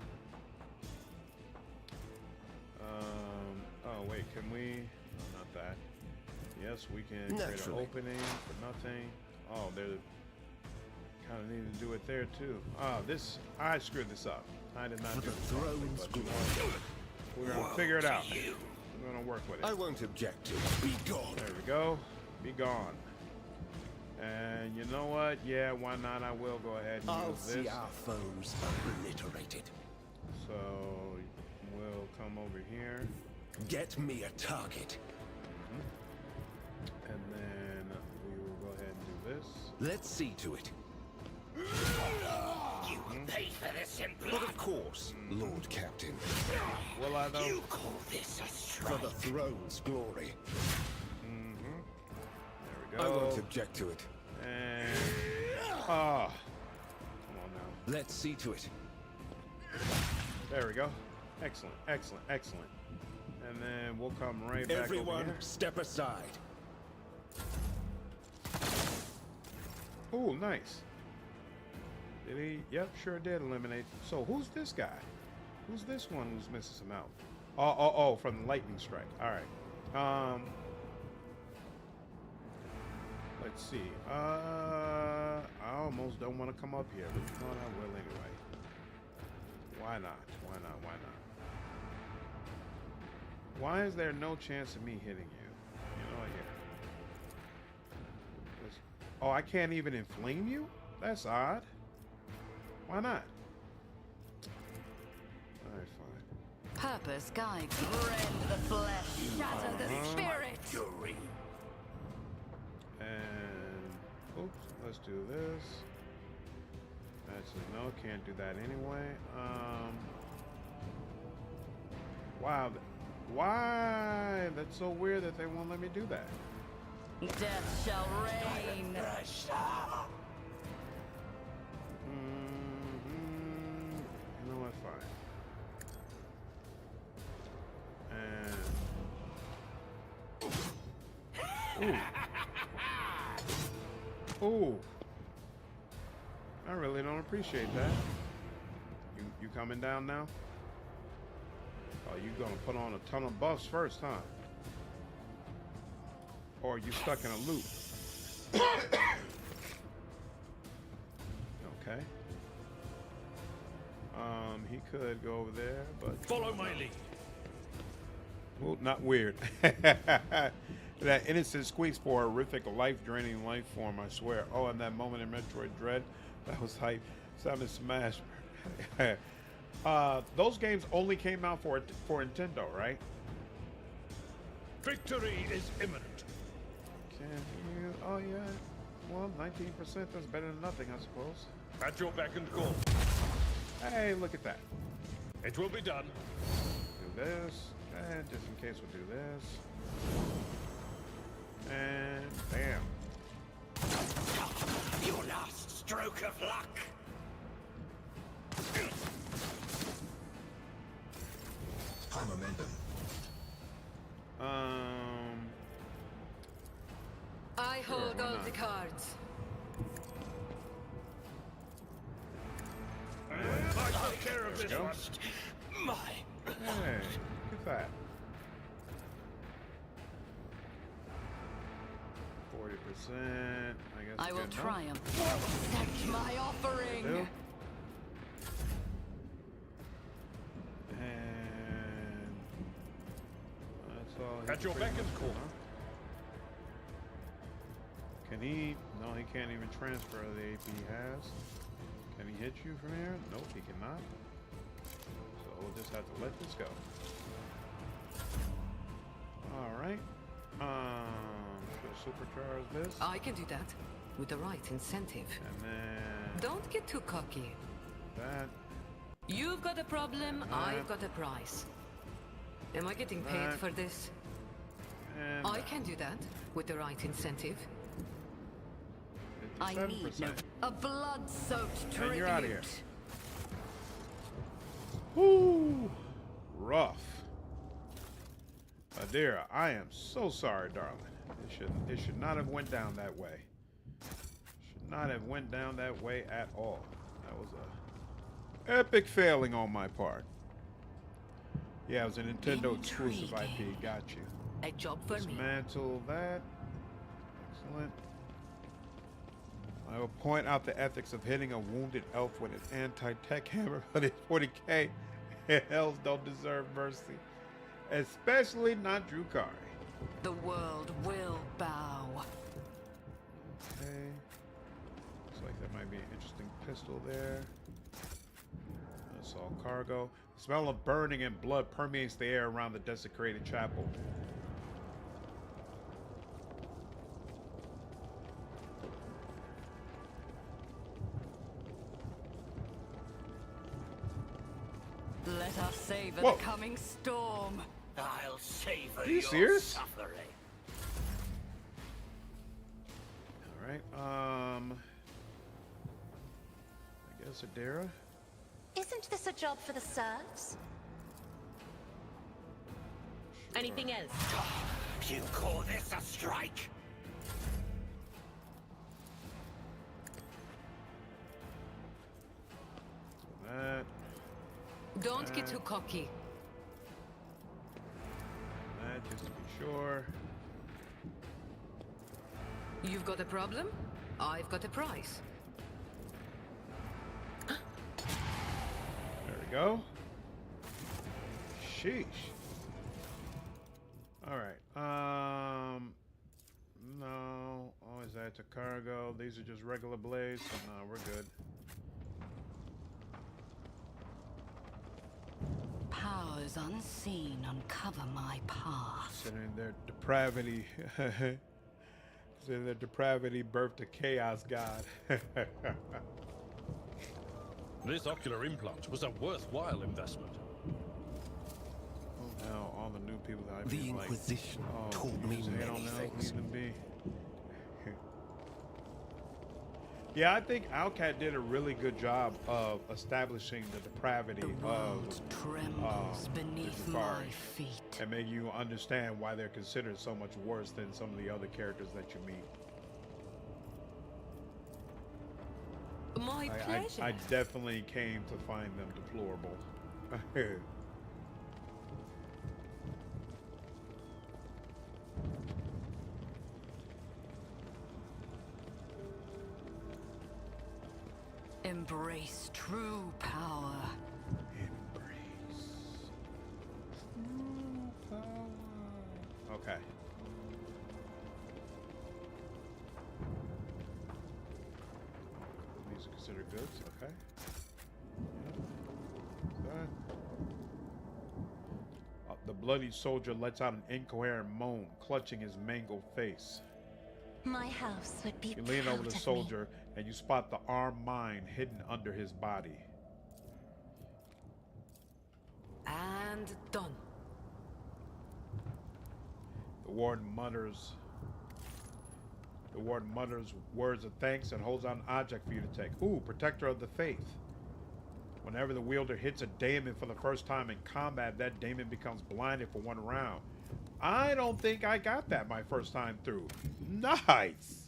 Oh, wait, can we? No, not that. Yes, we can create an opening for nothing. Oh, there's kind of need to do it there too. Oh, I screwed this up. I did not do it properly, but we're gonna figure it out. We're gonna work with it. I won't object to it. Be gone. There we go. Be gone. And you know what? Yeah, why not? I will go ahead and I'll use see this. our foes obliterated. So we'll come over here. Get me a target. And then we will go ahead and do this. Let's see to it. You will pay for this in But blood. of course, Lord Captain. Will I though? You call this a For strike? the throne's glory. There we I go. won't object to it. And come on now. Let's see to it. There we go. Excellent, excellent, excellent. And then we'll come right back over Everyone, here. step aside. Ooh, nice. Did he? Yep, sure did eliminate. So who's this guy? Who's this one who's missing some out? Oh, from the lightning strike. All right. Let's see. I almost don't want to come up here, but you know what? I will anyway. Why not? Why not? Why not? Why is there no chance of me hitting you? You know, here. Oh, I can't even inflame you? That's odd. Why not? Alright, fine. Purpose guides. Rend the flesh. Shatter the spirit. And oops, let's do this. That's a no, can't do that anyway. Wow, why? That's so weird that they won't let me do that. Death shall reign. You know what? Fine. And ooh, I really don't appreciate that. You coming down now? Oh, you gonna put on a ton of buffs first, huh? Or you stuck in a loop? Okay. He could go over there, but Follow my lead. well, not weird. That innocent squeaks for a horrific, life-draining life form, I swear. Oh, and that moment in Metroid Dread, that was hype. Simon Smash. Those games only came out for Nintendo, right? Victory is imminent. Can you? Oh yeah. Well, 19%. That's better than nothing, I suppose. At your beck and call. Hey, look at that. It will be done. Do this, and just in case we'll do this. And bam. Your last stroke of luck. High momentum. I hold why all not? the cards. I took care of this one. Hey, look at that. 40%. I guess. I will good enough. triumph. Accept my offering. Do. And that's all. he At your can beck pretty and much call. do, huh? Can he? No, he can't even transfer the AP he has. Can he hit you from here? Nope, he cannot. So we'll just have to let this go. All right. Should supercharge this, I can do that with the right incentive. and then Don't get too cocky. that. You've got a problem, I've got a price. Am I getting paid That. for this? And I can do that with the right incentive. I need 57%. a blood-soaked And tribute. you're outta here. Woo! Rough. Idira, I am so sorry, darling. It should not have went down that way. Should not have went down that way at all. That was a epic failing on my part. Yeah, it was a Nintendo exclusive IP. Intriguing. Got you. A job for me. Dismantle that. Excellent. I will point out the ethics of hitting a wounded elf with an anti-tech hammer, but it's 40K. Elves don't deserve mercy. Especially not Drukari. The world will bow. Okay. Looks like there might be an interesting pistol there. That's all cargo. The smell of burning and blood permeates the air around the desecrated chapel. Let us savor Whoa. the coming storm. I'll savor Are you your serious? suffering. All right. I guess Idira. Isn't this a job for the serfs? Anything else? You call this a strike? That. Don't get too cocky. That just to be sure. You've got a problem? I've got a prize. There we go. Sheesh. All right. No. Always add to cargo. These are just regular blades, so no, we're good. Powers unseen uncover my path. Considering their depravity. Considering their depravity birthed a chaos god. This ocular implant was a worthwhile investment. Oh, now all the new people that I've The been like, Inquisition oh, taught me just hate many on them, things. leave them be. Yeah, I think Outcat did a really good job of establishing the depravity The world of trembles beneath the my Jafari feet. and make you understand why they're considered so much worse than some of the other characters that you meet. My pleasure. I definitely came to find them deplorable. Embrace true power. Embrace true power. Okay. These are considered goods. Okay. Good. The bloody soldier lets out an incoherent moan, clutching his mangled face. My house would be You lean proud over the of me. soldier and you spot the armed mine hidden under his body. And done. The warden mutters words of thanks and holds out an object for you to take. Ooh, Protector of the Faith. Whenever the wielder hits a daemon for the first time in combat, that daemon becomes blinded for 1 round. I don't think I got that my first time through. Nice!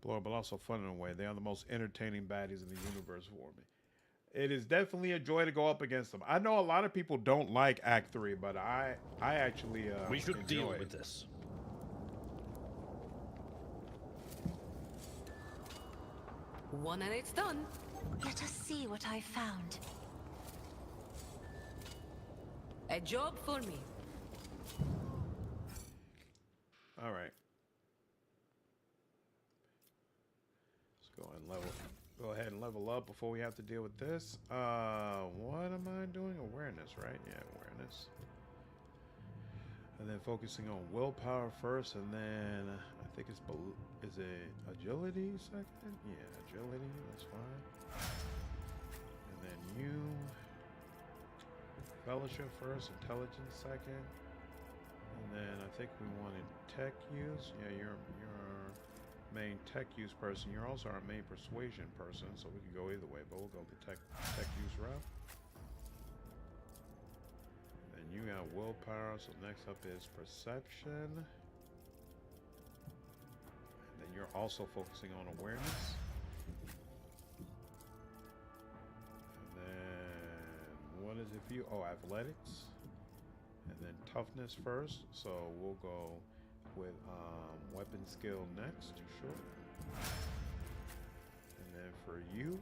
But also fun in a way. They are the most entertaining baddies in the universe for me. It is definitely a joy to go up against them. I know a lot of people don't like Act 3, but I actually We should enjoy deal it. with this. One and it's done. Let us see what I found. A job for me. All right. Let's go ahead and level up before we have to deal with this. What am I doing? Awareness, right? Yeah, awareness. And then focusing on willpower first, and then I think it's is it agility second? Yeah, agility. That's fine. And then you fellowship first, intelligence second, and then I think we wanted tech use. Yeah, you're our main tech use person. You're also our main persuasion person, so we can go either way. But we'll go the tech use route. And you got willpower, so next up is perception. And then you're also focusing on awareness. And then what is it for you? Oh, athletics. And then toughness first. So we'll go with weapon skill next, sure. And then for you,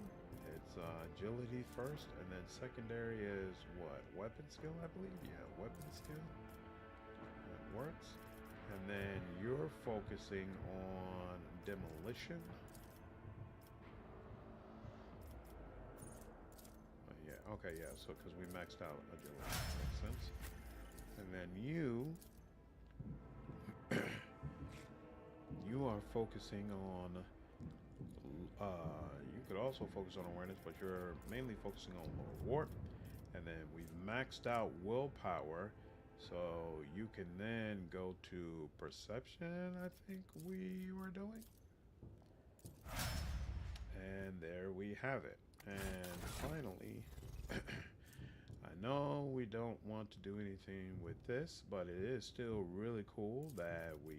it's agility first, and then secondary is what? Weapon skill, I believe? Yeah, weapon skill. That works. And then you're focusing on demolition. Yeah, okay, yeah, so because we maxed out agility, makes sense. And then you are focusing on you could also focus on awareness, but you're mainly focusing on lower warp. And then we've maxed out willpower, so you can then go to perception, I think we were doing. And there we have it. And finally, I know we don't want to do anything with this, but it is still really cool that we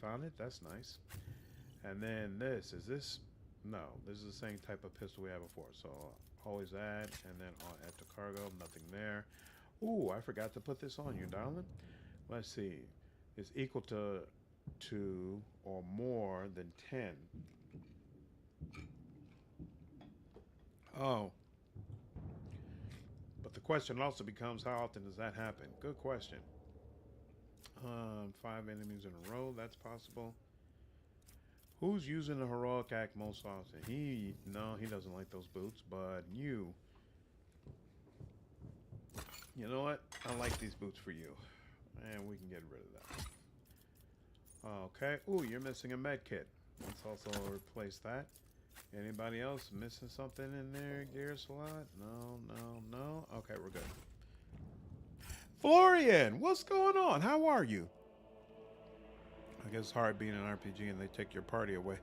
found it. That's nice. And then this, is this? No, this is the same type of pistol we had before. So always add, and then I'll add to cargo. Nothing there. Ooh, I forgot to put this on you, darling. let's see, is equal to 2 or more than 10. Oh. But the question also becomes, how often does that happen? Good question. 5 enemies in a row, that's possible. Who's using the heroic act most often? No, he doesn't like those boots, but you know what? I like these boots for you. And we can get rid of that. Okay. Ooh, you're missing a med kit. Let's also replace that. Anybody else missing something in their gear slot? No. Okay, we're good. Florian, what's going on? How are you? I guess it's hard being an RPG and they take your party away.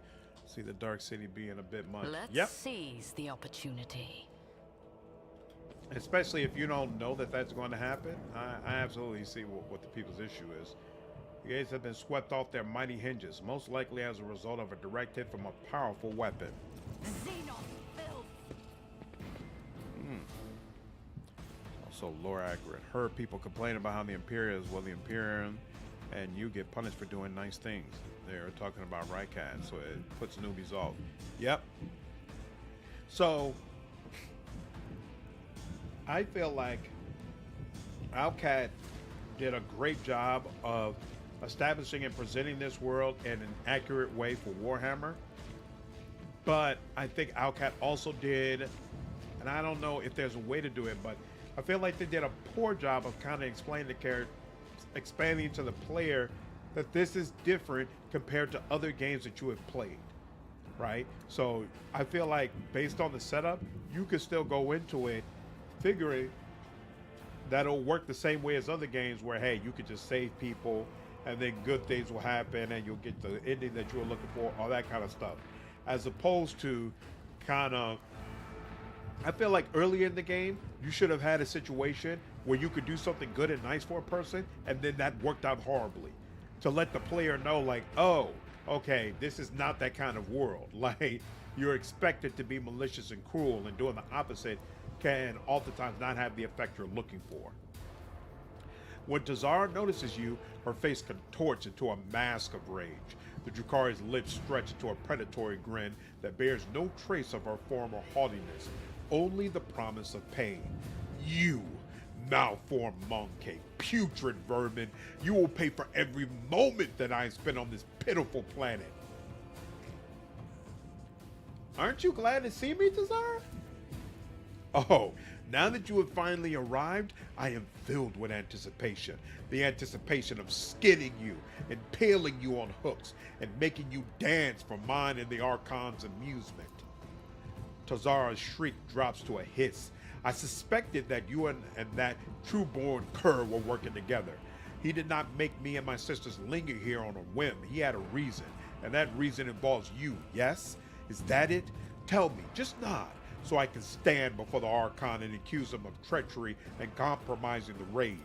See the Dark City being a bit much. Let's seize the opportunity. Especially if you don't know that that's going to happen. I absolutely see what the people's issue is. The gates have been swept off their mighty hinges, most likely as a result of a direct hit from a powerful weapon. Also, lore accurate. Heard people complain about how the Imperium the Imperium and you get punished for doing nice things. They're talking about Rycat, so it puts newbies off. Yep. So, I feel like Alcat did a great job of establishing and presenting this world in an accurate way for Warhammer. But I think Alcat also did, and I don't know if there's a way to do it, but I feel like they did a poor job of kind of explaining the character, expanding to the player that this is different compared to other games that you have played, right? So I feel like based on the setup, you could still go into it figuring that it'll work the same way as other games where, hey, you could just save people and then good things will happen and you'll get the ending that you were looking for, all that kind of stuff. As opposed to kind of, I feel like earlier in the game, you should have had a situation where you could do something good and nice for a person and then that worked out horribly. To let the player know, like, oh, okay, this is not that kind of world. Like, you're expected to be malicious and cruel, and doing the opposite can oftentimes not have the effect you're looking for. When Tazara notices you, her face contorts into a mask of rage. The Drukhari's lips stretch into a predatory grin that bears no trace of her former haughtiness, only the promise of pain. You, malformed monkey, putrid vermin, you will pay for every moment that I spent on this pitiful planet. Aren't you glad to see me, Tazara? Oh, now that you have finally arrived, I am filled with anticipation. The anticipation of skinning you, impaling you on hooks, and making you dance for mine and the Archon's amusement. Tazara's shriek drops to a hiss. I suspected that you and that true-born cur were working together. He did not make me and my sisters linger here on a whim. He had a reason, and that reason involves you, yes? Is that it? Tell me, just nod, so I can stand before the Archon and accuse him of treachery and compromising the raid.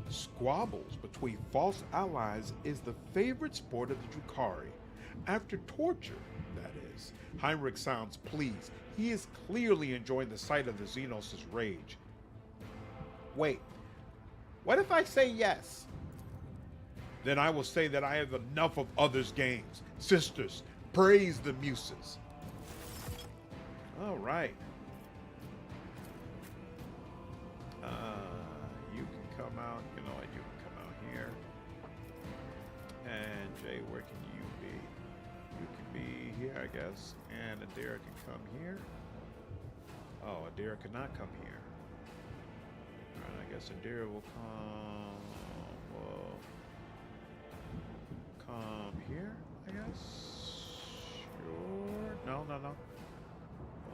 Squabbles between false allies is the favorite sport of the Drukhari. After torture, that is. Heinrix sounds pleased. He is clearly enjoying the sight of the Xenos' rage. Wait, what if I say yes? Then I will say that I have enough of others' games. Sisters, praise the muses. All right. You can come out. You know what? You can come out here. And Jay, where can you be? You can be here, I guess. And Idira can come here. Oh, Idira cannot come here. All right, I guess Idira will come here, I guess. Sure. No.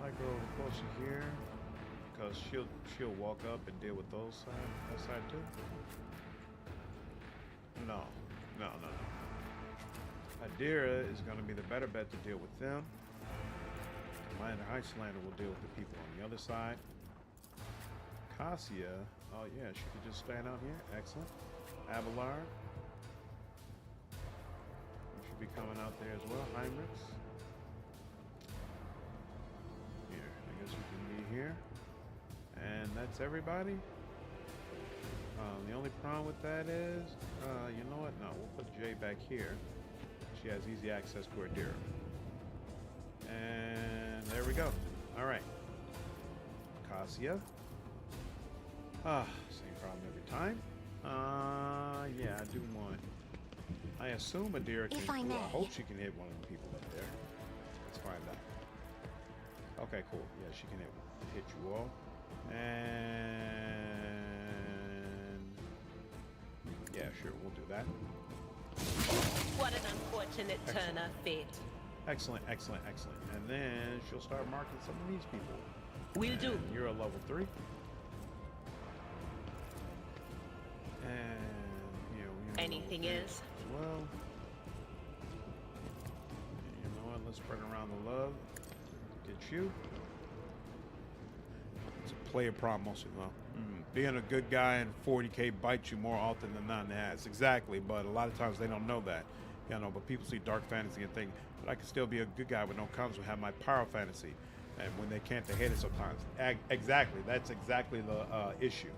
I go closer here because she'll walk up and deal with that side too. No. Idira is going to be the better bet to deal with them. Commander Icelander will deal with the people on the other side. Cassia, oh yeah, she could just stand out here. Excellent. Abelard, should be coming out there as well. Heinrix. Here, I guess you can be here. And that's everybody. The only problem with that is, you know what? No, we'll put Jay back here. She has easy access to her deer. And there we go. All right. Cassia. Same problem every time. Yeah, I do want. I assume Idira can. If I may. I hope she can hit one of the people up there. Let's find out. Okay, cool. Yeah, she can hit you all. And yeah, sure, we'll do that. What an unfortunate turn of fate. Excellent, excellent, excellent. And then she'll start marking some of these people. Will do. You're a level 3. And you're Anything level 3 is? as well. And you know what? Let's spread around the love. Get you. It's a player problem most of the time. Being a good guy and 40K bites you more often than not in the ass. Exactly, but a lot of times they don't know that. You know, but people see dark fantasy and think, but I can still be a good guy with no comments and have my pyro fantasy. And when they can't, they hate it sometimes. Exactly, that's exactly the issue.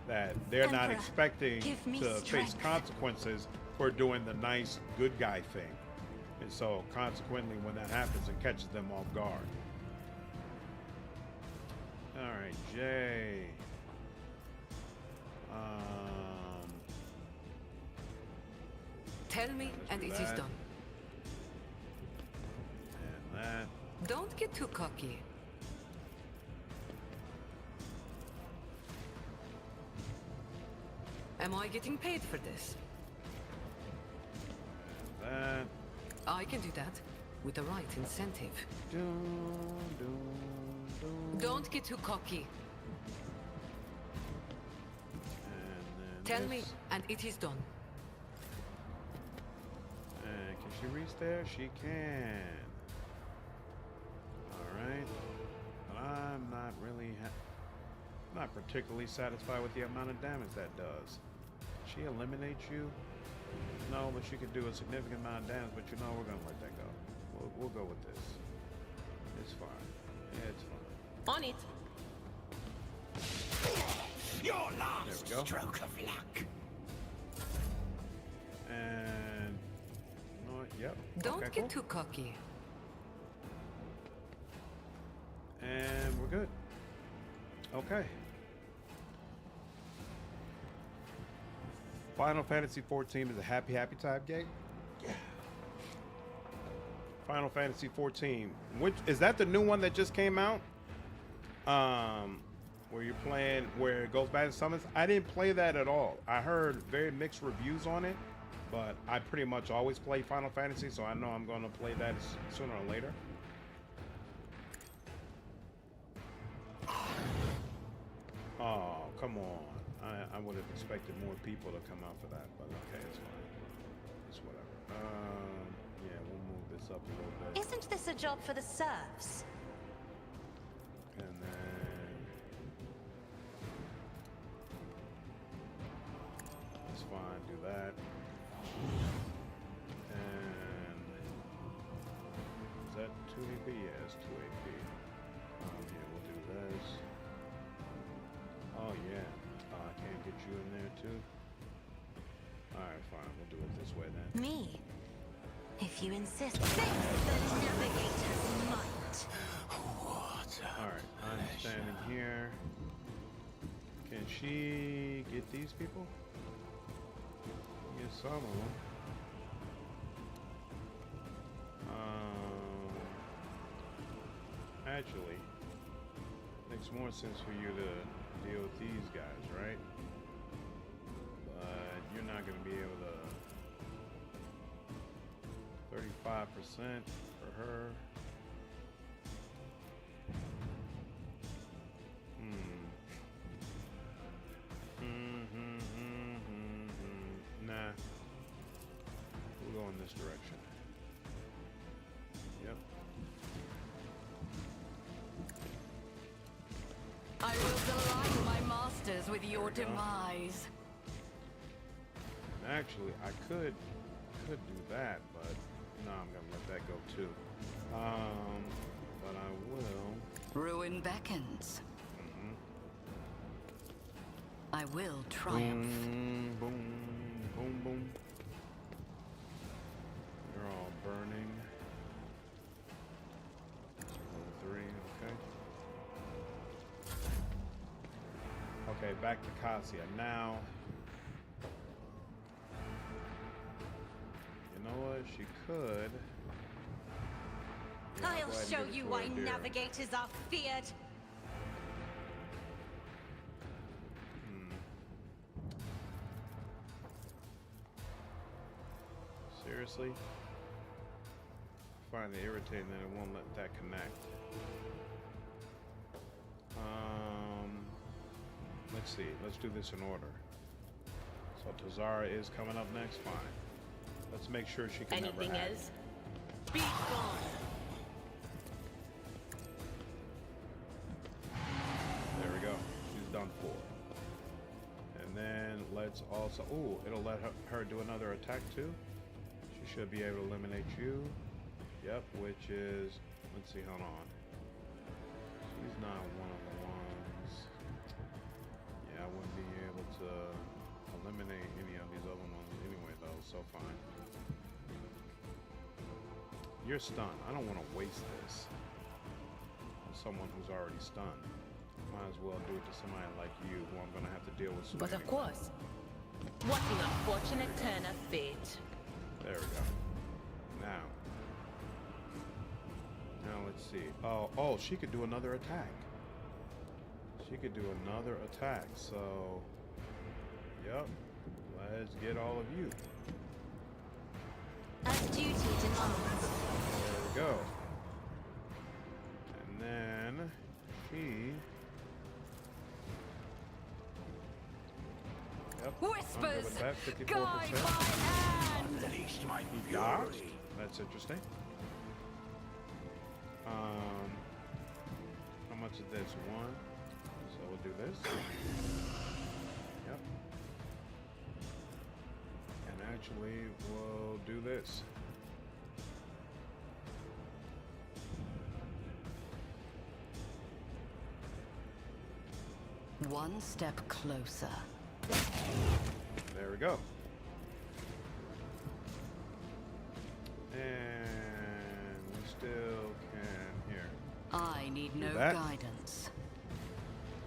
That they're not expecting to face consequences for doing the nice, good guy thing. And so consequently, when that happens, it catches them off guard. All right, Jay. Tell me, and it is done. And that. Don't get too cocky. Am I getting paid for this? And that. I can do that with the right incentive. Don't get too cocky. And then Tell this. me, and it is done. And can she reach there? She can. Alright. But I'm not really not particularly satisfied with the amount of damage that does. She eliminates you? No, but she could do a significant amount of damage, but you know, we're gonna let that go. We'll go with this. It's fine. It's fine. On it. Your last There we go. stroke of luck. And you know what? Yep. Don't Okay, get cool. too cocky. And we're good. Okay. Final Fantasy 14 is a happy type game. Yeah. Final Fantasy 14. Which is that the new one that just came out? Where you're playing where it goes back to summons? I didn't play that at all. I heard very mixed reviews on it, but I pretty much always play Final Fantasy, so I know I'm gonna play that sooner or later. Oh, come on. I would have expected more people to come out for that, but okay, it's fine. It's whatever. Yeah, we'll move this up a little bit. Isn't this a job for the serfs? And then it's fine, do that. And is that 2 AP? Yeah, it's 2 AP. Yeah, we'll do this. Oh yeah. I can't get you in there too. Alright, fine, we'll do it this way then. Me? If you insist. This the navigator's might. Alright, I'm standing here. Can she get these people? Get some of them. Actually, makes more sense for you to deal with these guys, right? But you're not going to be able to 35% for her. Nah. We'll go in this direction. Yep. I will delight my masters with your demise. Actually, I could do that, but no, I'm gonna let that go too. But I will. Ruin beckons. I will triumph. Boom, boom, boom, boom. They're all burning. Level 3, okay. Okay, back to Cassia. Now, you know what? She could. Yeah, I'll go ahead and show give it you to why Idira. navigators are feared. Seriously? I find it irritating that it won't let that connect. Let's see. Let's do this in order. So Tazara is coming up next. Fine. Let's make sure she can Anything never act. else? Be gone. There we go. She's done for. And then let's also... Ooh, it'll let her do another attack too. She should be able to eliminate you. Yep, which is... Let's see, hold on. She's not one of the ones... Yeah, I wouldn't be able to eliminate any of these other ones anyway, though, so fine. You're stunned. I don't want to waste this on someone who's already stunned. Might as well do it to somebody like you, who I'm going to have to deal with soon. But of anyway. course. What an unfortunate turn of fate. There we go. Now let's see. Oh, she could do another attack. She could do another attack. So, yep. Let's get all of you. As duty demands. There we go. And then she. Yep. Whispers, I'm good with that. 54%. guide my hand. Unleash my He dodged. fury. That's interesting. How much is this? 1. So we'll do this. Yep. And actually, we'll do this. One step closer. There we go. And we still can here. I need no that. guidance.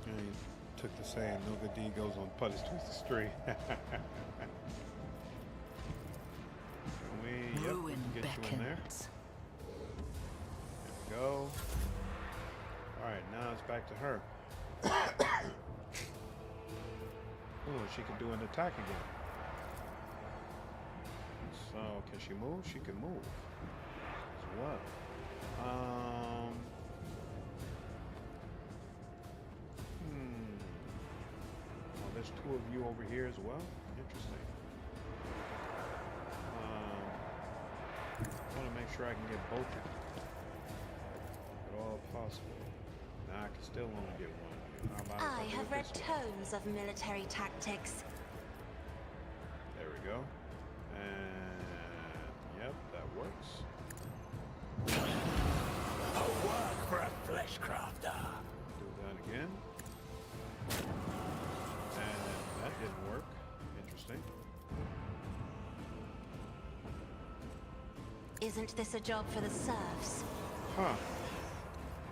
And he took the saying, no good deed goes unpunished towards the street. Ruin get you in there. beckons. There we go. Alright, now it's back to her. Oh, she can do an attack again. So, can she move? She can move as well. Oh, there's 2 of you over here as well. Interesting. I want to make sure I can get both of you. If at all possible. Now I can still only get one of you. How about if I do have it read this way? tomes of military tactics. There we go. And yep, that works. A work for a flesh crafter. Do that again. And that didn't work. Interesting. Isn't this a job for the serfs? Huh.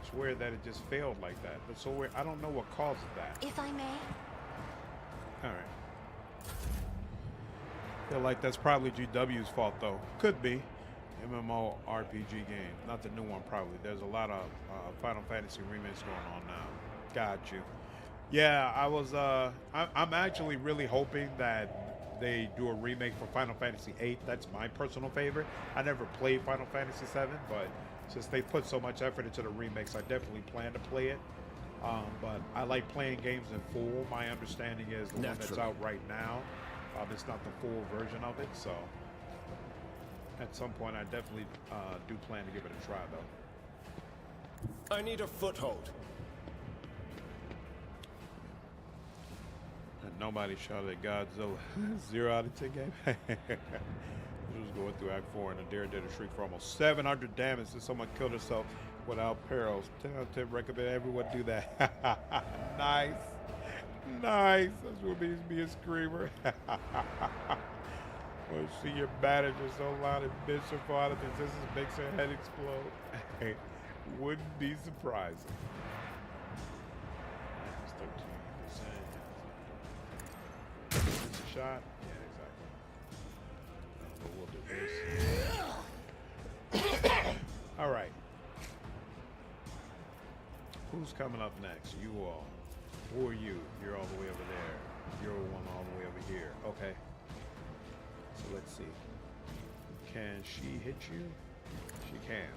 It's weird that it just failed like that. But so weird. I don't know what causes that. If I may. Alright. Feel like that's probably GW's fault though. Could be. MMORPG game. Not the new one probably. There's a lot of Final Fantasy remakes going on now. Got you. Yeah, I was I'm actually really hoping that they do a remake for Final Fantasy VIII. That's my personal favorite. I never played Final Fantasy VII, but since they put so much effort into the remakes, I definitely plan to play it. But I like playing games in full. My understanding is the one that's out right now. It's not the full version of it, so at some point I definitely do plan to give it a try, though. I need a foothold. And nobody shouted at Godzilla. 0 out of 10 game. She was going through Act 4 and Idira did a shriek for almost 700 damage and someone killed herself without perils. 10 out of 10 recommend everyone do that. Nice. Nice. That's what means be a screamer. Well, see your manager so loud and bitch so far that this makes her head explode. Wouldn't be surprising. That's 13%. It's a shot. Yeah, exactly. But we'll do this. All right. Who's coming up next? You all. Who are you? You're all the way over there. You're one all the way over here. Okay. So let's see. Can she hit you? She can.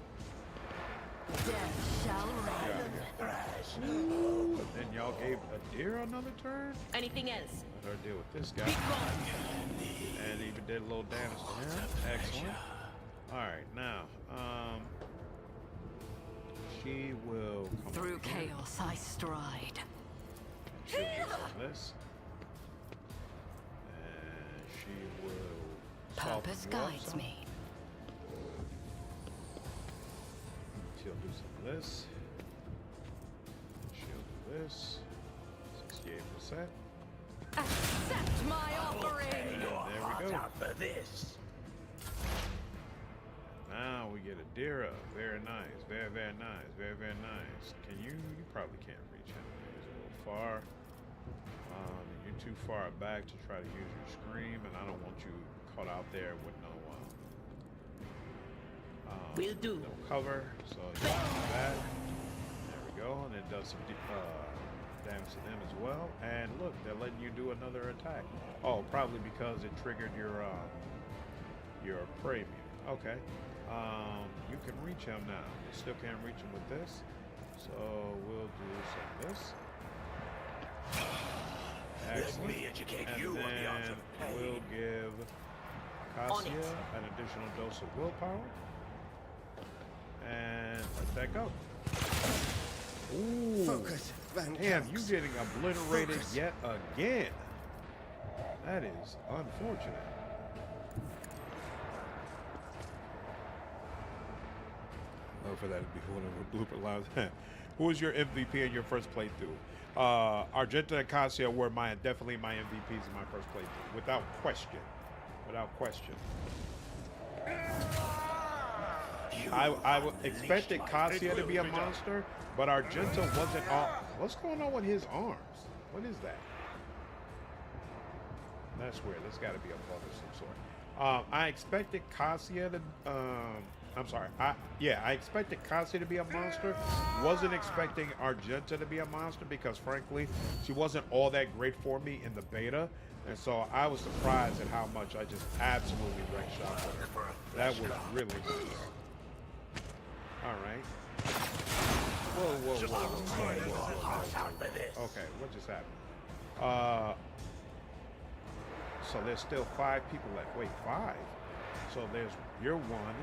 Death shall reign. Ooh, and then y'all gave Idira another turn? Anything else? Let her deal with this guy. And even did a little damage to him. Excellent. Alright, now, she will come Through up here. chaos I stride. She'll do this. And she will Purpose soften you up guides some. me. She'll do some of this. She'll do this. 68%. Accept my offering. And there we go. For this. Now we get Idira. Very nice. Very, very nice. Very, very nice. Can you? You probably can't reach him. He's a little far. You're too far back to try to use your scream, and I don't want you caught out there with no Will do. no cover. So you can do that. There we go, and it does some damage to them as well. And look, they're letting you do another attack. Oh, probably because it triggered your premium. Okay. You can reach him now. You still can't reach him with this. So we'll do some of this. Excellent. Let me educate And you on the art then of pain. we'll give Cassia an additional dose of willpower. And let that go. Ooh. Focus, Van Damn, Calix. you getting obliterated Focus. yet again. That is unfortunate. Oh, for that to be one of the blooper lines. Who was your MVP in your first playthrough? Argenta and Cassia were definitely my MVPs in my first playthrough, without question. Without question. I expected Cassia to be a monster, but Argenta wasn't all. What's going on with his arms? What is that? That's weird. That's got to be a bug of some sort. I expected Cassia to. I'm sorry. I expected Cassia to be a monster. Wasn't expecting Argenta to be a monster because, frankly, she wasn't all that great for me in the beta, and so I was surprised at how much I just absolutely wrecked shop with her. That was really nice. All right. Whoa. Okay, what just happened? So there's still 5 people left. Wait, 5? So you're 1.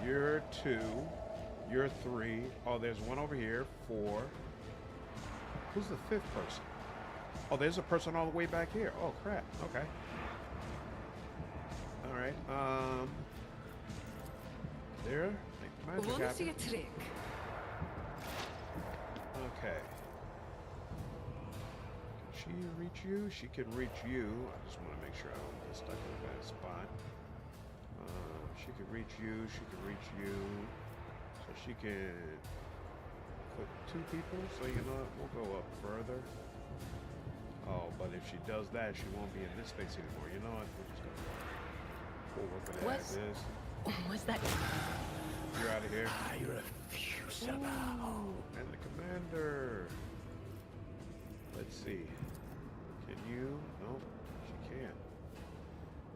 You're 2. You're 3. Oh, there's 1 over here. 4. Who's the 5th person? Oh, there's a person all the way back here. Oh, crap. Okay. All right. There. Make the magic Wanna happen. see a trick? Okay. Can she reach you? She can reach you. I just want to make sure I don't get stuck in a bad spot. She can reach you. She can reach you. So she can put 2 people. So you know what? We'll go up further. Oh, but if she does that, she won't be in this space anymore. You know what? We're just gonna go. We'll work with it as is. Was that? You're out of here. I refuse to bow. And the commander. Let's see. Can you? No, she can't.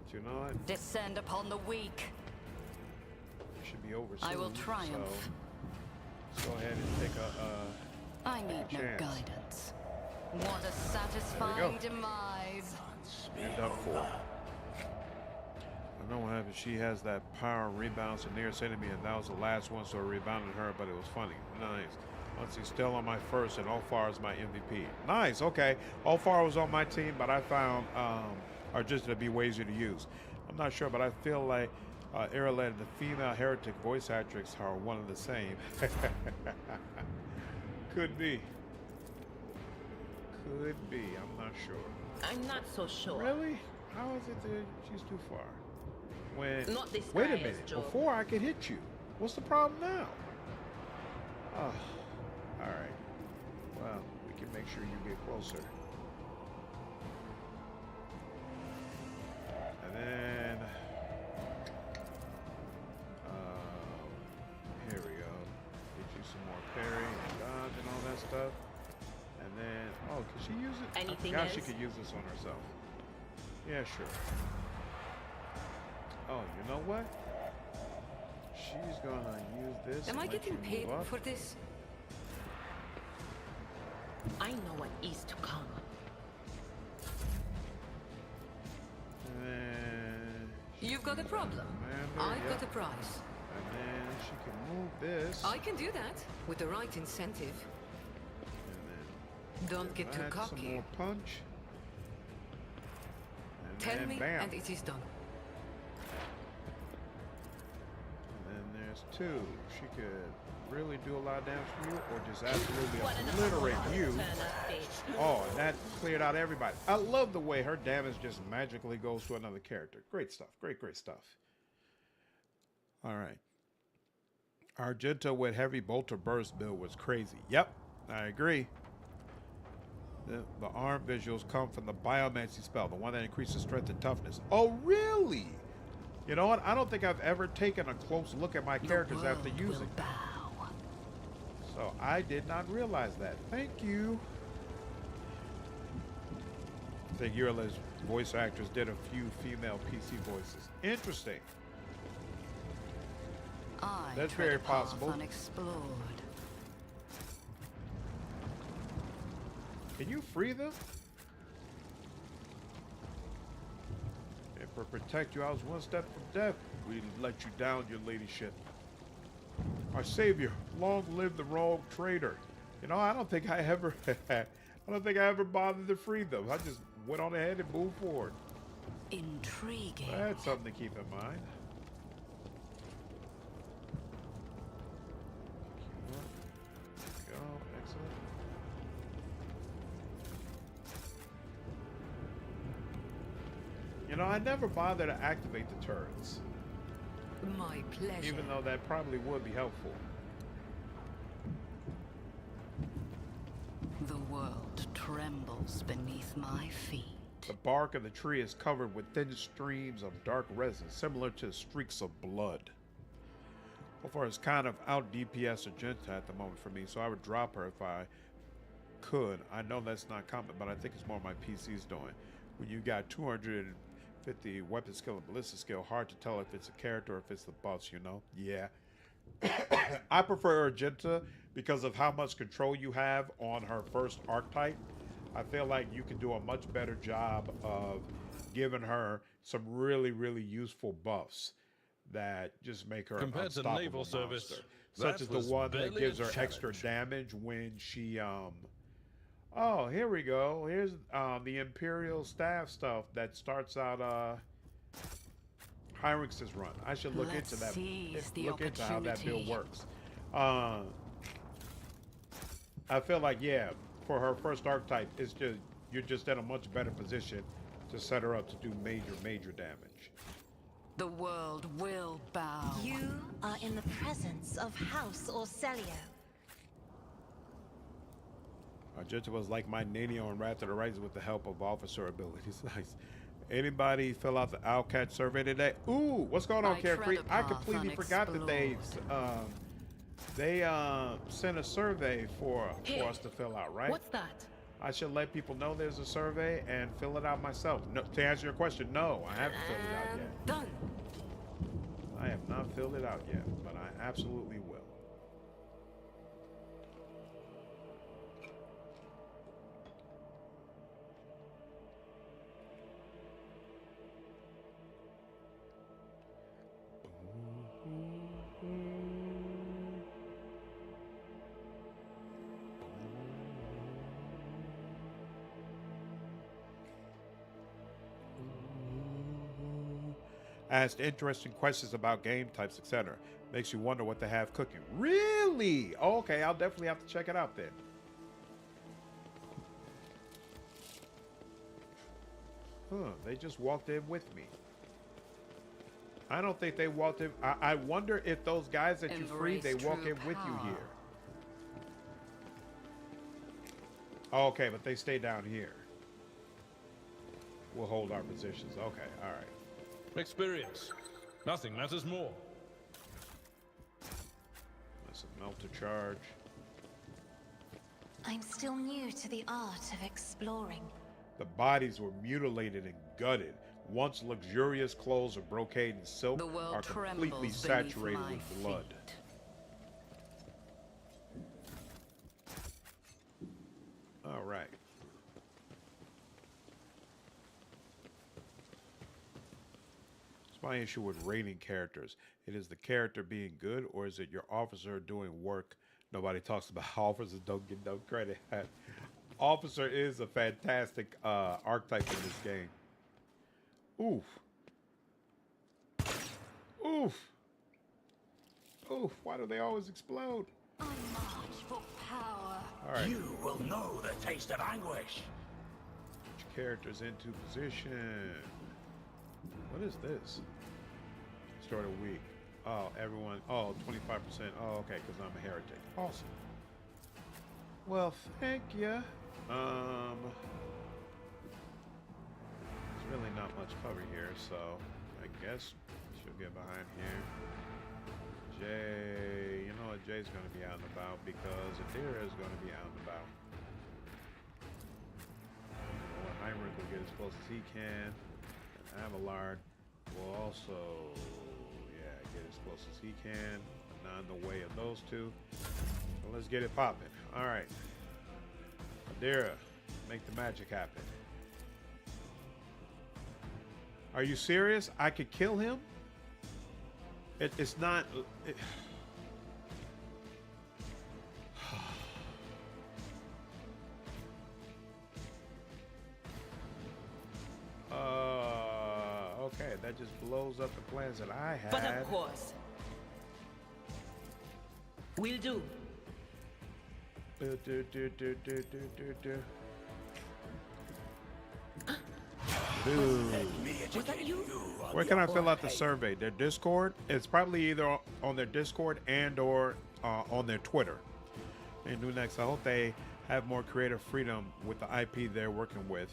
But you know what? Descend upon the weak. It should be over soon. I will triumph. So let's go ahead and take I need no chance. guidance. What a satisfying demise. You're done for. I know what happened. She has that power rebound, so near said to me, and that was the last one, so I rebounded her, but it was funny. Nice. Let's see, still on my first, and Allfar is my MVP. Nice, okay. Allfar was on my team, but I found Argenta to be way easier to use. I'm not sure, but I feel like Yrilet and the female Heretic voice actress are one of the same. Could be. could be. I'm not sure. I'm not so sure. Really? How is it that she's too far? When Not this wait a guy's minute, job. before I could hit you. What's the problem now? Oh, all right. Well, we can make sure you get closer. And then, here we go. Get you some more parry and dodge and all that stuff. And then, oh, can she use it? Anything I forgot she else? could use this on herself. Yeah, sure. Oh, you know what? She's gonna use this. Am I and let getting you paid move up. for this? I know what is to come. And then You've got a she's problem. commander, I've yep. got a price. And then she can move this. I can do that with the right incentive. And then Don't get too that, some cocky. more punch. And Tell then me, bam. and it is done. And then there's two. She could really do a lot of damage for you, or just absolutely What an obliterate awful you. turn of fate. Oh, and that cleared out everybody. I love the way her damage just magically goes to another character. Great stuff. Great, great stuff. All right. Argento with heavy bolter burst build was crazy. Yep, I agree. The arm visuals come from the biomancy spell, the one that increases strength and toughness. Oh, really? You know what? I don't think I've ever taken a close look at my characters after using them. So I did not realize that. Thank you. I think Yrilet's voice actors did a few female PC voices. Interesting. That's very possible. Unexplored. Can you free them? Emperor protect you. I was one step from death. We let you down, your ladyship. Our savior, long live the rogue traitor. You know, I don't think I ever bothered to free them. I just went on ahead and moved forward. Intriguing. That's something to keep in mind. There we go. Excellent. You know, I never bother to activate the turrets, My pleasure. even though that probably would be helpful. The world trembles beneath my feet. The bark of the tree is covered with thin streams of dark resin, similar to streaks of blood. So far, it's kind of out DPS Argenta at the moment for me, so I would drop her if I could. I know that's not common, but I think it's more my PC's doing. When you got 250 weapon skill and ballistic skill, hard to tell if it's a character or if it's the buffs, you know? Yeah. I prefer Argenta because of how much control you have on her first archetype. I feel like you can do a much better job of giving her some really, really useful buffs that just make her Compared to unstoppable naval monster. service, Such that as the was one that barely gives a her extra challenge. damage when she oh, here we go. Here's the Imperial staff stuff that starts out Heinrix's run. I should look Let's into that. seize the Look into how that build opportunity. works. I feel like, yeah, for her first archetype, it's just you're just in a much better position to set her up to do major damage. The world will bow. You are in the presence of House Orcelio. Argenta was like my Nanio and Wrath of the Rising with the help of officer abilities. Nice. Anybody fill out the Owlcat survey today? Ooh, what's going on, I Carefree? tread a I path completely forgot that they sent a survey for us to fill out, right? What's that? I should let people know there's a survey and fill it out myself. No, to answer your question, no, I haven't filled it out yet. Done. I have not filled it out yet, but I absolutely will. Asked interesting questions about game types, etc. Makes you wonder what they have cooking. Really? Okay, I'll definitely have to check it out then. Huh, they just walked in with me. I don't think they walked in. I wonder if those guys that you free, they walk in with you here. Oh, okay, but they stay down here. We'll hold our positions. Okay, all right. Experience. Nothing matters more. That's a melter charge. I'm still new to the art of exploring. The bodies were mutilated and gutted. Once luxurious clothes of brocade and silk The world are completely trembles saturated beneath with my blood. feet. All right. It's my issue with rating characters. It is the character being good, or is it your officer doing work? Nobody talks about officers don't get no credit. Officer is a fantastic archetype in this game. Oof. Oof. Oof. Why do they always explode? I march for power. All right. You will know the taste of anguish. Put your characters into position. What is this? Start a week. Oh, everyone. Oh, 25%. Oh, okay, because I'm a heretic. Awesome. Well, thank you. There's really not much cover here, so I guess she'll get behind here. Jay, you know what? Jay's going to be out and about because Idira is going to be out and about. Heinrix will get as close as he can. And Abelard will also, yeah, get as close as he can, but not in the way of those two. So let's get it popping. All right. Idira, make the magic happen. Are you serious? I could kill him? It's not... Okay, that just blows up the plans that I had. But of course. Will do. Was that you? Where can I fill out the survey? Their Discord? It's probably either on their Discord and or on their Twitter. And New Next, I hope they have more creative freedom with the IP they're working with.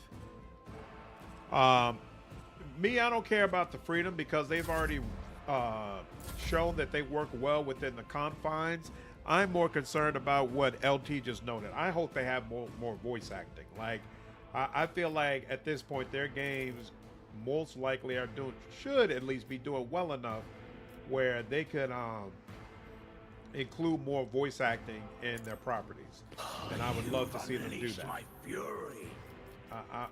Me, I don't care about the freedom because they've already shown that they work well within the confines. I'm more concerned about what LT just noted. I hope they have more voice acting. Like, I feel like at this point their games most likely should at least be doing well enough where they could include more voice acting in their properties, and I would love to see them do that. My fury.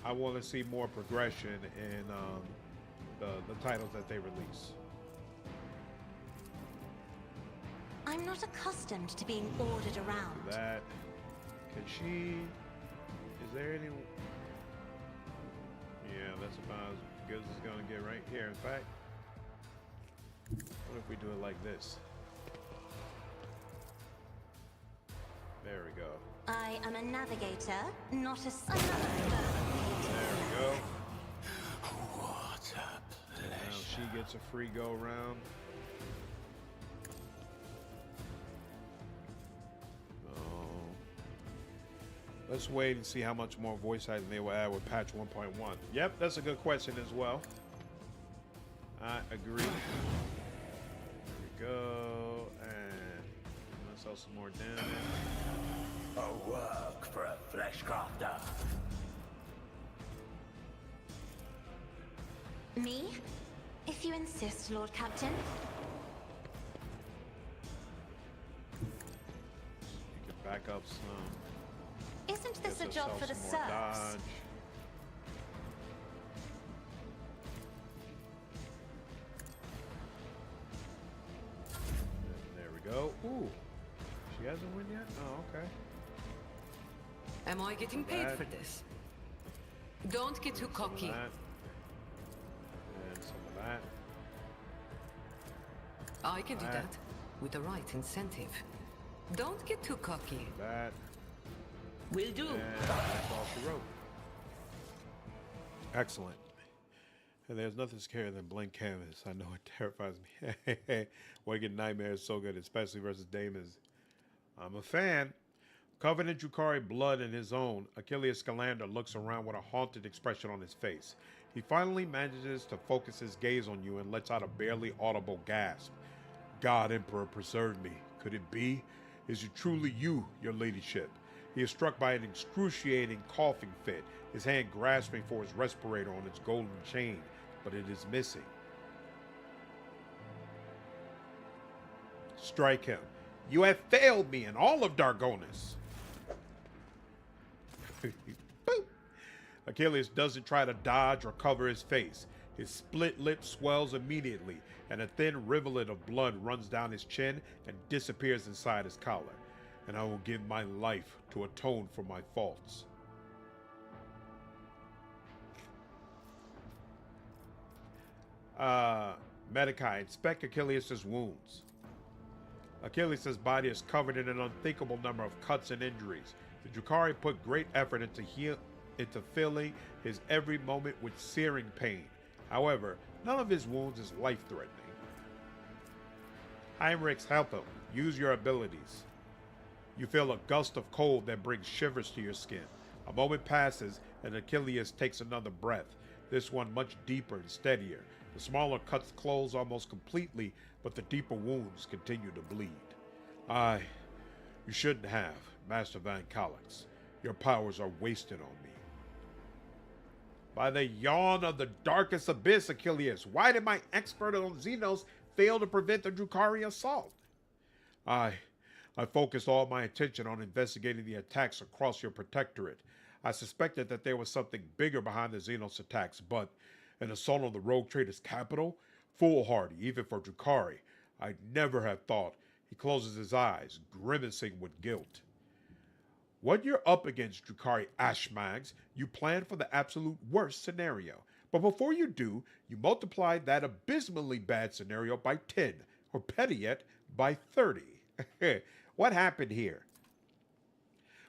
I want to see more progression in the titles that they release. I'm not accustomed to being ordered around. That can she? Is there any? Yeah, that's about as good as it's gonna get right here. In fact, what if we do it like this? There we go. I am a navigator, not a another. There we go. What a pleasure. Now she gets a free go round. Let's wait and see how much more voice acting they will add with patch 1.1. Yep, that's a good question as well. I agree. There we go. And let's sell some more damage. A work for a flesh crafter. Me? If you insist, Lord Captain. You can back up some. Isn't this a Gives job herself for the some more serfs? dodge. There we go. Ooh. She hasn't won yet? Oh, okay. Am I getting paid for this? Don't get too Some of cocky. that. And some of that. I can do that with the right incentive. Don't get too cocky. That. Will do. And that's all she wrote. Excellent. And there's nothing scarier than blank canvas. I know it terrifies me. Waking Nightmare is so good, especially versus Daemons. I'm a fan. Covered in Drukhari blood in his own, Achilles Scalander looks around with a haunted expression on his face. He finally manages to focus his gaze on you and lets out a barely audible gasp. God, Emperor, preserve me. Could it be? Is it truly you, your ladyship? He is struck by an excruciating coughing fit, his hand grasping for his respirator on its golden chain, but it is missing. Strike him. You have failed me and all of Dargonis. Boop. Achilles doesn't try to dodge or cover his face. His split lip swells immediately, and a thin rivulet of blood runs down his chin and disappears inside his collar. And I will give my life to atone for my faults. Medicae, inspect Achilles' wounds. Achilles' body is covered in an unthinkable number of cuts and injuries. The Drukhari put great effort into filling his every moment with searing pain. However, none of his wounds is life-threatening. Heinrix, help him. Use your abilities. You feel a gust of cold that brings shivers to your skin. A moment passes, and Achilles takes another breath, this one much deeper and steadier. The smaller cuts close almost completely, but the deeper wounds continue to bleed. You shouldn't have, Master Van Calix. Your powers are wasted on me. By the yawn of the darkest abyss, Achilles, why did my expert on Xenos fail to prevent the Drukhari assault? I focused all my attention on investigating the attacks across your protectorate. I suspected that there was something bigger behind the Xenos attacks, but an assault on the rogue trader's capital? Foolhardy, even for Drukhari. I'd never have thought. He closes his eyes, grimacing with guilt. What you're up against, Drukhari Ashmags, you plan for the absolute worst scenario. But before you do, you multiply that abysmally bad scenario by 10, or better yet, by 30. What happened here?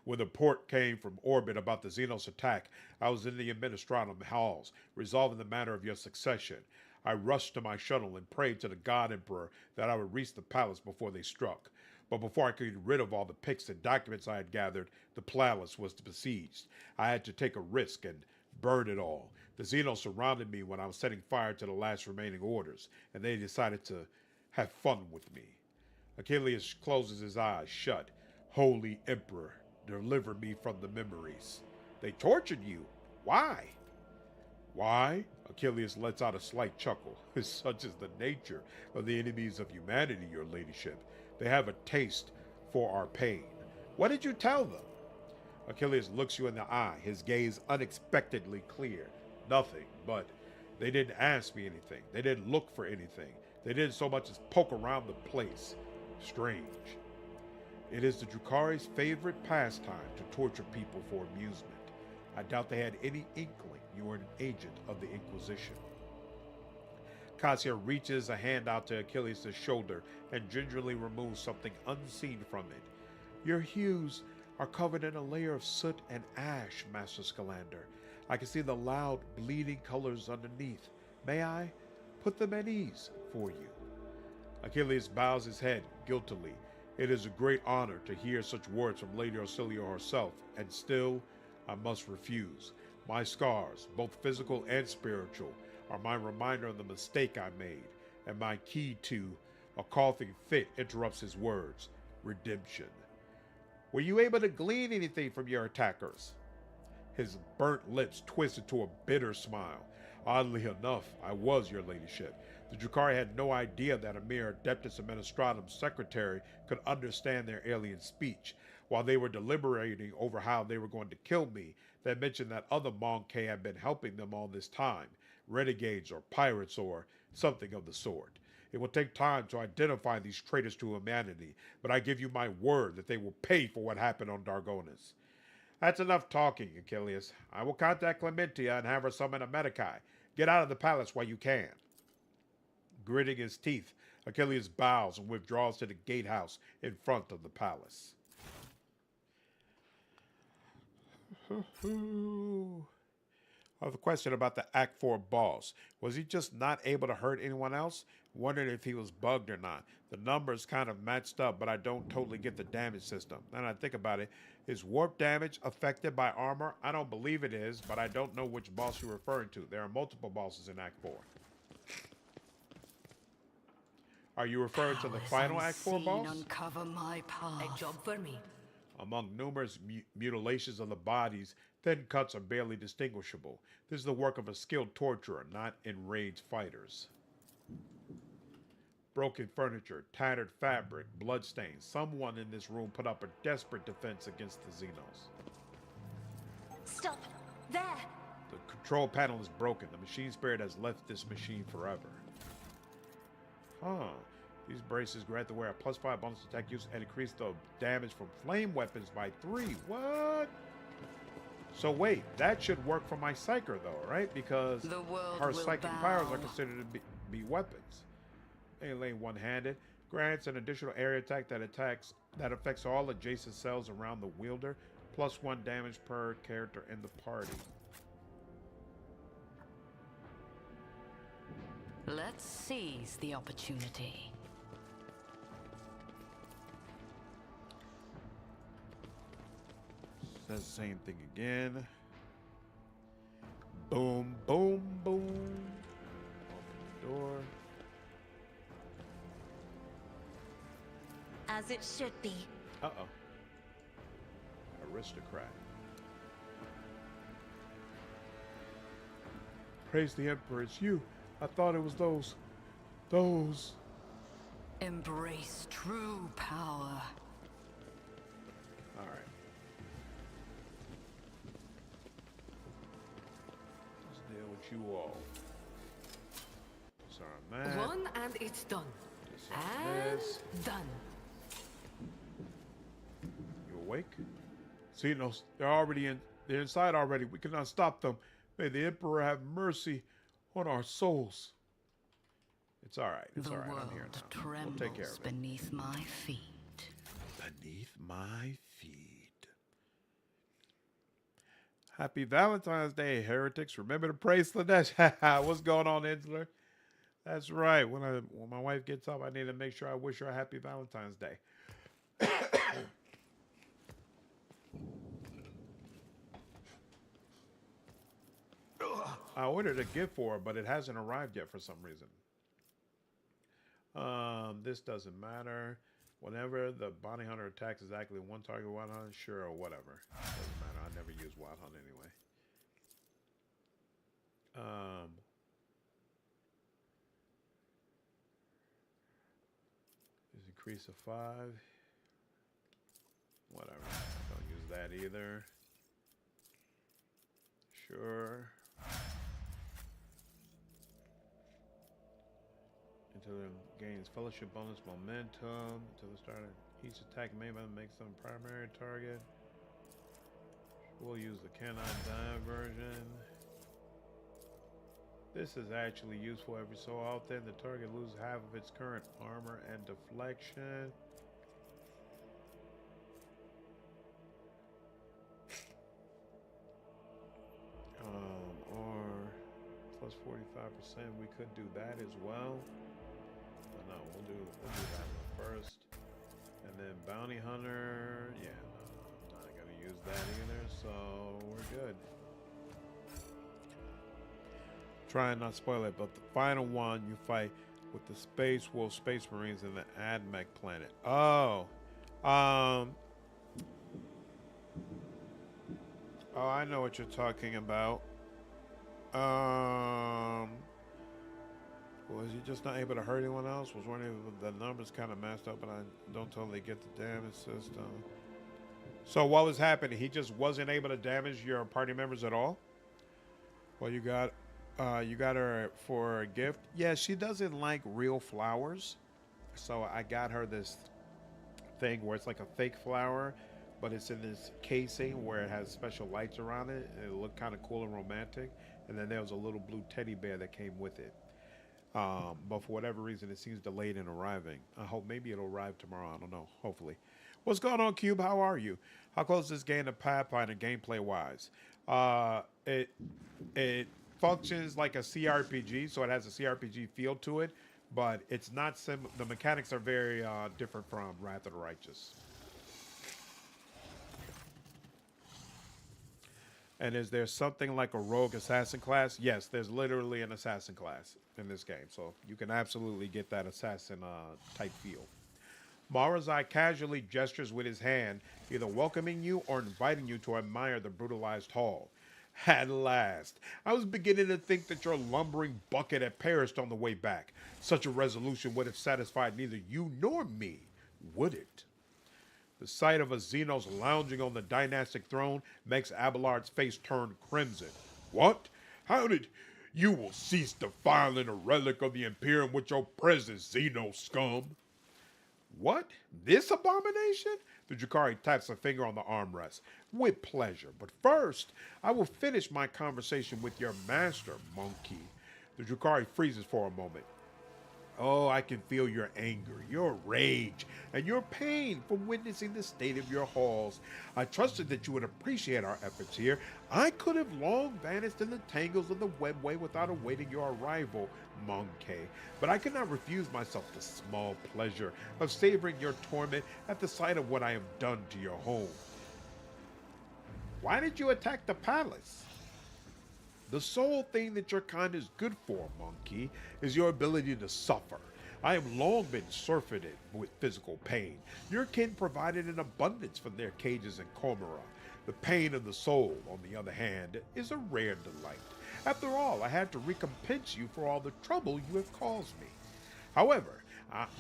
When the report came from orbit about the Xenos attack, I was in the administratum halls, resolving the matter of your succession. I rushed to my shuttle and prayed to the God Emperor that I would reach the palace before they struck. But before I could get rid of all the pics and documents I had gathered, the palace was besieged. I had to take a risk and burn it all. The Xenos surrounded me when I was setting fire to the last remaining orders, and they decided to have fun with me. Achilles closes his eyes shut. Holy Emperor, deliver me from the memories. They tortured you. Why? Why? Achilles lets out a slight chuckle. Such is the nature of the enemies of humanity, your ladyship. They have a taste for our pain. What did you tell them? Achilles looks you in the eye, his gaze unexpectedly clear. Nothing, but they didn't ask me anything. They didn't look for anything. They didn't so much as poke around the place. Strange. It is the Drukhari's favorite pastime to torture people for amusement. I doubt they had any inkling you were an agent of the Inquisition. Cassia reaches a hand out to Achilles' shoulder and gingerly removes something unseen from it. Your hues are covered in a layer of soot and ash, Master Scalander. I can see the loud, bleeding colors underneath. May I put them at ease for you? Achilles bows his head guiltily. It is a great honor to hear such words from Lady Orsilia herself, and still, I must refuse. My scars, both physical and spiritual, are my reminder of the mistake I made, and my key to a coughing fit interrupts his words. Redemption. Were you able to glean anything from your attackers? His burnt lips twisted to a bitter smile. Oddly enough, I was, your ladyship. The Drukhari had no idea that a mere Adeptus Administratum secretary could understand their alien speech. While they were deliberating over how they were going to kill me, they mentioned that other Monkey had been helping them all this time. Renegades or pirates or something of the sort. It will take time to identify these traitors to humanity, but I give you my word that they will pay for what happened on Dargonis. That's enough talking, Achilles. I will contact Clementia and have her summon a Medicae. Get out of the palace while you can. Gritting his teeth, Achilles bows and withdraws to the gatehouse in front of the palace. I have a question about the Act 4 boss. Was he just not able to hurt anyone else? Wondered if he was bugged or not. The numbers kind of matched up, but I don't totally get the damage system. Now that I think about it, is warp damage affected by armor? I don't believe it is, but I don't know which boss you're referring to. There are multiple bosses in Act 4. Are you referring to the final Act 4 boss? Uncover my path. A job for me. Among numerous mutilations of the bodies, thin cuts are barely distinguishable. This is the work of a skilled torturer, not enraged fighters. Broken furniture, tattered fabric, bloodstains. Someone in this room put up a desperate defense against the Xenos. Stop! There! The control panel is broken. The machine spirit has left this machine forever. Huh. These braces grant the wearer a +5 bonus attack use and increase the damage from flame weapons by 3. What? So wait, that should work for my Psyker though, right? Because her Psychic powers are considered to be weapons. They lay one-handed. Grants an additional area attack that affects all adjacent cells around the wielder. +1 damage per character in the party. Let's seize the opportunity. Says the same thing again. Boom, boom, boom. Open the door. As it should be. Uh-oh. Aristocrat. Praise the Emperor, it's you. I thought it was those. Embrace true power. All right. Let's deal with you all. Sorry, man. One and it's done. This. And done. You awake? See, no, they're inside already. We cannot stop them. May the Emperor have mercy on our souls. It's all right. It's all right. I'm here now. We'll take care of it. Beneath my feet. Beneath my feet. Happy Valentine's Day, heretics. Remember to praise Slanesh. What's going on, Insler? That's right. When my wife gets up, I need to make sure I wish her a happy Valentine's Day. I ordered a gift for her, but it hasn't arrived yet for some reason. This doesn't matter. Whenever the bounty hunter attacks exactly one target, wild hunt, sure, or whatever. Doesn't matter. I never use wild hunt anyway. Is increase of 5. Whatever. Don't use that either. Sure. Until it gains fellowship bonus momentum. Until the start of each attack made by makes some primary target. We'll use the cannot die version. This is actually useful every so often. The target loses half of its current armor and deflection. Or plus 45%. We could do that as well. But no, we'll do that one first. And then bounty hunter. Yeah, no, I'm not gonna use that either. So we're good. Try and not spoil it, but the final one you fight with the Space Wolf Space Marines in the Admech planet. Oh, I know what you're talking about. Was he just not able to hurt anyone else? Was wondering if the numbers kind of messed up, and I don't totally get the damage system. So what was happening? He just wasn't able to damage your party members at all? Well, you got her for a gift. Yeah, she doesn't like real flowers, so I got her this thing where it's like a fake flower, but it's in this casing where it has special lights around it, and it looked kind of cool and romantic. And then there was a little blue teddy bear that came with it. But for whatever reason, it seems delayed in arriving. I hope maybe it'll arrive tomorrow. I don't know. Hopefully. What's going on, Cube? How are you? How close is this game to Pathfinder gameplay wise? It functions like a CRPG, so it has a CRPG feel to it, but it's not the mechanics are very different from Wrath of the Righteous. And is there something like a rogue assassin class? Yes, there's literally an assassin class in this game, so you can absolutely get that assassin type feel. Marazhai casually gestures with his hand, either welcoming you or inviting you to admire the brutalized hall. At last, I was beginning to think that your lumbering bucket had perished on the way back. Such a resolution would have satisfied neither you nor me, would it? The sight of a Xenos lounging on the dynastic throne makes Abelard's face turn crimson. What? How did... You will cease defiling a relic of the Imperium with your presence, Xeno scum. What? This abomination? The Drukhari taps a finger on the armrest. With pleasure. But first, I will finish my conversation with your master, monkey. The Drukhari freezes for a moment. Oh, I can feel your anger, your rage, and your pain from witnessing the state of your halls. I trusted that you would appreciate our efforts here. I could have long vanished in the tangles of the webway without awaiting your arrival, monkey. But I could not refuse myself the small pleasure of savoring your torment at the sight of what I have done to your home. Why did you attack the palace? The sole thing that your kind is good for, monkey, is your ability to suffer. I have long been surfeited with physical pain. Your kin provided an abundance from their cages in Comora. The pain of the soul, on the other hand, is a rare delight. After all, I had to recompense you for all the trouble you have caused me. However,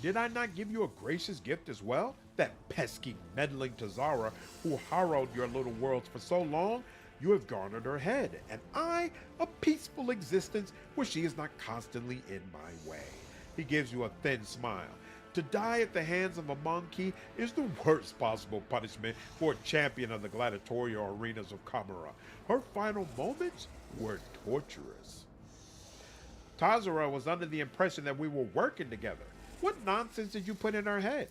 did I not give you a gracious gift as well? That pesky, meddling Tazara who harrowed your little worlds for so long? You have garnered her head, and I, a peaceful existence where she is not constantly in my way. He gives you a thin smile. To die at the hands of a monkey is the worst possible punishment for a champion of the gladiatorial arenas of Comora. Her final moments were torturous. Tazara was under the impression that we were working together. What nonsense did you put in her head?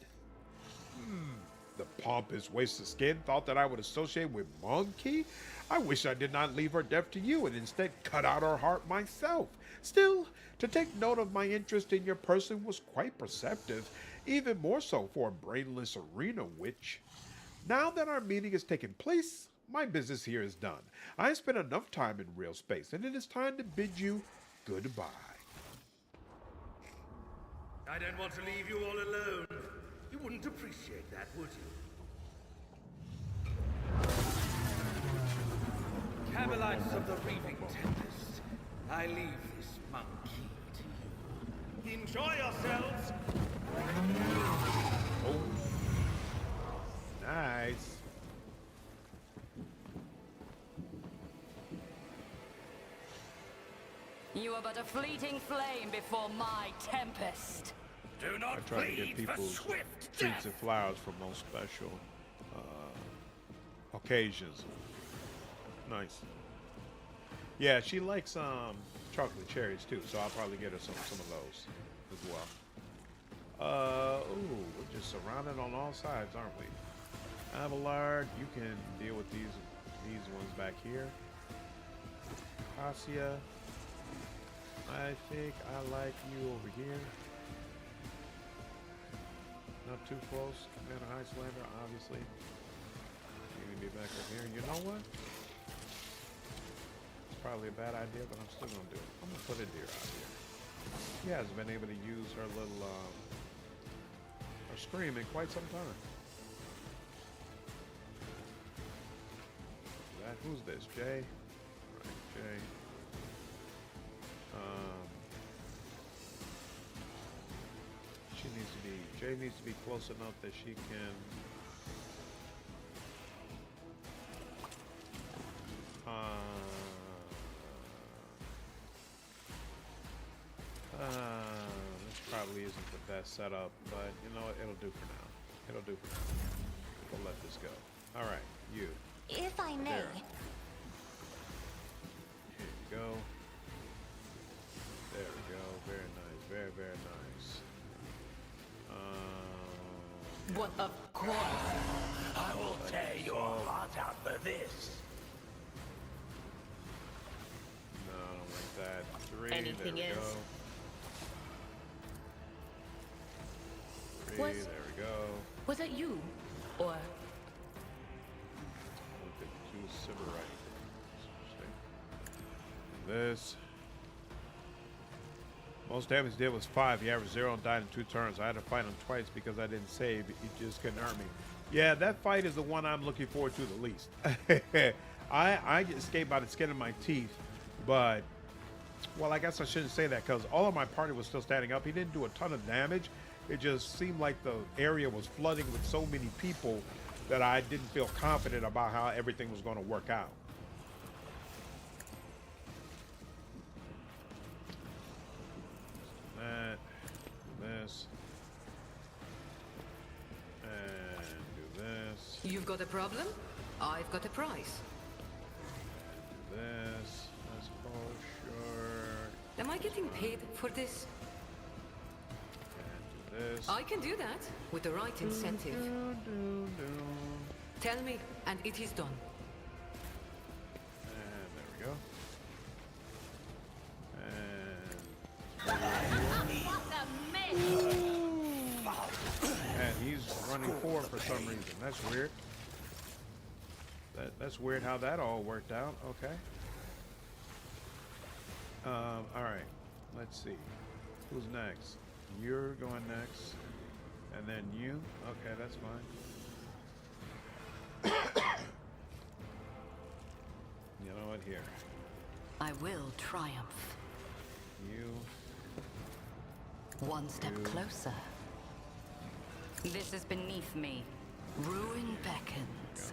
The pompous waste of skin thought that I would associate with monkey? I wish I did not leave her deaf to you and instead cut out her heart myself. Still, to take note of my interest in your person was quite perceptive, even more so for a brainless arena witch. Now that our meeting has taken place, my business here is done. I have spent enough time in real space, and it is time to bid you goodbye. I don't want to leave you all alone. You wouldn't appreciate that, would you? Cabalites of the Reaving Tempest, I leave this monkey to you. Enjoy yourselves! Oh. Nice. You are but a fleeting flame before my tempest. Do I not try to get plead for people swift treats death. and flowers for most special occasions. Nice. Yeah, she likes chocolate cherries too, so I'll probably get her some of those as well. Ooh, we're just surrounded on all sides, aren't we? Abelard, you can deal with these ones back here. Cassia, I think I like you over here. Not too close. Commander Icelander, obviously. You can be back up here. You know what? It's probably a bad idea, but I'm still gonna do it. I'm gonna put Idira out here. She hasn't been able to use her little her scream in quite some time. Who's this? Jay? Alright, Jay. Jay needs to be close enough that she can this probably isn't the best setup, but you know what, it'll do for now. It'll do for now. We'll let this go. Alright, you. If I may. There. Here you go. There we go. Very nice. Very, very nice. What of course. I will tear your heart out for this. Anything there we else? go. 3, there we go. Was it you? Or Look at 2 Sybarite. This. Most damage did was 5. He averaged 0 and died in 2 turns. I had to fight him twice because I didn't save. He just couldn't hurt me. Yeah, that fight is the one I'm looking forward to the least. I escaped by the skin of my teeth, but, well, I guess I shouldn't say that because all of my party was still standing up. He didn't do a ton of damage. It just seemed like the area was flooding with so many people that I didn't feel confident about how everything was going to work out. That, this, and do this. You've got a problem? I've got a prize. Do this. That's for sure. Am I getting paid for this? And do this. I can do that with the right incentive. Tell me, and it is done. And there we go. And he's running forward for some reason. That's weird. That's weird how that all worked out. Okay. All right. Let's see. Who's next? You're going next, and then you. Okay, that's fine. You know what? Here. I will triumph. You. One step closer. This is beneath me. Ruin beckons.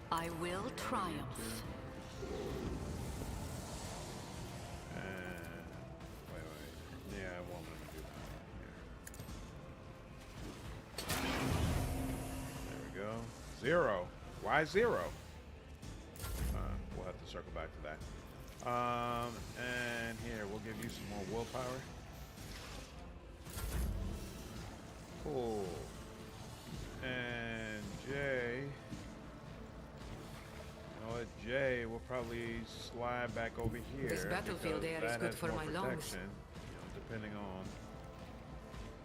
I will triumph. Wait. Yeah, I won't let me do that. Here. There we go. 0. Why 0? We'll have to circle back to that. And here, we'll give you some more willpower. Cool. And Jay. You know what? Jay will probably slide back over here. This battlefield because air is that good has for more my lungs. protection, you know, depending on.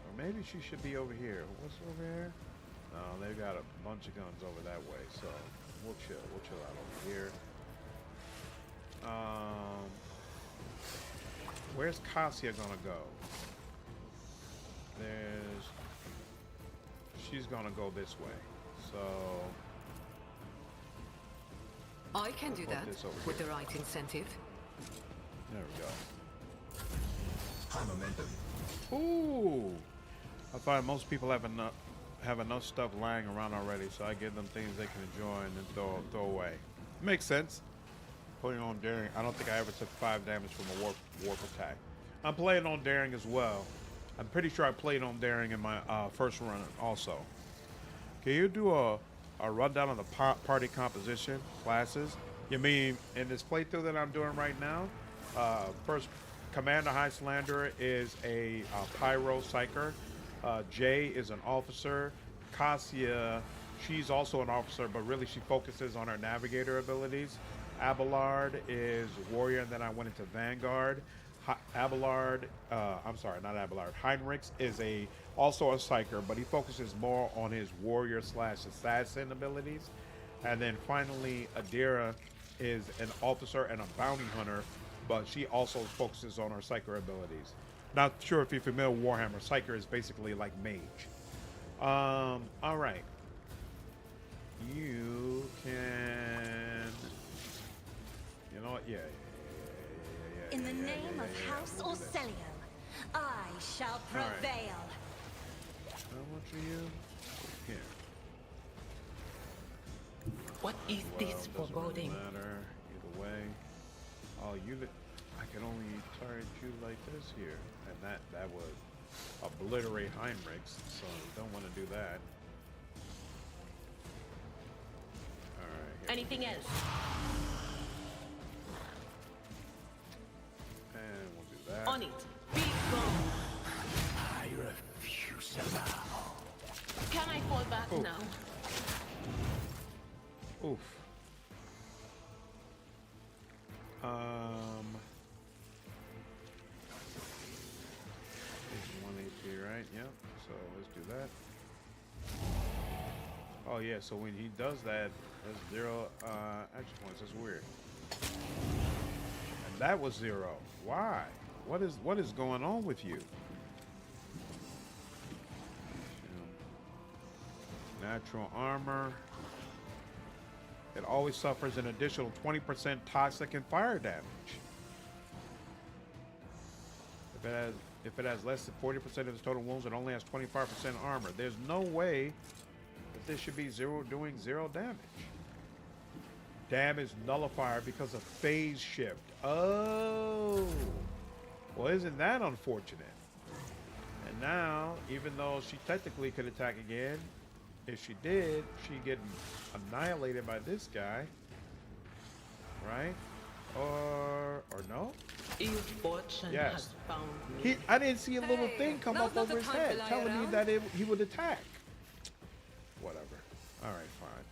Or maybe she should be over here. What's over here? No, they've got a bunch of guns over that way, so we'll chill. We'll chill out over here. Where's Cassia gonna go? She's gonna go this way. So I can do that this over with here. the right incentive. There we go. High momentum. Ooh! I find most people have enough stuff lying around already, so I give them things they can enjoy and then throw away. Makes sense. Putting on daring. I don't think I ever took 5 damage from a warp attack. I'm playing on daring as well. I'm pretty sure I played on daring in my first run also. Can you do a rundown of the party composition classes? You mean in this playthrough that I'm doing right now? First, Commander High Slanderer is a Pyro Psyker. Jay is an officer. Cassia, she's also an officer, but really she focuses on her navigator abilities. Abelard is warrior, and then I went into Vanguard. Heinrix is also a psyker, but he focuses more on his warrior / assassin abilities. And then finally, Idira is an officer and a bounty hunter, but she also focuses on her psyker abilities. Not sure if you're familiar with Warhammer. Psyker is basically like mage. All right. You can. You know what? Yeah. In the name of House Orcelio, I shall prevail. How much are you? Here. What is this foreboding? Doesn't matter either way. Oh, I can only target you like this here, and that would obliterate Heinrix. So we don't want to do that. All right. Anything else? And we'll do that. On it. Be gone. I refuse to bow. Can I fall back now? Oof. right, yep. So let's do that. Oh yeah, so when he does that, there's 0 action points. That's weird. And that was 0. Why? What is going on with you? Natural armor. It always suffers an additional 20% toxic and fire damage. If it has less than 40% of its total wounds, it only has 25% armor. There's no way that this should be doing 0 damage. Damage nullifier because of phase shift. Oh, well, isn't that unfortunate? And now, even though she technically could attack again, if she did, she'd get annihilated by this guy, right? Or no? Your fortune Yes. has found me. I didn't see a little Hey, thing come now's up not over the his time to head lie telling you around. that he would attack. Whatever. All right, fine.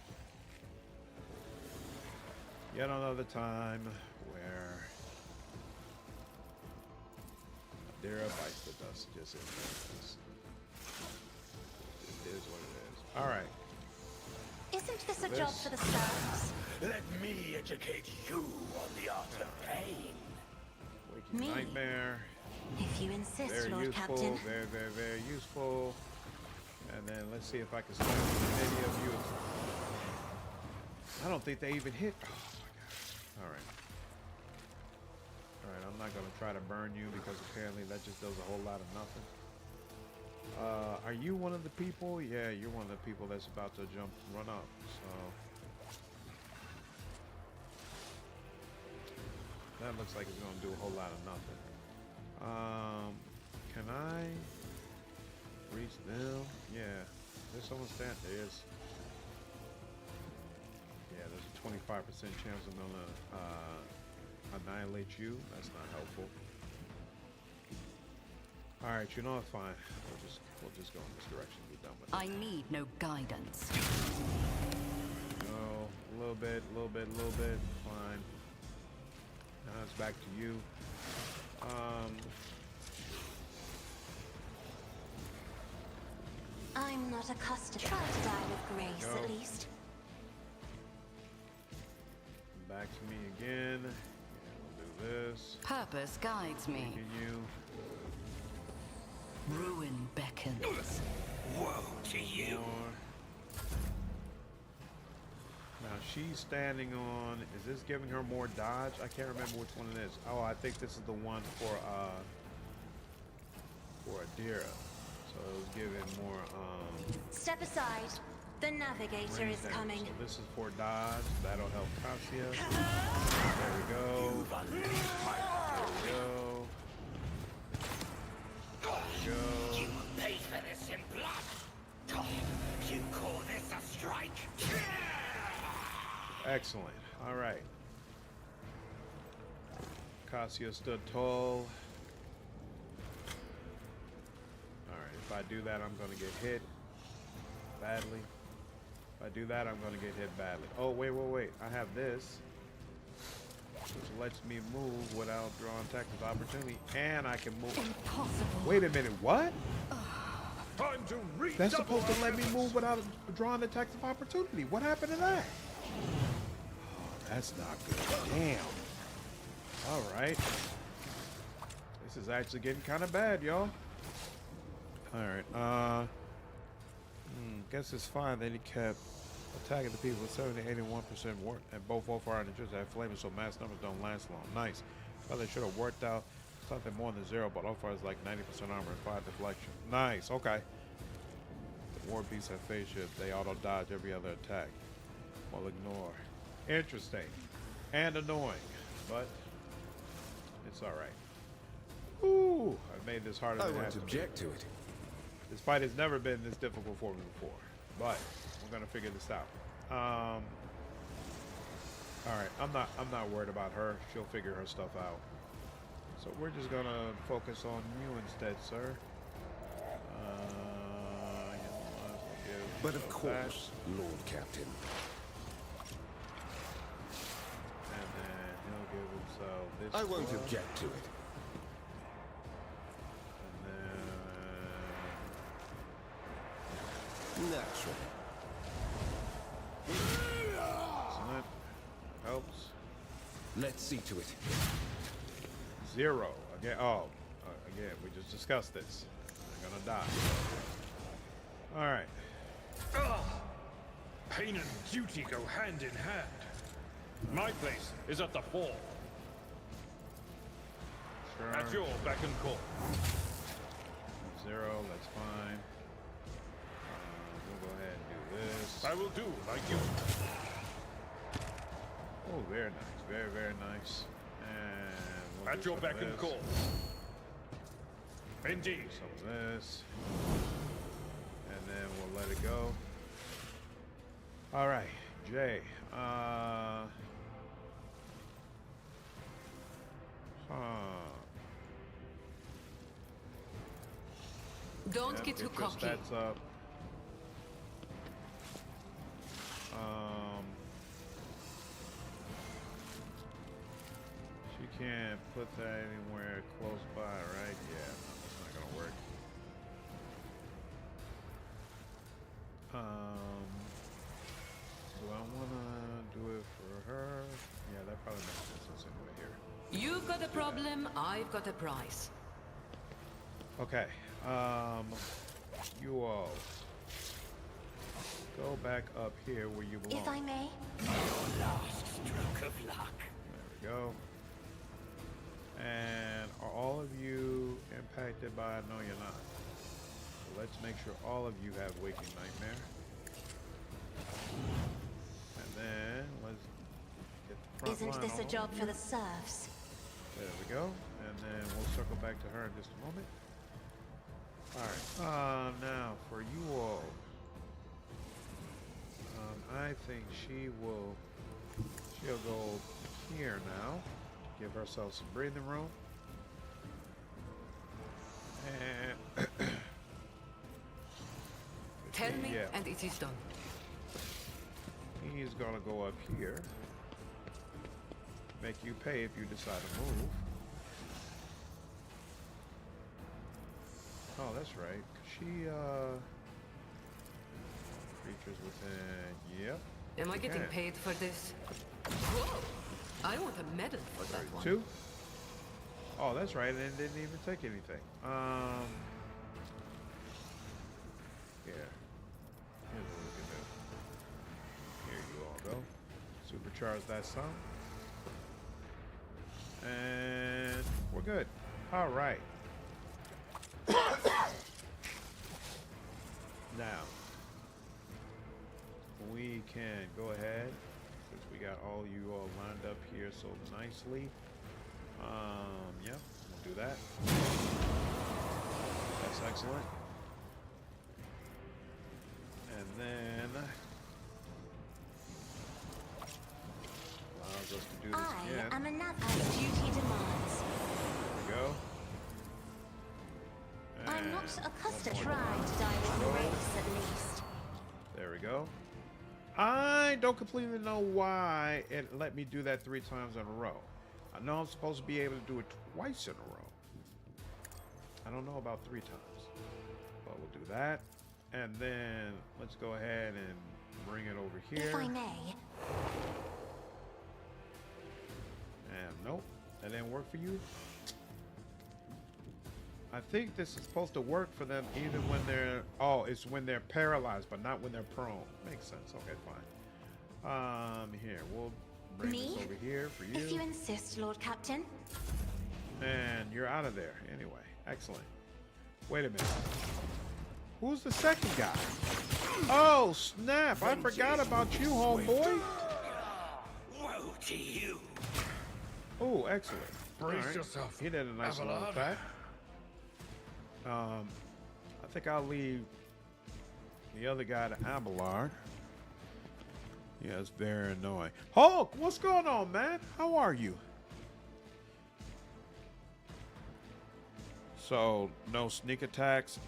Yet another time where Idira bites the dust. Just it is what it is. All right. Isn't this a job for the stars? Let me educate you on the art of pain. Waking Me? Nightmare. If you insist, Very Lord useful. Captain. Very, very, very useful. And then let's see if I can stun any of you. I don't think they even hit. Oh my god. Alright. Alright, I'm not gonna try to burn you because apparently that just does a whole lot of nothing. Are you one of the people? Yeah, you're one of the people that's about to run up. So that looks like it's gonna do a whole lot of nothing. Can I reach them? Yeah. There's someone stand. There's. Yeah, there's a 25% chance I'm gonna annihilate you. That's not helpful. All right, you know what? Fine. We'll just go in this direction. Be done with it. I need no guidance. Go a little bit. Fine. Now it's back to you. I'm not accustomed. Try to die with grace, Go. at least. Back to me again. Yeah, we'll do this. Purpose guides me. Weaken you. Ruin beckons. Woe to you. More. Now she's standing on. Is this giving her more dodge? I can't remember which one it is. Oh, I think this is the one for Idira. So it was giving more Step aside. The navigator range is damage. coming. So this is for dodge. That'll help Cassia. There we go. There we go. There we go. You pay for this in blood. You call this a strike? Excellent. All right. Cassia stood tall. All right. If I do that, I'm going to get hit badly. If I do that, I'm going to get hit badly. Oh, wait. I have this, which lets me move without drawing tactical opportunity, and I can move. Impossible. Wait a minute. What? Time to reach. That's supposed to let me move without drawing a tactical opportunity. What happened to that? Oh, that's not good. Damn. All right. This is actually getting kind of bad, y'all. All right. Guess it's fine that he kept attacking the people with 70 to 81% work, and both fire and just have flaming, so mass numbers don't last long. Nice. Thought they should have worked out something more than 0, but fire is like 90% armor and 5 deflection. Nice. Okay. The war beasts have phase shift. They auto dodge every other attack. Well, ignore. Interesting and annoying, but it's all right. Ooh, I made this harder I than it won't has to be. object to it. This fight has never been this difficult for me before, but we're gonna figure this out. All right, I'm not worried about her. She'll figure her stuff out. So we're just gonna focus on you instead, sir. But of course, Lord Captain. And then he'll give himself this. I won't one. object to it. And then Naturally. Excellent. Helps. Let's see to it. 0. Again. Oh, again, we just discussed this. They're gonna die. All right. Pain and duty go hand in hand. My place is at the fore. Sure. At your beck and call. 0. That's fine. We'll go ahead and do this. I will do like you. Oh, very nice. Very, very nice. And we'll At do your some of beck and this. call. Indeed. Some of this. And then we'll let it go. All right, Jay. Don't Yeah, get too get your cocky. stats up. She can't put that anywhere close by, right? Yeah, no, that's not gonna work. Do I wanna do it for her? Yeah, that probably makes sense anyway here. You've got a problem, I've got a price. Okay. You all go back up here where you belong. If I may. Last stroke of luck. There we go. And are all of you impacted by? No, you're not. So let's make sure all of you have Waking Nightmare. And then let's get the front Isn't line this a all job of for you. the serfs? There we go. And then we'll circle back to her in just a moment. Alright. Now for you all. I think she'll go here now. Give herself some breathing room. And Tell me, yeah, and it is done. he's gonna go up here. Make you pay if you decide to move. Oh, that's right. She, creatures within, yep. Am I getting Okay. paid for this? Whoa! I want a medal for that one. 32. Oh, that's right, and it didn't even take anything. Here. Here's what we can do. Here you all go. Supercharge that some. And we're good. All right. Now, we can go ahead, since we got all you all lined up here so nicely. Yeah, we'll do that. That's excellent. And then allows us to do this I again. am another as duty demands. There we go. I'm not And accustomed one to more. try to die with grace, at least. There we go. I don't completely know why it let me do that 3 times in a row. I know I'm supposed to be able to do it twice in a row. I don't know about 3 times. But we'll do that. And then let's go ahead and bring it over here. If I may. And nope, that didn't work for you. I think this is supposed to work for them even when they're, oh, it's when they're paralyzed, but not when they're prone. Makes sense. Okay, fine. Here, we'll bring Me? this over here for you. If you insist, Lord Captain. And you're out of there anyway. Excellent. Wait a minute. Who's the second guy? Oh, snap. I forgot about you, homeboy. Woe to you. Oh, excellent. Brace Alright. yourself, He did a nice little Abelard. attack. I think I'll leave the other guy to Abelard. Yeah, it's very annoying. Hulk, what's going on, man? How are you? So, no sneak attacks.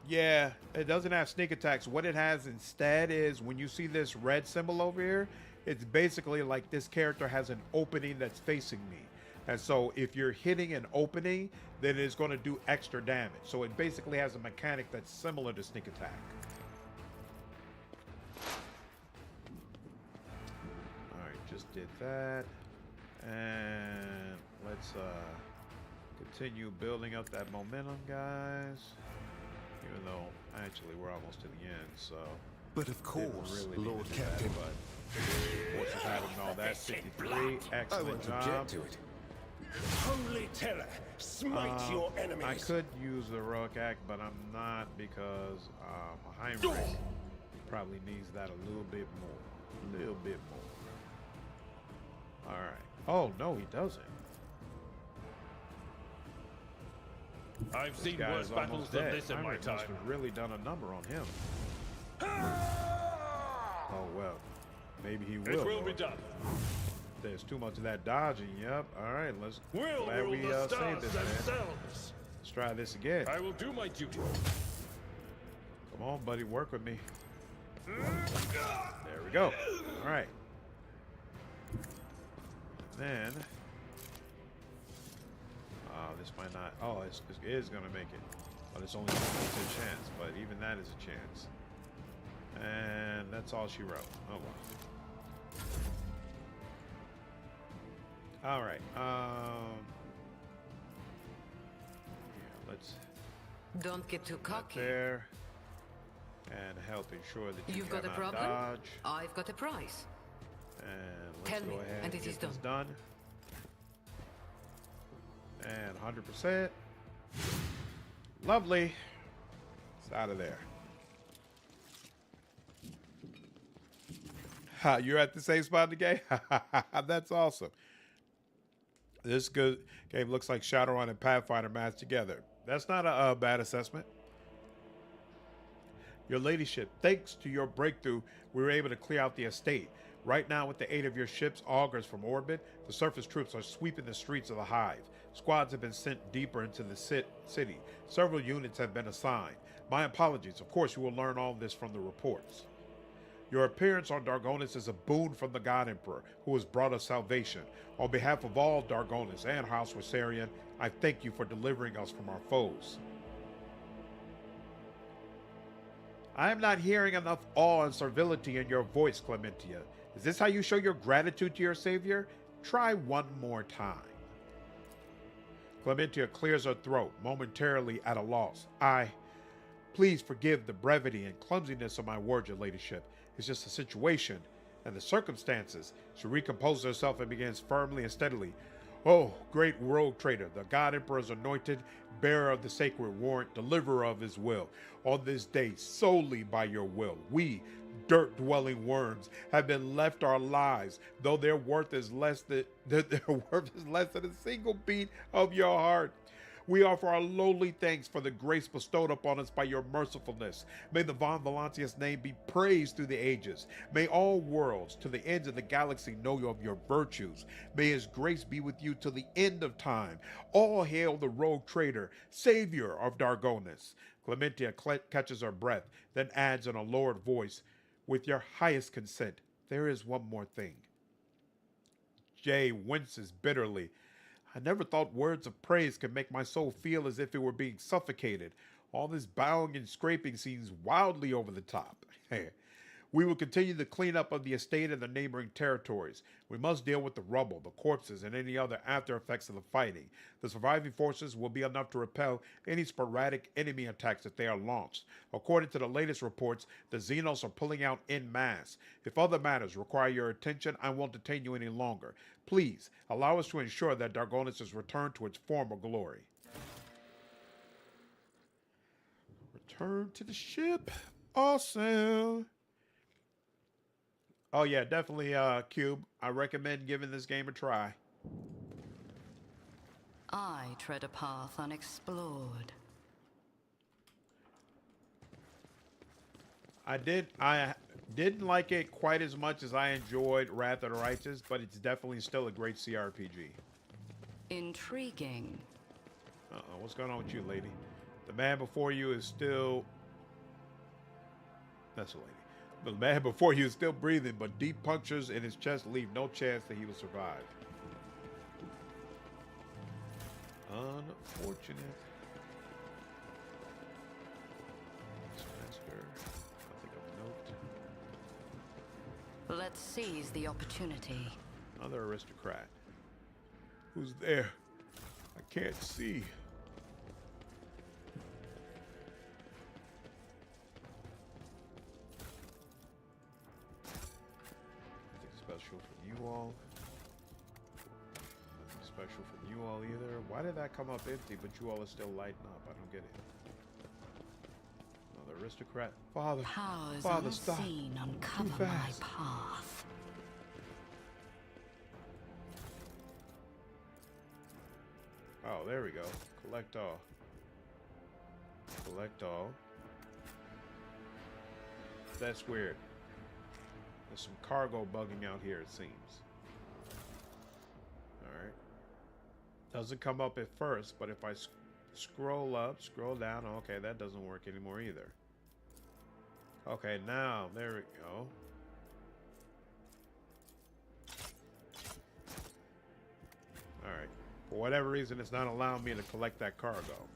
Yeah, it doesn't have sneak attacks. What it has instead is when you see this red symbol over here, it's basically like this character has an opening that's facing me. And so if you're hitting an opening, then it's going to do extra damage. So it basically has a mechanic that's similar to sneak attack. All right, just did that. And let's continue building up that momentum, guys. Even though, actually, we're almost to the end, so... But of course, really Lord Captain. But force of habit and all that. 63, I excellent won't job. object to it. Holy terror, smite your enemies. I could use the heroic act, but I'm not because Heinrix probably needs that a little bit more. A little bit more. All right. Oh, no, he doesn't. I've seen This guy worse is battles almost than dead. this in my Heinrix must time. have really done a number on him. Oh, well. Maybe he will. It will be Lord. done. There's too much of that dodging. Yep. All right. Let's. We'll glad rule we the saved stars this, man. themselves. Let's try this again. I will do my duty. Come on, buddy. Work with me. There we go. All right. Then. This might not. Oh, it is going to make it. But it's only 1% chance. But even that is a chance. And that's all she wrote. Oh, well. All right. Yeah, let's Don't get too put that cocky. there and help ensure that you You've got a cannot problem? dodge. I've got a price. And let's Tell go me, ahead and and it is get this done. And 100%. Lovely. It's out of there. Ha, you're at the same spot in the game? That's awesome. This good game looks like Shadowrun and Pathfinder matched together. That's not a bad assessment. Your ladyship, thanks to your breakthrough, we were able to clear out the estate. Right now, with the aid of your ship's augers from orbit, the surface troops are sweeping the streets of the Hive. Squads have been sent deeper into the city. Several units have been assigned. My apologies. Of course, you will learn all this from the reports. Your appearance on Dargonis is a boon from the God Emperor, who has brought us salvation. On behalf of all Dargonis and House Rosarian, I thank you for delivering us from our foes. I am not hearing enough awe and servility in your voice, Clementia. Is this how you show your gratitude to your savior? Try one more time. Clementia clears her throat, momentarily at a loss. Please forgive the brevity and clumsiness of my words, your ladyship. It's just a situation and the circumstances. She recomposes herself and begins firmly and steadily. Oh, great rogue trader, the God Emperor's anointed, bearer of the sacred warrant, deliverer of his will. On this day, solely by your will, we, dirt-dwelling worms, have been left our lives, though their worth is less than a single beat of your heart. We offer our lowly thanks for the grace bestowed upon us by your mercifulness. May the Von Volantius name be praised through the ages. May all worlds, to the ends of the galaxy, know of your virtues. May his grace be with you till the end of time. All hail the rogue trader, savior of Dargonis. Clementia catches her breath, then adds in a lowered voice, with your highest consent, there is one more thing. Jay winces bitterly. I never thought words of praise could make my soul feel as if it were being suffocated. All this bowing and scraping seems wildly over the top. We will continue the cleanup of the estate and the neighboring territories. We must deal with the rubble, the corpses, and any other after effects of the fighting. The surviving forces will be enough to repel any sporadic enemy attacks that they are launched. According to the latest reports, the Xenos are pulling out en masse. If other matters require your attention, I won't detain you any longer. Please, allow us to ensure that Dargonis is returned to its former glory. Return to the ship. Awesome. Oh yeah, definitely, Cube. I recommend giving this game a try. I tread a path unexplored. I didn't like it quite as much as I enjoyed Wrath of the Righteous, but it's definitely still a great CRPG. Intriguing. Uh-oh, what's going on with you, lady? The man before you is still... That's a lady. The man before you is still breathing, but deep punctures in his chest leave no chance that he will survive. Unfortunate. Master. Nothing of note. Let's seize the opportunity. Another aristocrat. Who's there? I can't see. Nothing special from you all. Nothing special from you all either. Why did that come up empty, but you all are still lighting up? I don't get it. Another aristocrat. Father, Powers Father, stop. unseen Too uncover my fast. path. Oh, there we go. Collect all. Collect all. That's weird. There's some cargo bugging out here, it seems. Alright. Doesn't come up at first, but if I scroll up, scroll down, okay, that doesn't work anymore either. Okay, now, there we go. Alright. For whatever reason, it's not allowing me to collect that cargo.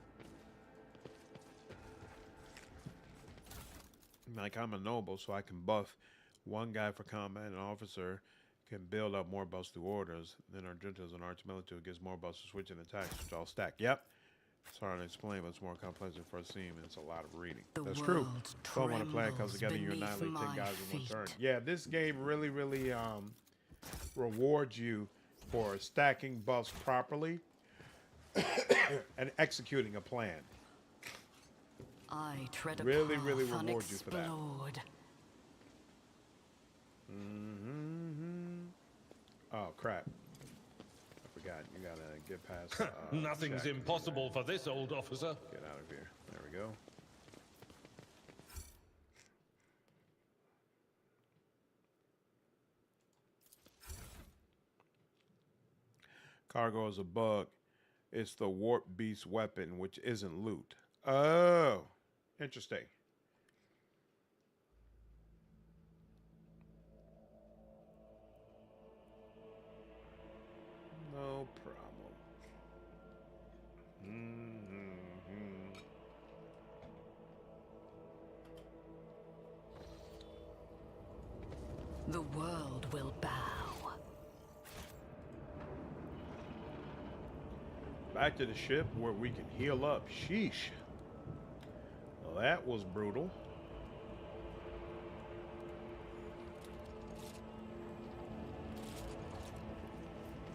Like, I'm a noble, so I can buff one guy for combat. An officer can build up more buffs through orders. Then our generals and arch-military gives more buffs to switching attacks, which I'll stack. Yep. It's hard to explain, but it's more complex than first seem, and it's a lot of reading. That's true. Don't want to play it comes together, you annihilate 10 guys in one turn. Yeah, this game really, really rewards you for stacking buffs properly and executing a plan. I tread a Really, path really rewards you for that. unexplored. Oh, crap. I forgot. You gotta get past... Nothing's check. impossible for this old officer. Get out of here. There we go. Cargo is a bug. It's the Warp Beast weapon, which isn't loot. Oh, interesting. No problem. The world will bow. Back to the ship where we can heal up. Sheesh. Well, that was brutal.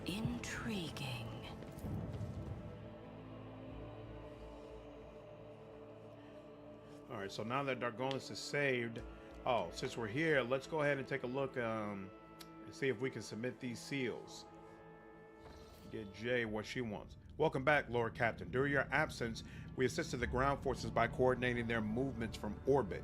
Intriguing. All right, so now that Dargonis is saved, oh, since we're here, let's go ahead and take a look and see if we can submit these seals. Get Jay what she wants. Welcome back, Lord Captain. During your absence, we assisted the ground forces by coordinating their movements from orbit.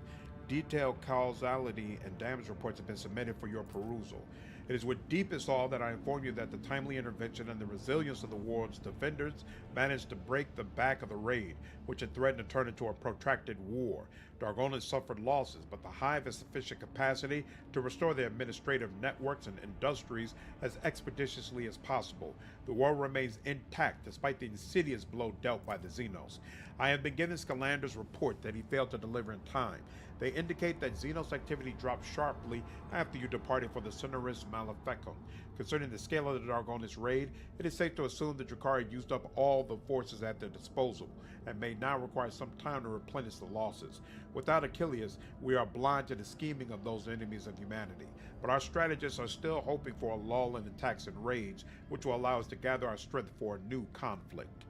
Detailed causality and damage reports have been submitted for your perusal. It is with deepest awe that I inform you that the timely intervention and the resilience of the world's defenders managed to break the back of the raid, which had threatened to turn into a protracted war. Dargonis suffered losses, but the Hive has sufficient capacity to restore their administrative networks and industries as expeditiously as possible. The world remains intact despite the insidious blow dealt by the Xenos. I have been given Scalander's report that he failed to deliver in time. They indicate that Xenos activity dropped sharply after you departed for the Sonoris Maleficum. Concerning the scale of the Dargonis raid, it is safe to assume that Drukhari used up all the forces at their disposal and may now require some time to replenish the losses. Without Achilles, we are blind to the scheming of those enemies of humanity, but our strategists are still hoping for a lull in attacks and raids, which will allow us to gather our strength for a new conflict.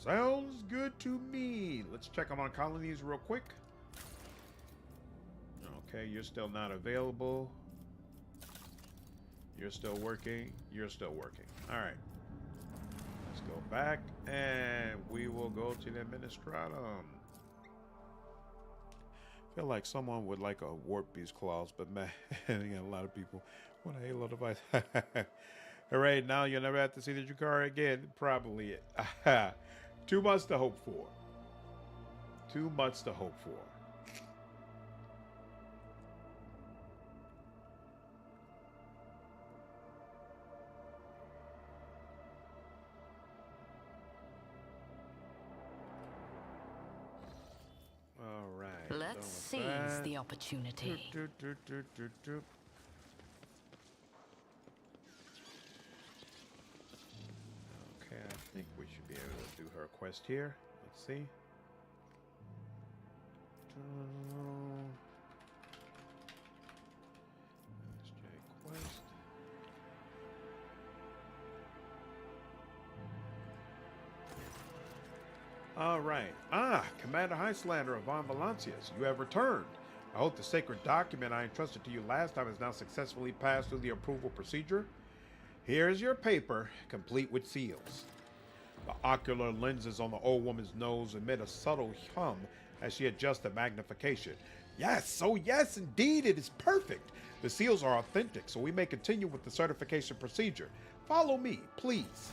Sounds good to me. Let's check on our colonies real quick. Okay, you're still not available. You're still working. You're still working. All right. Let's go back and we will go to the Administratum. Feel like someone would like a Warp Beast clause, but man, a lot of people want a Halo device. All right, now you'll never have to see the Drukhari again. Probably it. Too much to hope for. Too much to hope for. seize the opportunity. Okay, I think we should be able to do her quest here. Let's see. SJ quest. All right. Commander Highlander of Von Valancius, you have returned. I hope the sacred document I entrusted to you last time has now successfully passed through the approval procedure. Here's your paper, complete with seals. The ocular lenses on the old woman's nose emit a subtle hum as she adjusts the magnification. Yes, oh yes, indeed, it is perfect. The seals are authentic, so we may continue with the certification procedure. Follow me, please.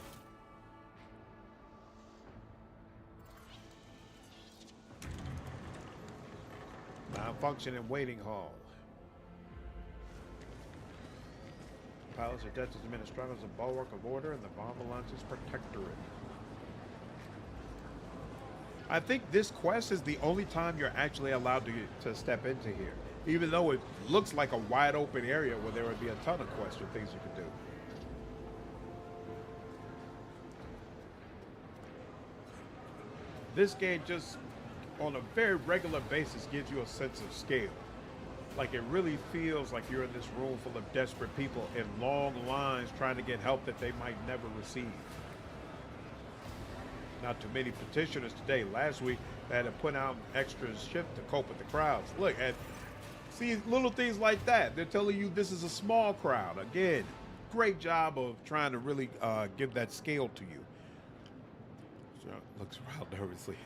Malfunctioning waiting hall. Pilots are dead to the administrators of bulwark of order and the Von Valancius protectorate. I think this quest is the only time you're actually allowed to step into here, even though it looks like a wide open area where there would be a ton of quests or things you could do. This game just, on a very regular basis, gives you a sense of scale. Like, it really feels like you're in this room full of desperate people in long lines trying to get help that they might never receive. Not too many petitioners today. Last week, they had to put out an extra shift to cope with the crowds. Look, and see little things like that. They're telling you this is a small crowd. Again, great job of trying to really give that scale to you. So, looks around nervously.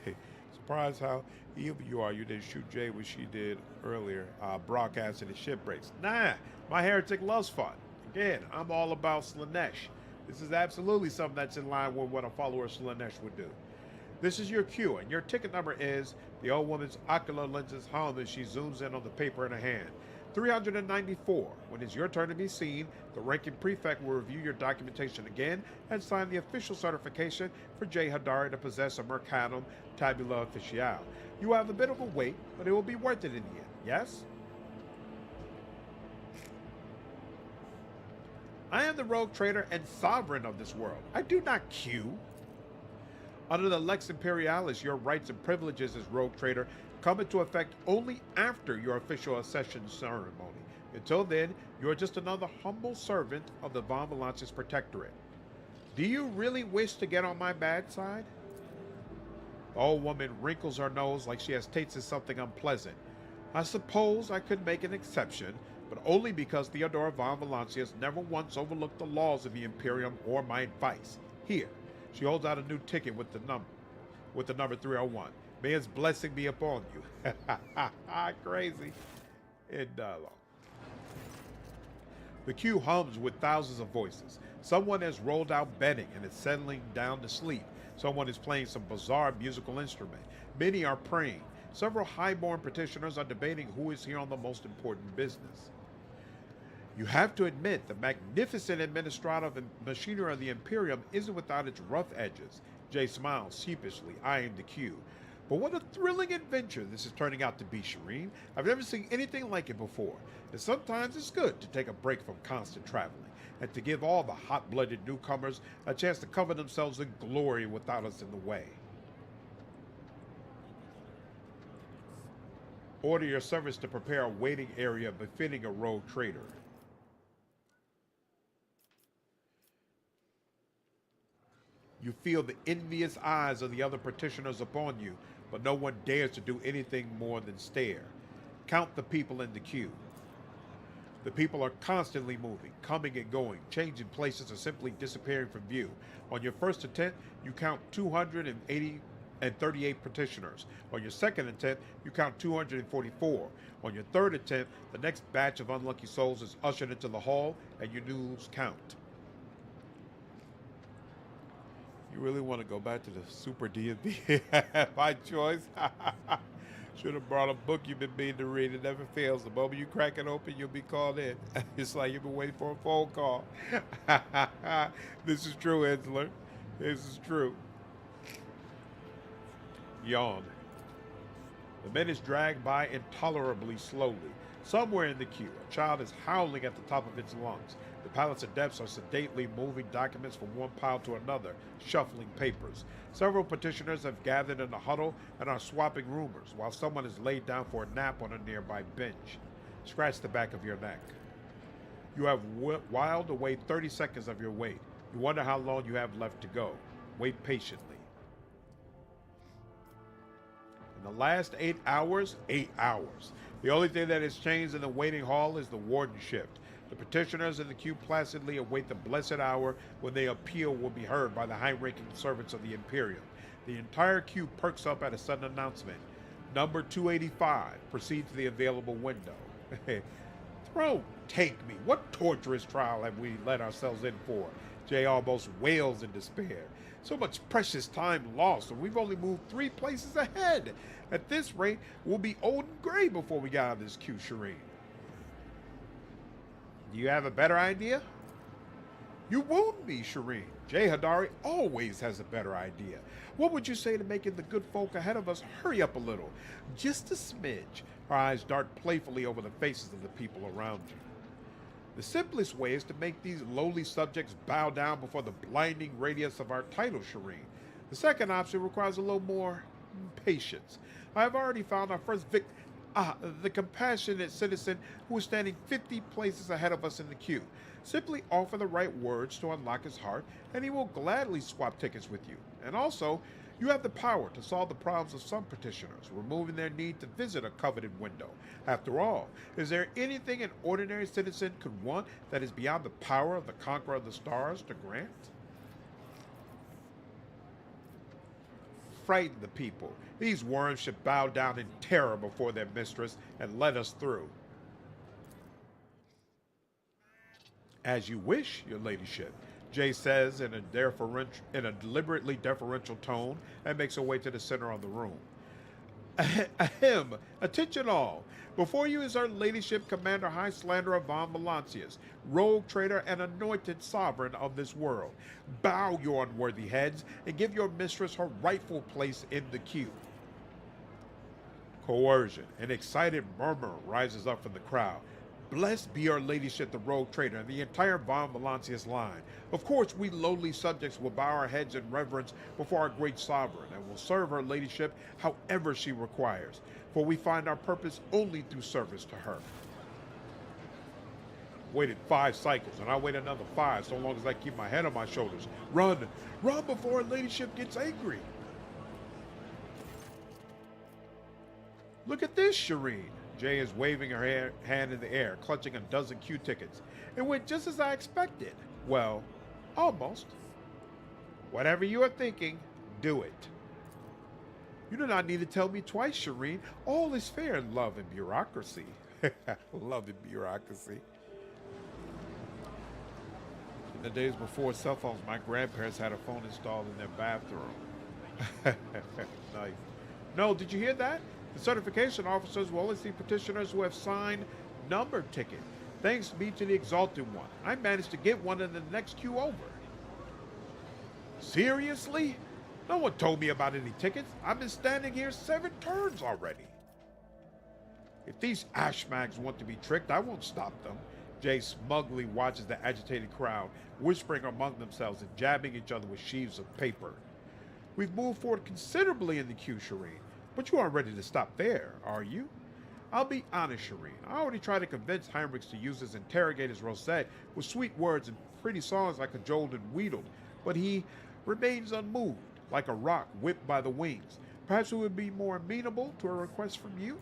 Surprised how evil you are. You didn't shoot Jay when she did earlier, broadcasting the ship breaks. Nah, my heretic loves fun. Again, I'm all about Slanesh. This is absolutely something that's in line with what a follower of Slanesh would do. This is your cue, and your ticket number is the old woman's ocular lenses hum as she zooms in on the paper in her hand. 394. When it's your turn to be seen, the ranking prefect will review your documentation again and sign the official certification for Jay Hadari to possess a Mercanum Tabula Officiale. You have a bit of a wait, but it will be worth it in the end, yes? I am the rogue trader and sovereign of this world. I do not queue. Under the Lex Imperialis, your rights and privileges as rogue trader come into effect only after your official accession ceremony. Until then, you are just another humble servant of the Von Valancius Protectorate. Do you really wish to get on my bad side? The old woman wrinkles her nose like she has tasted something unpleasant. I suppose I could make an exception, but only because Theodora Von Valancius never once overlooked the laws of the Imperium or my advice. Here, she holds out a new ticket with the number 301. May his blessing be upon you. Crazy. In dialogue. The queue hums with thousands of voices. Someone has rolled out bedding and is settling down to sleep. Someone is playing some bizarre musical instrument. Many are praying. Several highborn petitioners are debating who is here on the most important business. You have to admit, the magnificent administrative machinery of the Imperium isn't without its rough edges. Jay smiles sheepishly, eyeing the queue. But what a thrilling adventure this is turning out to be, Shireen. I've never seen anything like it before. And sometimes it's good to take a break from constant traveling, and to give all the hot-blooded newcomers a chance to cover themselves in glory without us in the way. Order your servants to prepare a waiting area befitting a rogue trader. You feel the envious eyes of the other petitioners upon you, but no one dares to do anything more than stare. Count the people in the queue. The people are constantly moving, coming and going, changing places or simply disappearing from view. On your first attempt, you count 238 petitioners. On your second attempt, you count 244. On your third attempt, the next batch of unlucky souls is ushered into the hall and you lose count. You really want to go back to the Super D&D by choice? Should have brought a book you've been meaning to read. It never fails. The moment you crack it open, you'll be called in. It's like you've been waiting for a phone call. This is true, Ensler. This is true. Yawn. The minutes drag by intolerably slowly. Somewhere in the queue, a child is howling at the top of its lungs. The pilots and adepts are sedately moving documents from one pile to another, shuffling papers. Several petitioners have gathered in a huddle and are swapping rumors, while someone is laid down for a nap on a nearby bench. Scratch the back of your neck. You have whiled away 30 seconds of your wait. You wonder how long you have left to go. Wait patiently. In the last 8 hours, 8 hours. The only thing that has changed in the waiting hall is the warden shift. The petitioners in the queue placidly await the blessed hour when their appeal will be heard by the high-ranking servants of the Imperium. The entire queue perks up at a sudden announcement. Number 285, proceed to the available window. Throne, take me. What torturous trial have we let ourselves in for? Jay almost wails in despair. So much precious time lost, and we've only moved 3 places ahead. At this rate, we'll be old and gray before we get out of this queue, Shireen. Do you have a better idea? You wound me, Shireen. Jay Hadari always has a better idea. What would you say to making the good folk ahead of us hurry up a little? Just a smidge. Her eyes dart playfully over the faces of the people around you. The simplest way is to make these lowly subjects bow down before the blinding radiance of our title, Shireen. The second option requires a little more patience. I have already found our first victim. The compassionate citizen who is standing 50 places ahead of us in the queue. Simply offer the right words to unlock his heart, and he will gladly swap tickets with you. And also, you have the power to solve the problems of some petitioners, removing their need to visit a coveted window. After all, is there anything an ordinary citizen could want that is beyond the power of the Conqueror of the Stars to grant? Frighten the people. These worms should bow down in terror before their mistress and let us through. As you wish, your ladyship, Jay says in a deliberately deferential tone, and makes her way to the center of the room. Ahem, attention all. Before you is her ladyship, Commander High Slanderer von Valancius, rogue trader and anointed sovereign of this world. Bow your unworthy heads and give your mistress her rightful place in the queue. Coercion. An excited murmur rises up from the crowd. Blessed be our ladyship, the rogue trader, and the entire von Valancius line. Of course, we lowly subjects will bow our heads in reverence before our great sovereign, and will serve her ladyship however she requires, for we find our purpose only through service to her. Waited 5 cycles, and I'll wait another 5 so long as I keep my head on my shoulders. Run! Run before her ladyship gets angry! Look at this, Shireen. Jay is waving her hand in the air, clutching a dozen queue tickets. It went just as I expected. Well, almost. Whatever you are thinking, do it. You do not need to tell me twice, Shireen. All is fair in love and bureaucracy. Love and bureaucracy. In the days before cell phones, my grandparents had a phone installed in their bathroom. Nice. No, did you hear that? The certification officers will only see petitioners who have signed numbered ticket. Thanks be to the Exalted One, I managed to get one in the next queue over. Seriously? No one told me about any tickets. I've been standing here 7 turns already. If these ashmags want to be tricked, I won't stop them. Jay smugly watches the agitated crowd, whispering among themselves and jabbing each other with sheaves of paper. We've moved forward considerably in the queue, Shireen. But you aren't ready to stop there, are you? I'll be honest, Shireen. I already tried to convince Heinrix to use his interrogator's rosette with sweet words and pretty songs like cajoled and wheedled, but he remains unmoved, like a rock whipped by the wings. Perhaps it would be more amenable to a request from you?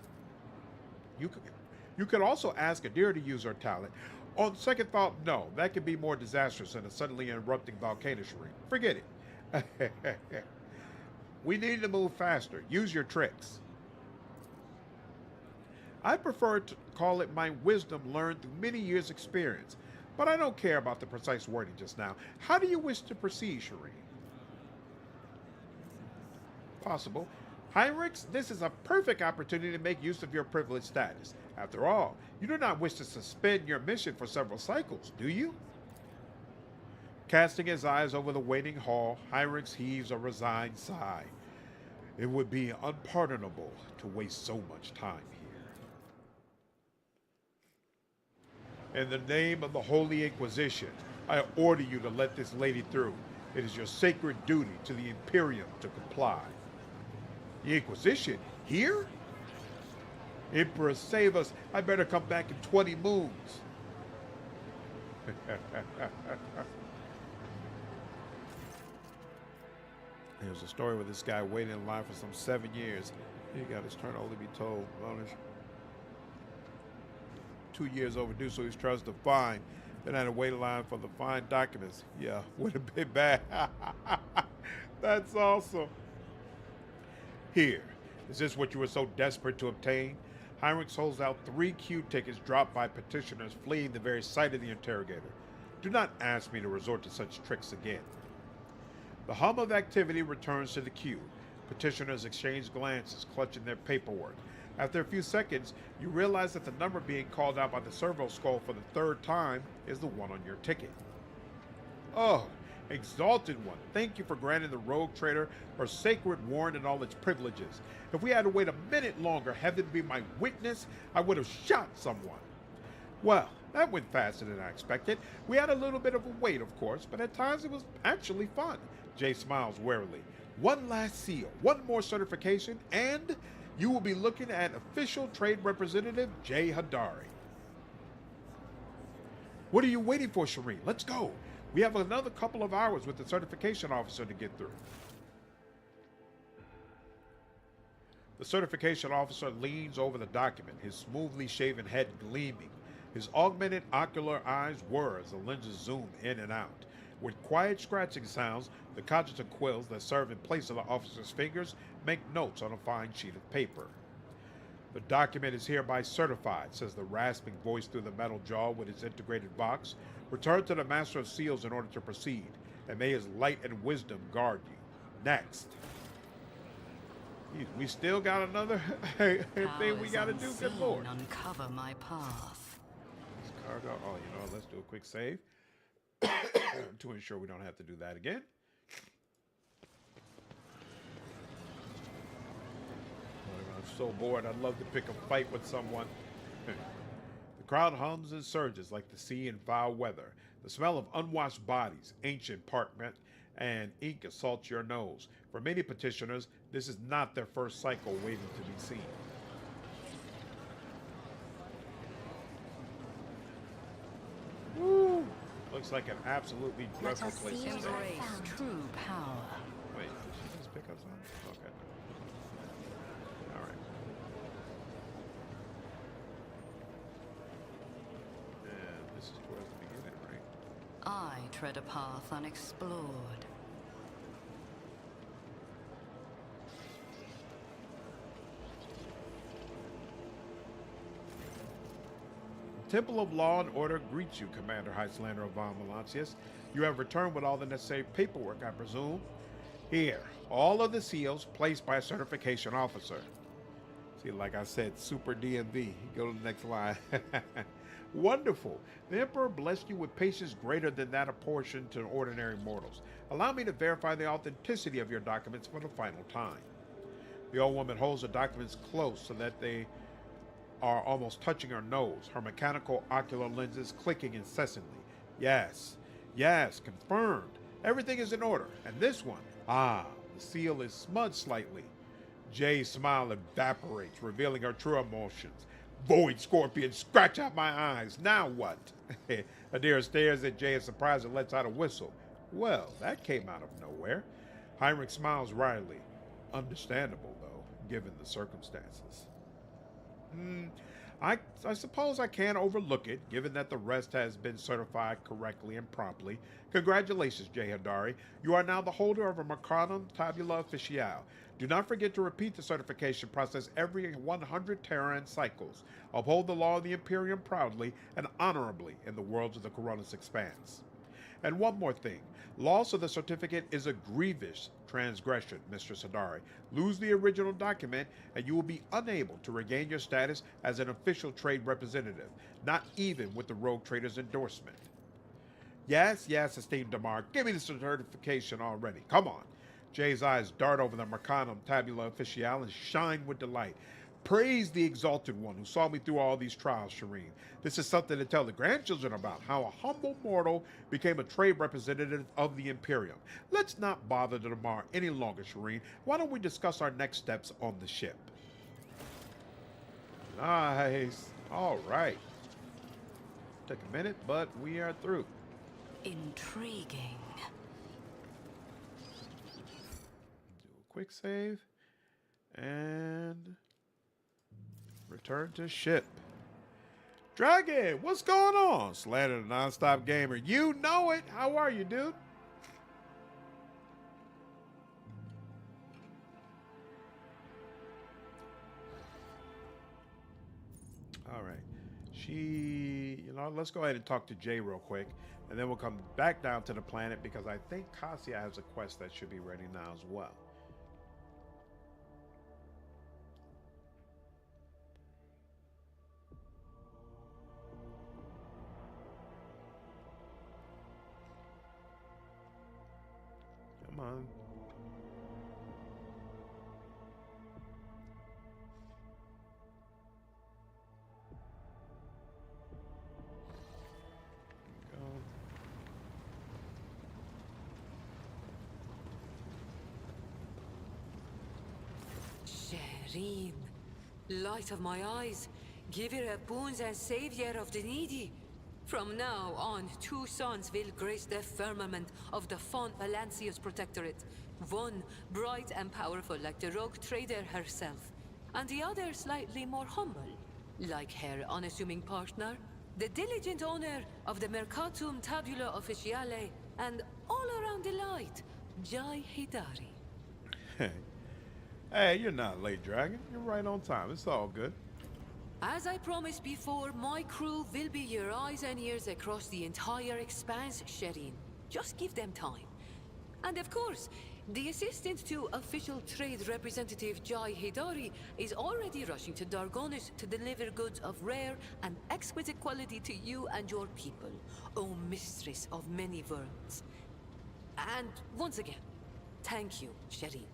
You could also ask Idira to use her talent. On second thought, no. That could be more disastrous than a suddenly erupting volcano, Shireen. Forget it. We need to move faster. Use your tricks. I prefer to call it my wisdom learned through many years' experience, but I don't care about the precise wording just now. How do you wish to proceed, Shireen? Possible. Heinrix, this is a perfect opportunity to make use of your privileged status. After all, you do not wish to suspend your mission for several cycles, do you? Casting his eyes over the waiting hall, Heinrix heaves a resigned sigh. It would be unpardonable to waste so much time here. In the name of the Holy Inquisition, I order you to let this lady through. It is your sacred duty to the Imperium to comply. The Inquisition? Here? Emperor, save us. I better come back in 20 moons. There's a story where this guy waited in line for some 7 years. He got his turn only be told. Bonus. 2 years overdue, so he's trusted to fine. Then I had to wait in line for the fine documents. Yeah, would have been bad. That's awesome. Here, is this what you were so desperate to obtain? Heinrix holds out 3 queue tickets dropped by petitioners fleeing the very sight of the interrogator. Do not ask me to resort to such tricks again. The hum of activity returns to the queue. Petitioners exchange glances, clutching their paperwork. After a few seconds, you realize that the number being called out by the servo skull for the 3rd time is the one on your ticket. Oh, Exalted One, thank you for granting the rogue trader her sacred warrant and all its privileges. If we had to wait a minute longer, heaven be my witness, I would have shot someone. Well, that went faster than I expected. We had a little bit of a wait, of course, but at times it was actually fun. Jay smiles warily. One last seal, one more certification, and you will be looking at official trade representative Jay Hadari. What are you waiting for, Shireen? Let's go. We have another couple of hours with the certification officer to get through. The certification officer leans over the document, his smoothly shaven head gleaming. His augmented ocular eyes whir as the lenses zoom in and out. With quiet scratching sounds, the cogitant quills that serve in place of the officer's fingers make notes on a fine sheet of paper. The document is hereby certified, says the rasping voice through the metal jaw with its integrated box. Return to the Master of Seals in order to proceed, and may his light and wisdom guard you. Next. We still got another thing we got to do, good lord. Uncover my path. Cargo. Oh, you know, let's do a quick save to ensure we don't have to do that again. I'm so bored. I'd love to pick a fight with someone. The crowd hums and surges like the sea in foul weather. The smell of unwashed bodies, ancient parchment, and ink assaults your nose. For many petitioners, this is not their first cycle waiting to be seen. Woo! Looks like an absolutely dreadful place to stay. Embrace true power. Wait, did she just pick up something? Okay. Alright. And this is towards the beginning, right? I tread a path unexplored. Temple of Law and Order greets you, Commander Heislander of Von Malancius. You have returned with all the necessary paperwork, I presume. Here, all of the seals placed by a certification officer. See, like I said, super DMV. Go to the next line. Wonderful. The Emperor blessed you with patience greater than that apportioned to ordinary mortals. Allow me to verify the authenticity of your documents for the final time. The old woman holds the documents close so that they are almost touching her nose, her mechanical ocular lenses clicking incessantly. Yes, yes, confirmed. Everything is in order. And this one, the seal is smudged slightly. Jay's smile evaporates, revealing her true emotions. Void Scorpion, scratch out my eyes. Now what? Idira stares at Jay in surprise and lets out a whistle. Well, that came out of nowhere. Heinrix smiles wryly. Understandable, though, given the circumstances. I suppose I can't overlook it, given that the rest has been certified correctly and promptly. Congratulations, Jay Hadari. You are now the holder of a Mercatum Tabula Officiale. Do not forget to repeat the certification process every 100 Terran cycles. Uphold the law of the Imperium proudly and honorably in the worlds of the Coronis Expanse. And one more thing. Loss of the certificate is a grievous transgression, Mr. Hadari. Lose the original document and you will be unable to regain your status as an official trade representative, not even with the rogue trader's endorsement. Yes, esteemed Damar, give me the certification already. Come on. Jay's eyes dart over the Mercanum Tabula Officiale and shine with delight. Praise the Exalted One who saw me through all these trials, Shireen. This is something to tell the grandchildren about, how a humble mortal became a trade representative of the Imperium. Let's not bother the Damar any longer, Shireen. Why don't we discuss our next steps on the ship? Nice. All right. Took a minute, but we are through. Intriguing. Do a quick save. And return to ship. Dragon, what's going on? Slander the nonstop gamer. You know it. How are you, dude? All right. Let's go ahead and talk to Jay real quick, and then we'll come back down to the planet because I think Cassia has a quest that should be ready now as well. Come on. Shireen, light of my eyes, giver of boons and savior of the needy. From now on, 2 sons will grace the firmament of the Font Valancius Protectorate. One bright and powerful like the rogue trader herself, and the other slightly more humble, like her unassuming partner, the diligent owner of the Mercatum Tabula Officiale, and all around the light, Jai Hidari. Hey, you're not late, Dragon. You're right on time. It's all good. As I promised before, my crew will be your eyes and ears across the entire expanse, Shireen. Just give them time. And of course, the assistant to official trade representative Jai Hidari is already rushing to Dargonis to deliver goods of rare and exquisite quality to you and your people, O mistress of many worlds. And once again, thank you, Shireen,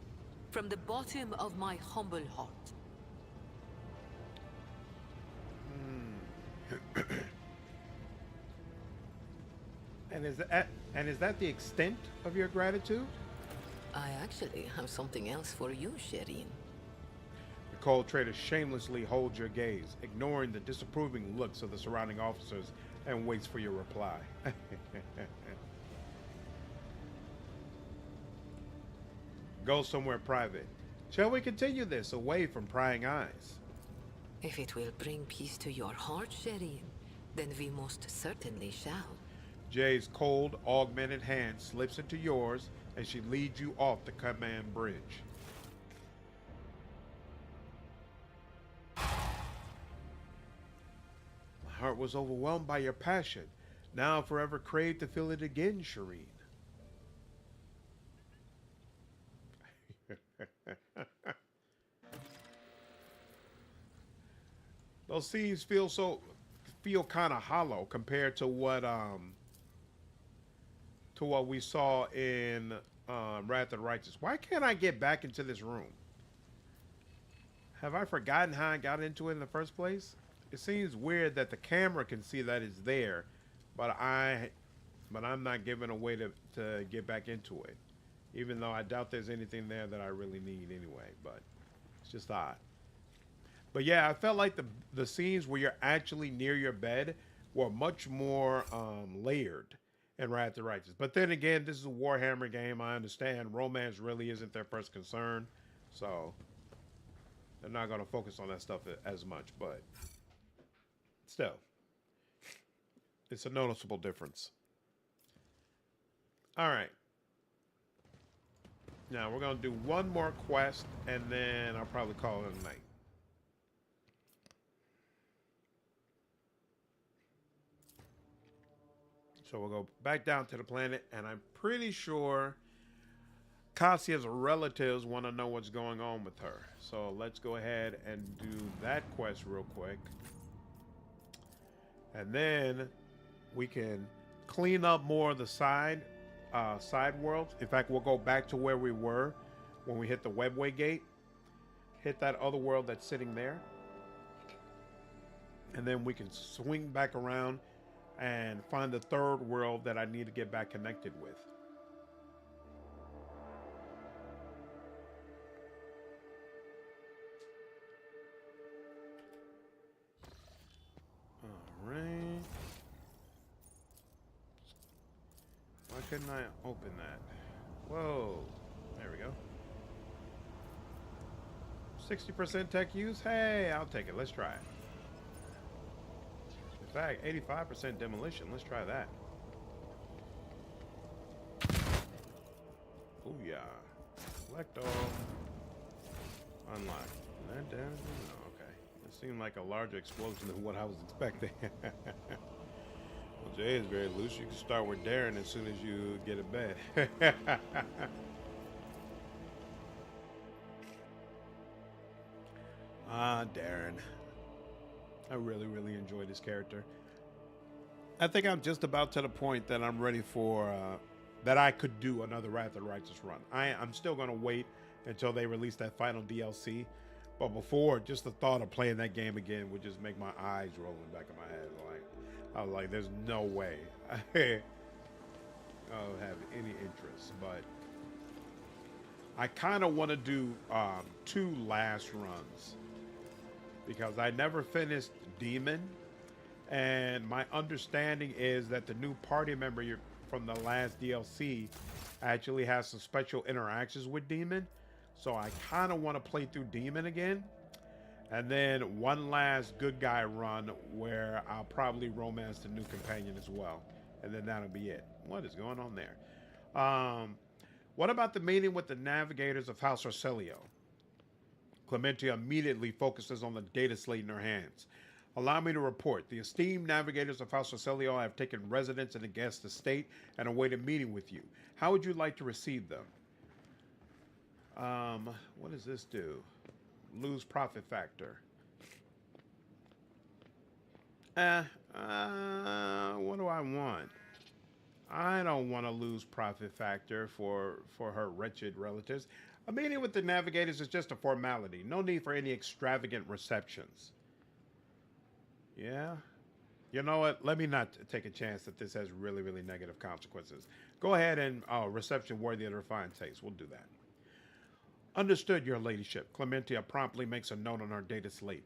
from the bottom of my humble heart. And is that the extent of your gratitude? I actually have something else for you, Shireen. The cold trader shamelessly holds your gaze, ignoring the disapproving looks of the surrounding officers, and waits for your reply. Go somewhere private. Shall we continue this away from prying eyes? If it will bring peace to your heart, Shireen, then we most certainly shall. Jay's cold, augmented hand slips into yours, and she leads you off the command bridge. My heart was overwhelmed by your passion. Now I forever crave to feel it again, Shireen. Those scenes feel kind of hollow compared to what we saw in Wrath of the Righteous. Why can't I get back into this room? Have I forgotten how I got into it in the first place? It seems weird that the camera can see that it's there, but I'm not given a way to get back into it. Even though I doubt there's anything there that I really need anyway, but it's just odd. But yeah, I felt like the scenes where you're actually near your bed were much more layered in Wrath of the Righteous. But then again, this is a Warhammer game. I understand romance really isn't their first concern, so they're not going to focus on that stuff as much. But still, it's a noticeable difference. All right. Now we're going to do one more quest, and then I'll probably call it a night. So we'll go back down to the planet, and I'm pretty sure Cassia's relatives want to know what's going on with her. So let's go ahead and do that quest real quick. And then we can clean up more of the side side worlds. In fact, we'll go back to where we were when we hit the webway gate. Hit that other world that's sitting there. And then we can swing back around and find the third world that I need to get back connected with. All right. Why couldn't I open that? Whoa. There we go. 60% tech use? Hey, I'll take it. Let's try it. In fact, 85% demolition. Let's try that. Oh yeah. Select all. Unlock. That down. Oh, okay. It seemed like a larger explosion than what I was expecting. Well, Jay is very loose. You can start with Darren as soon as you get a bed. Ah, Darren. I really, really enjoy this character. I think I'm just about to the point that I'm ready for, that I could do another Wrath of the Righteous run. I'm still going to wait until they release that final DLC. But before, just the thought of playing that game again would just make my eyes roll in the back of my head. Like, I was like, there's no way I'll have any interest. But I kind of want to do 2 last runs. Because I never finished Demon, and my understanding is that the new party member from the last DLC actually has some special interactions with Demon. So I kind of want to play through Demon again, and then one last good guy run where I'll probably romance the new companion as well, and then that'll be it. What is going on there? What about the meeting with the navigators of House Orcelio? Clementia immediately focuses on the data slate in her hands. Allow me to report. The esteemed navigators of House Orcelio have taken residence in the guest estate and await a meeting with you. How would you like to receive them? What does this do? Lose profit factor. What do I want? I don't want to lose profit factor for her wretched relatives. A meeting with the navigators is just a formality. No need for any extravagant receptions. Yeah? You know what? Let me not take a chance that this has really, really negative consequences. Go ahead and reception worthy of refined taste. We'll do that. Understood, your ladyship. Clementia promptly makes a note on her data slate.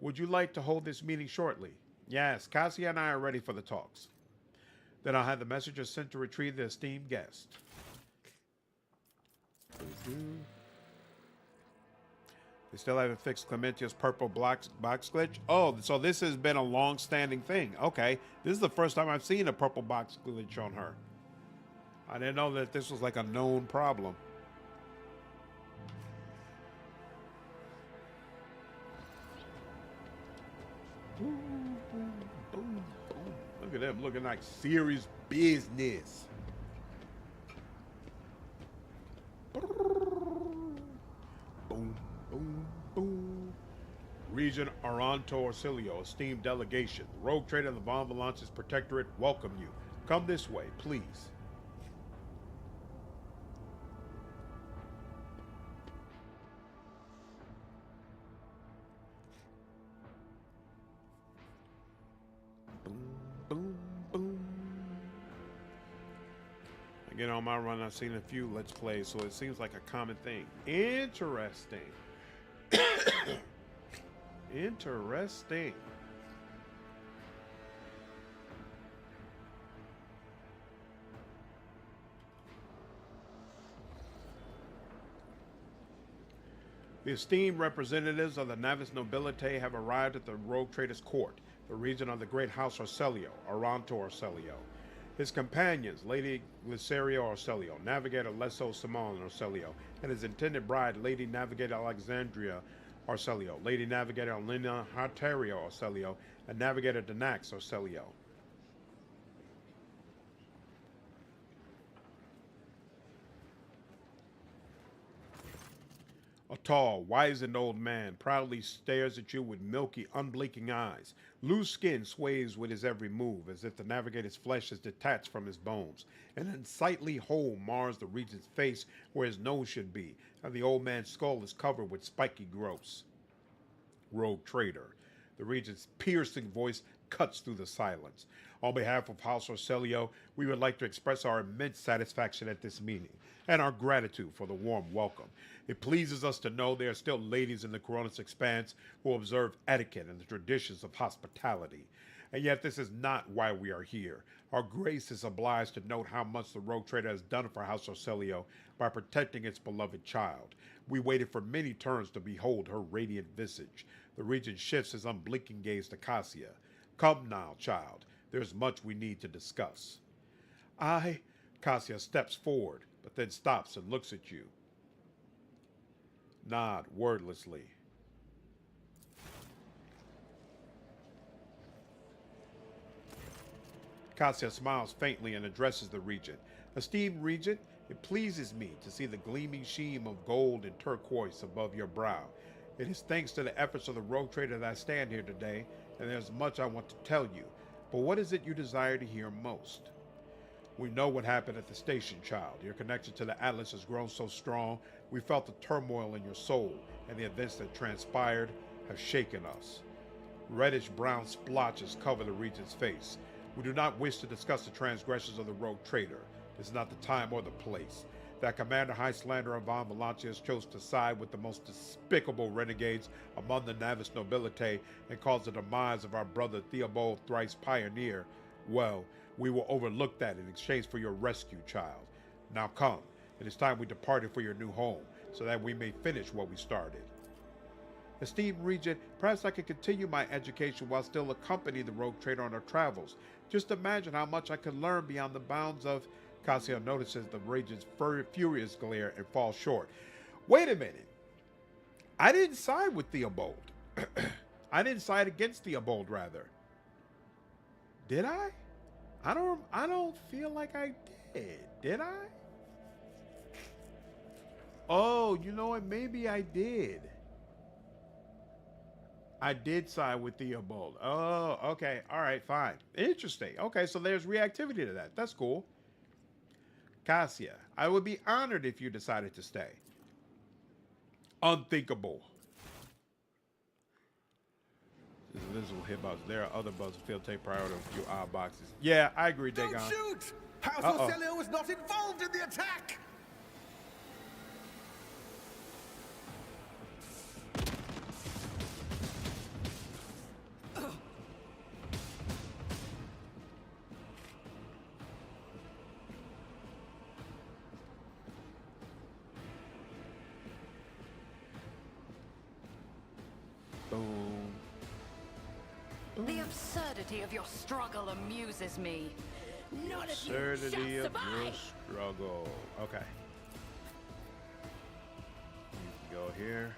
Would you like to hold this meeting shortly? Yes, Cassia and I are ready for the talks. Then I'll have the messenger sent to retrieve the esteemed guest. They still haven't fixed Clementia's purple box glitch. Oh, so this has been a long-standing thing. Okay, this is the first time I've seen a purple box glitch on her. I didn't know that this was like a known problem. Boom, boom, boom, boom. Look at them looking like serious business. Boom, boom, boom. Region Aranto Orcelio, esteemed delegation. Rogue Trader of the Von Valance's Protectorate welcome you. Come this way, please. Boom, boom, boom. Again, on my run, I've seen a few Let's Plays, so it seems like a common thing. Interesting. Interesting. The esteemed representatives of the Navis nobility have arrived at the Rogue Trader's court, the region of the great house Orcelio, Aranto Orcelio. His companions, Lady Glyceria Orcelio, Navigator Lesso Simon Orcelio, and his intended bride, Lady Navigator Alexandria Orcelio, Lady Navigator Elena Hartario Orcelio, and Navigator Danax Orcelio. A tall, wizened old man proudly stares at you with milky, unblinking eyes. Loose skin sways with his every move, as if the navigator's flesh is detached from his bones. An unsightly hole mars the regent's face where his nose should be, and the old man's skull is covered with spiky growths. Rogue traitor. The regent's piercing voice cuts through the silence. On behalf of House Orselio, we would like to express our immense satisfaction at this meeting and our gratitude for the warm welcome. It pleases us to know there are still ladies in the Coronis Expanse who observe etiquette and the traditions of hospitality. And yet this is not why we are here. Our grace is obliged to note how much the Rogue Trader has done for House Orselio by protecting its beloved child. We waited for many turns to behold her radiant visage. The regent shifts his unblinking gaze to Cassia. Come now, child. There's much we need to discuss. Cassia steps forward, but then stops and looks at you. Nod wordlessly. Cassia smiles faintly and addresses the regent. Esteemed regent, it pleases me to see the gleaming sheen of gold and turquoise above your brow. It is thanks to the efforts of the Rogue Trader that I stand here today, and there's much I want to tell you. But what is it you desire to hear most? We know what happened at the station, child. Your connection to the Atlas has grown so strong, we felt the turmoil in your soul, and the events that transpired have shaken us. Reddish-brown splotches cover the regent's face. We do not wish to discuss the transgressions of the Rogue Trader. This is not the time or the place. That Commander High Slanderer Von Valancius chose to side with the most despicable renegades among the Navis nobility and cause the demise of our brother Theobald Thrice Pioneer, well, we will overlook that in exchange for your rescue, child. Now come, it is time we departed for your new home, so that we may finish what we started. Esteemed Regent, perhaps I could continue my education while still accompanying the Rogue Trader on our travels. Just imagine how much I could learn beyond the bounds of... Cassia notices the regent's furious glare and falls short. Wait a minute. I didn't side with Theobald. I didn't side against Theobald, rather. Did I? I don't feel like I did. Did I? Oh, you know what? Maybe I did. I did side with Theobald. Oh, okay. All right, fine. Interesting. Okay, so there's reactivity to that. That's cool. Cassia, I would be honored if you decided to stay. Unthinkable. This is invisible hitbox. There are other bugs that take priority on a few odd boxes. Yeah, I agree, Dagon. Don't shoot! House Orselio was not involved in the attack! The absurdity of your struggle amuses me. None of you Absurdity shall of your survive. struggle. Okay. You can go here.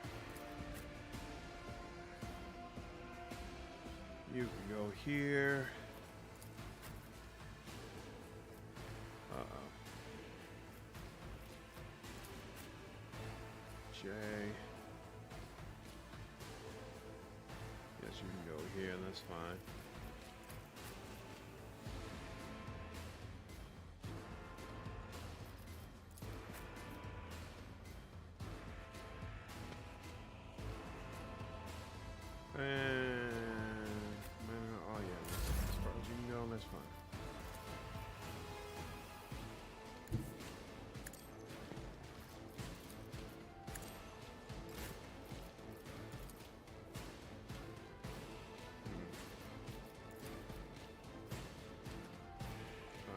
You can go here. J. Yes, you can go here, that's fine. And oh yeah, as far as you can go, that's fine.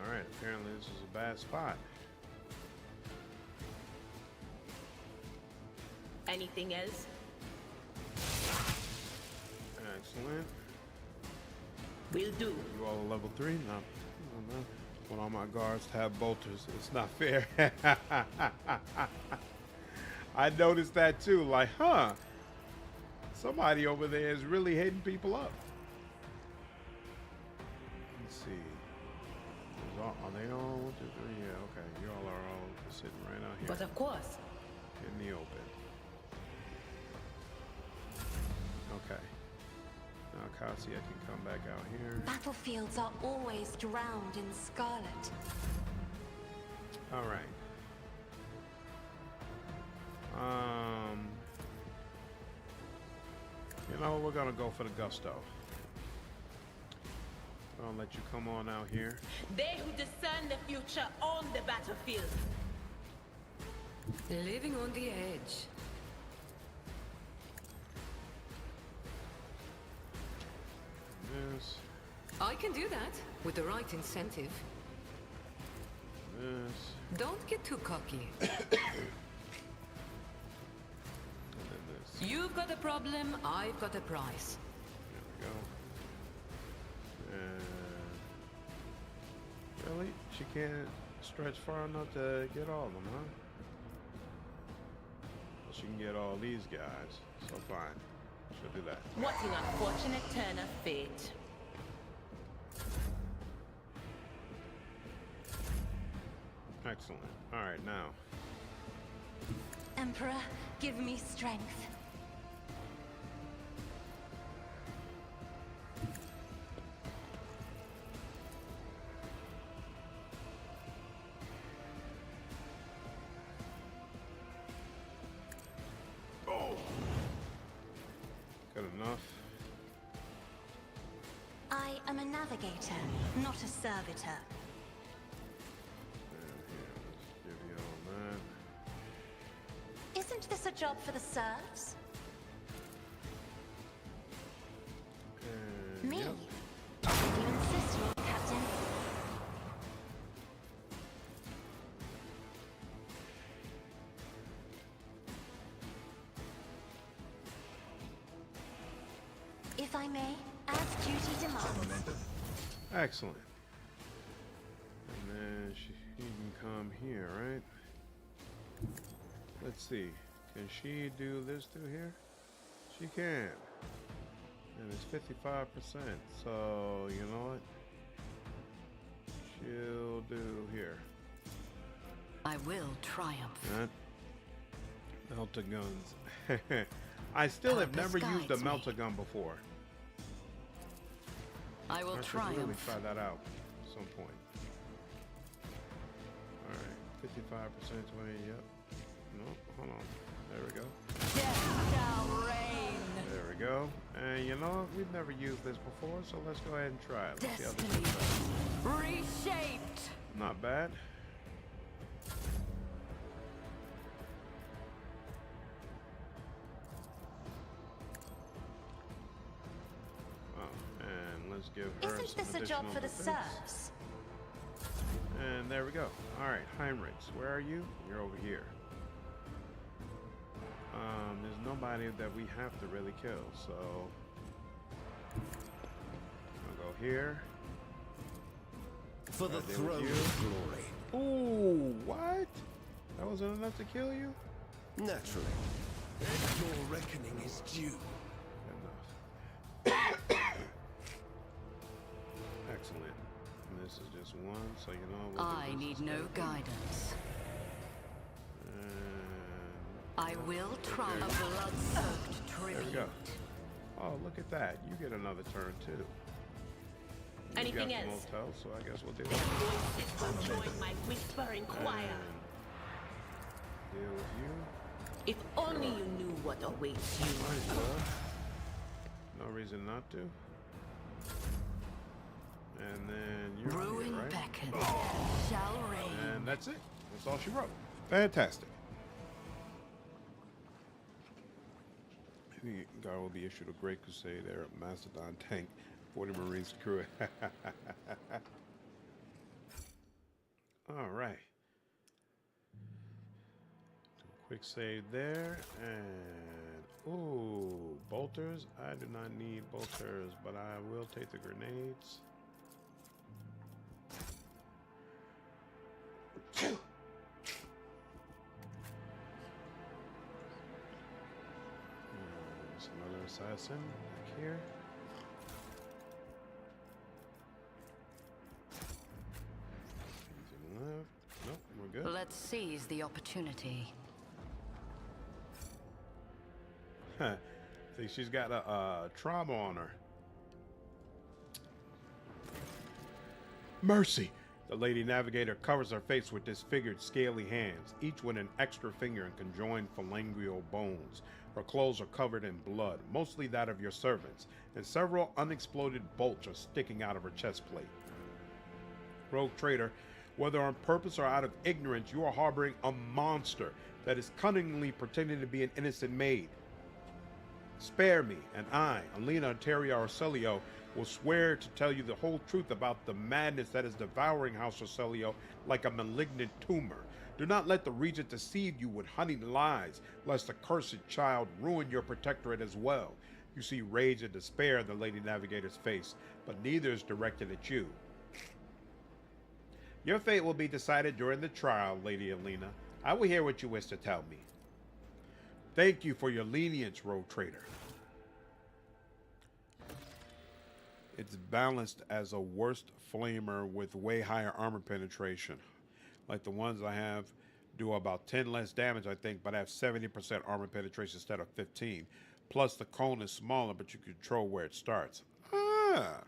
Alright, apparently this is a bad spot. Anything else? Excellent. Will do. You all are level 3? No. Want all my guards to have bolters. It's not fair. I noticed that too. Like, huh? Somebody over there is really hitting people up. Let's see. Are they all 1, 2, 3? Yeah, okay. You all are all sitting right out here. But of course. In the open. Cassia can come back out here. Battlefields are always drowned in scarlet. All right. You know, we're gonna go for the gusto. I'll let you come on out here. They who discern the future on the battlefield. Living on the edge. This. I can do that with the right incentive. This. Don't get too cocky. And then this. You've got a problem, I've got a price. There we go. And really, she can't stretch far enough to get all of them, huh? Well, she can get all these guys, so fine. She'll do that. What an unfortunate turn of fate. Excellent. All right, now. Emperor, give me strength. Oh. Good enough. I am a navigator, not a servitor. Isn't this a job for the serfs? Me? Yep. You insist, Lord Captain. If I may, as duty demands. Excellent. And then she can come here, right? Let's see. Can she do this through here? She can. And it's 55%. So, you know what? She'll do here. I will triumph. That. Melter guns. I still have never used a melter gun before. I will I should triumph. really try that out at some point. Alright, 55%, 20, yep. No, hold on. There we go. Death shall reign. There we go. And you know, we've never used this before, so let's go ahead and try it. Let's see how Destiny this goes. reshaped. Not bad. Oh, and let's give her Isn't some this a job additional for the defense. serfs? And there we go. Alright, Heinrix, where are you? You're over here. There's nobody that we have to really kill, so I'll go here. For the Right there throne with of glory. Ooh, what? That wasn't enough to kill you? Naturally. Your reckoning is due. Enough. Excellent. And this is just one, so you know we'll I do this need no instead. guidance. And I will triumph. A blood-soaked there we tribute. go. Oh, look at that. You get another turn too. Anything You got the else? motel, so I guess we'll deal Their with voices will join my whispering choir. deal with you. If only you knew what awaits you. Might as well. No reason not to. And then you're Ruin here, right? beckon. Shall reign. And that's it. That's all she wrote. Fantastic. The guy will be issued a Great Crusade Air Mastodon tank, 40 Marines to crew. All right. Quick save there, and ooh, bolters. I do not need bolters, but I will take the grenades. There's another assassin back here. Anything left? Nope, we're good. Let's seize the opportunity. See, she's got a trauma on her. Mercy! The Lady Navigator covers her face with disfigured, scaly hands, each with an extra finger and conjoined phalangeal bones. Her clothes are covered in blood, mostly that of your servants, and several unexploded bolts are sticking out of her chest plate. Rogue trader, whether on purpose or out of ignorance, you are harboring a monster that is cunningly pretending to be an innocent maid. Spare me, and I, Alina Ontaria Arcelio, will swear to tell you the whole truth about the madness that is devouring House Arcelio like a malignant tumor. Do not let the Regent deceive you with honeyed lies, lest the cursed child ruin your protectorate as well. You see rage and despair in the Lady Navigator's face, but neither is directed at you. Your fate will be decided during the trial, Lady Alina. I will hear what you wish to tell me. Thank you for your lenience, Rogue Trader. It's balanced as a worst flamer with way higher armor penetration. Like the ones I have do about 10 less damage, I think, but I have 70% armor penetration instead of 15. Plus the cone is smaller, but you control where it starts. Ah,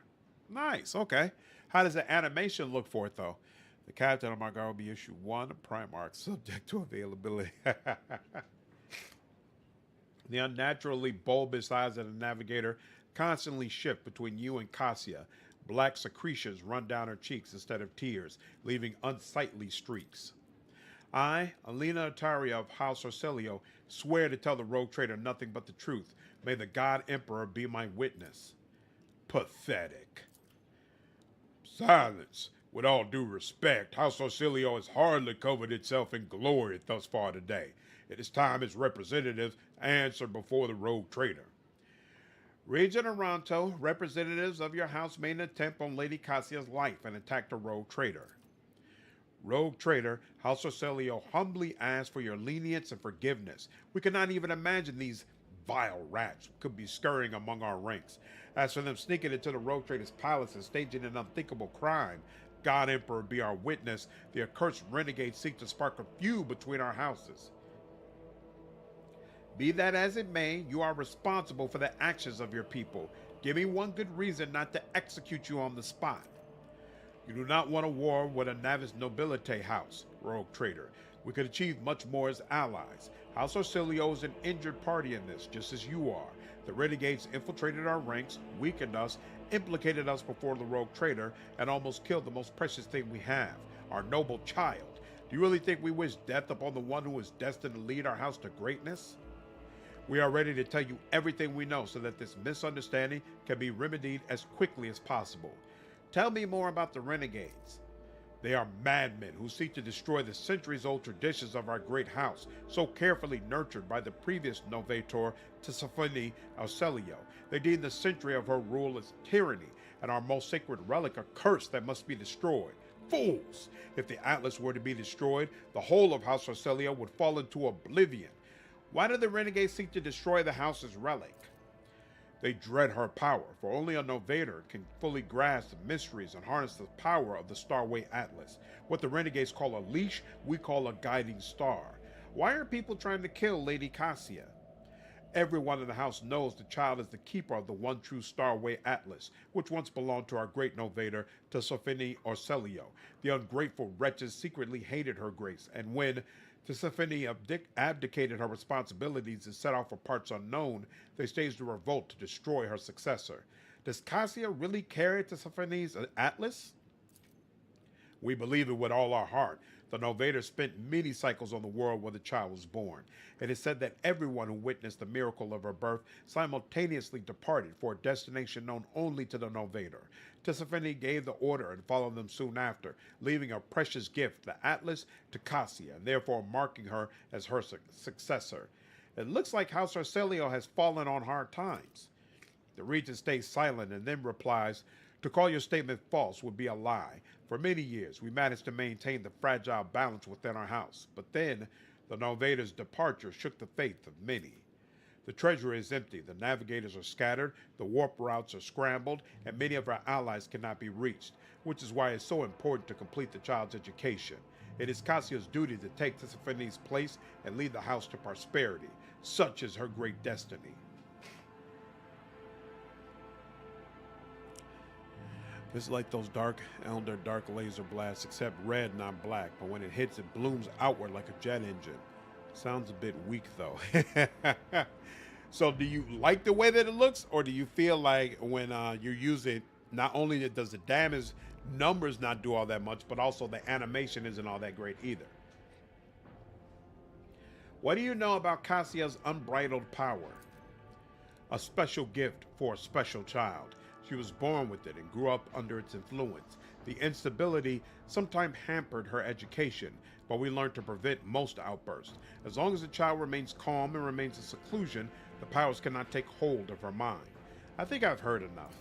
nice. Okay. How does the animation look for it, though? The captain of my guard will be issue 1 Primarch, subject to availability. The unnaturally bulbous eyes of the Navigator constantly shift between you and Cassia. Black secretions run down her cheeks instead of tears, leaving unsightly streaks. I, Alina Ontaria of House Arcelio, swear to tell the Rogue Trader nothing but the truth. May the God Emperor be my witness. Pathetic. Silence. With all due respect, House Arcelio has hardly covered itself in glory thus far today. It is time its representatives answer before the Rogue Trader. Regent Aranto, representatives of your house made an attempt on Lady Cassia's life and attacked a Rogue Trader. Rogue Trader, House Arcelio humbly asks for your lenience and forgiveness. We cannot even imagine these vile rats could be scurrying among our ranks. As for them sneaking into the Rogue Trader's palace and staging an unthinkable crime, God Emperor be our witness, the accursed renegades seek to spark a feud between our houses. Be that as it may, you are responsible for the actions of your people. Give me one good reason not to execute you on the spot. You do not want a war with a Navis Nobilite house, Rogue Trader. We could achieve much more as allies. House Arcelio is an injured party in this, just as you are. The renegades infiltrated our ranks, weakened us, implicated us before the Rogue Trader, and almost killed the most precious thing we have, our noble child. Do you really think we wish death upon the one who is destined to lead our house to greatness? We are ready to tell you everything we know so that this misunderstanding can be remedied as quickly as possible. Tell me more about the renegades. They are madmen who seek to destroy the centuries-old traditions of our great house, so carefully nurtured by the previous novator, Tisiphone Arcelio. They deem the century of her rule as tyranny, and our most sacred relic a curse that must be destroyed. Fools! If the Atlas were to be destroyed, the whole of House Arcelio would fall into oblivion. Why do the renegades seek to destroy the house's relic? They dread her power, for only a novator can fully grasp the mysteries and harness the power of the Starway Atlas. What the renegades call a leash, we call a guiding star. Why are people trying to kill Lady Cassia? Everyone in the house knows the child is the keeper of the one true Starway Atlas, which once belonged to our great novator, Tisiphone Arcelio. The ungrateful wretches secretly hated her grace, and when Tisiphone abdicated her responsibilities and set off for parts unknown, they staged a revolt to destroy her successor. Does Cassia really carry Tisiphone's Atlas? We believe it with all our heart. The novator spent many cycles on the world where the child was born. It is said that everyone who witnessed the miracle of her birth simultaneously departed for a destination known only to the novator. Tisiphone gave the order and followed them soon after, leaving a precious gift, the Atlas, to Cassia, and therefore marking her as her successor. It looks like House Arcelio has fallen on hard times. The regent stays silent and then replies, "To call your statement false would be a lie. For many years, we managed to maintain the fragile balance within our house, but then the novator's departure shook the faith of many. The treasury is empty, the navigators are scattered, the warp routes are scrambled, and many of our allies cannot be reached, which is why it's so important to complete the child's education. It is Cassia's duty to take Tisiphone's place and lead the house to prosperity. Such is her great destiny." It's like those dark elder dark laser blasts, except red, not black. But when it hits, it blooms outward like a jet engine. Sounds a bit weak, though. So do you like the way that it looks, or do you feel like when you use it, not only does the damage numbers not do all that much, but also the animation isn't all that great either? What do you know about Cassia's unbridled power? A special gift for a special child. She was born with it and grew up under its influence. The instability sometimes hampered her education, but we learned to prevent most outbursts. As long as the child remains calm and remains in seclusion, the powers cannot take hold of her mind. I think I've heard enough.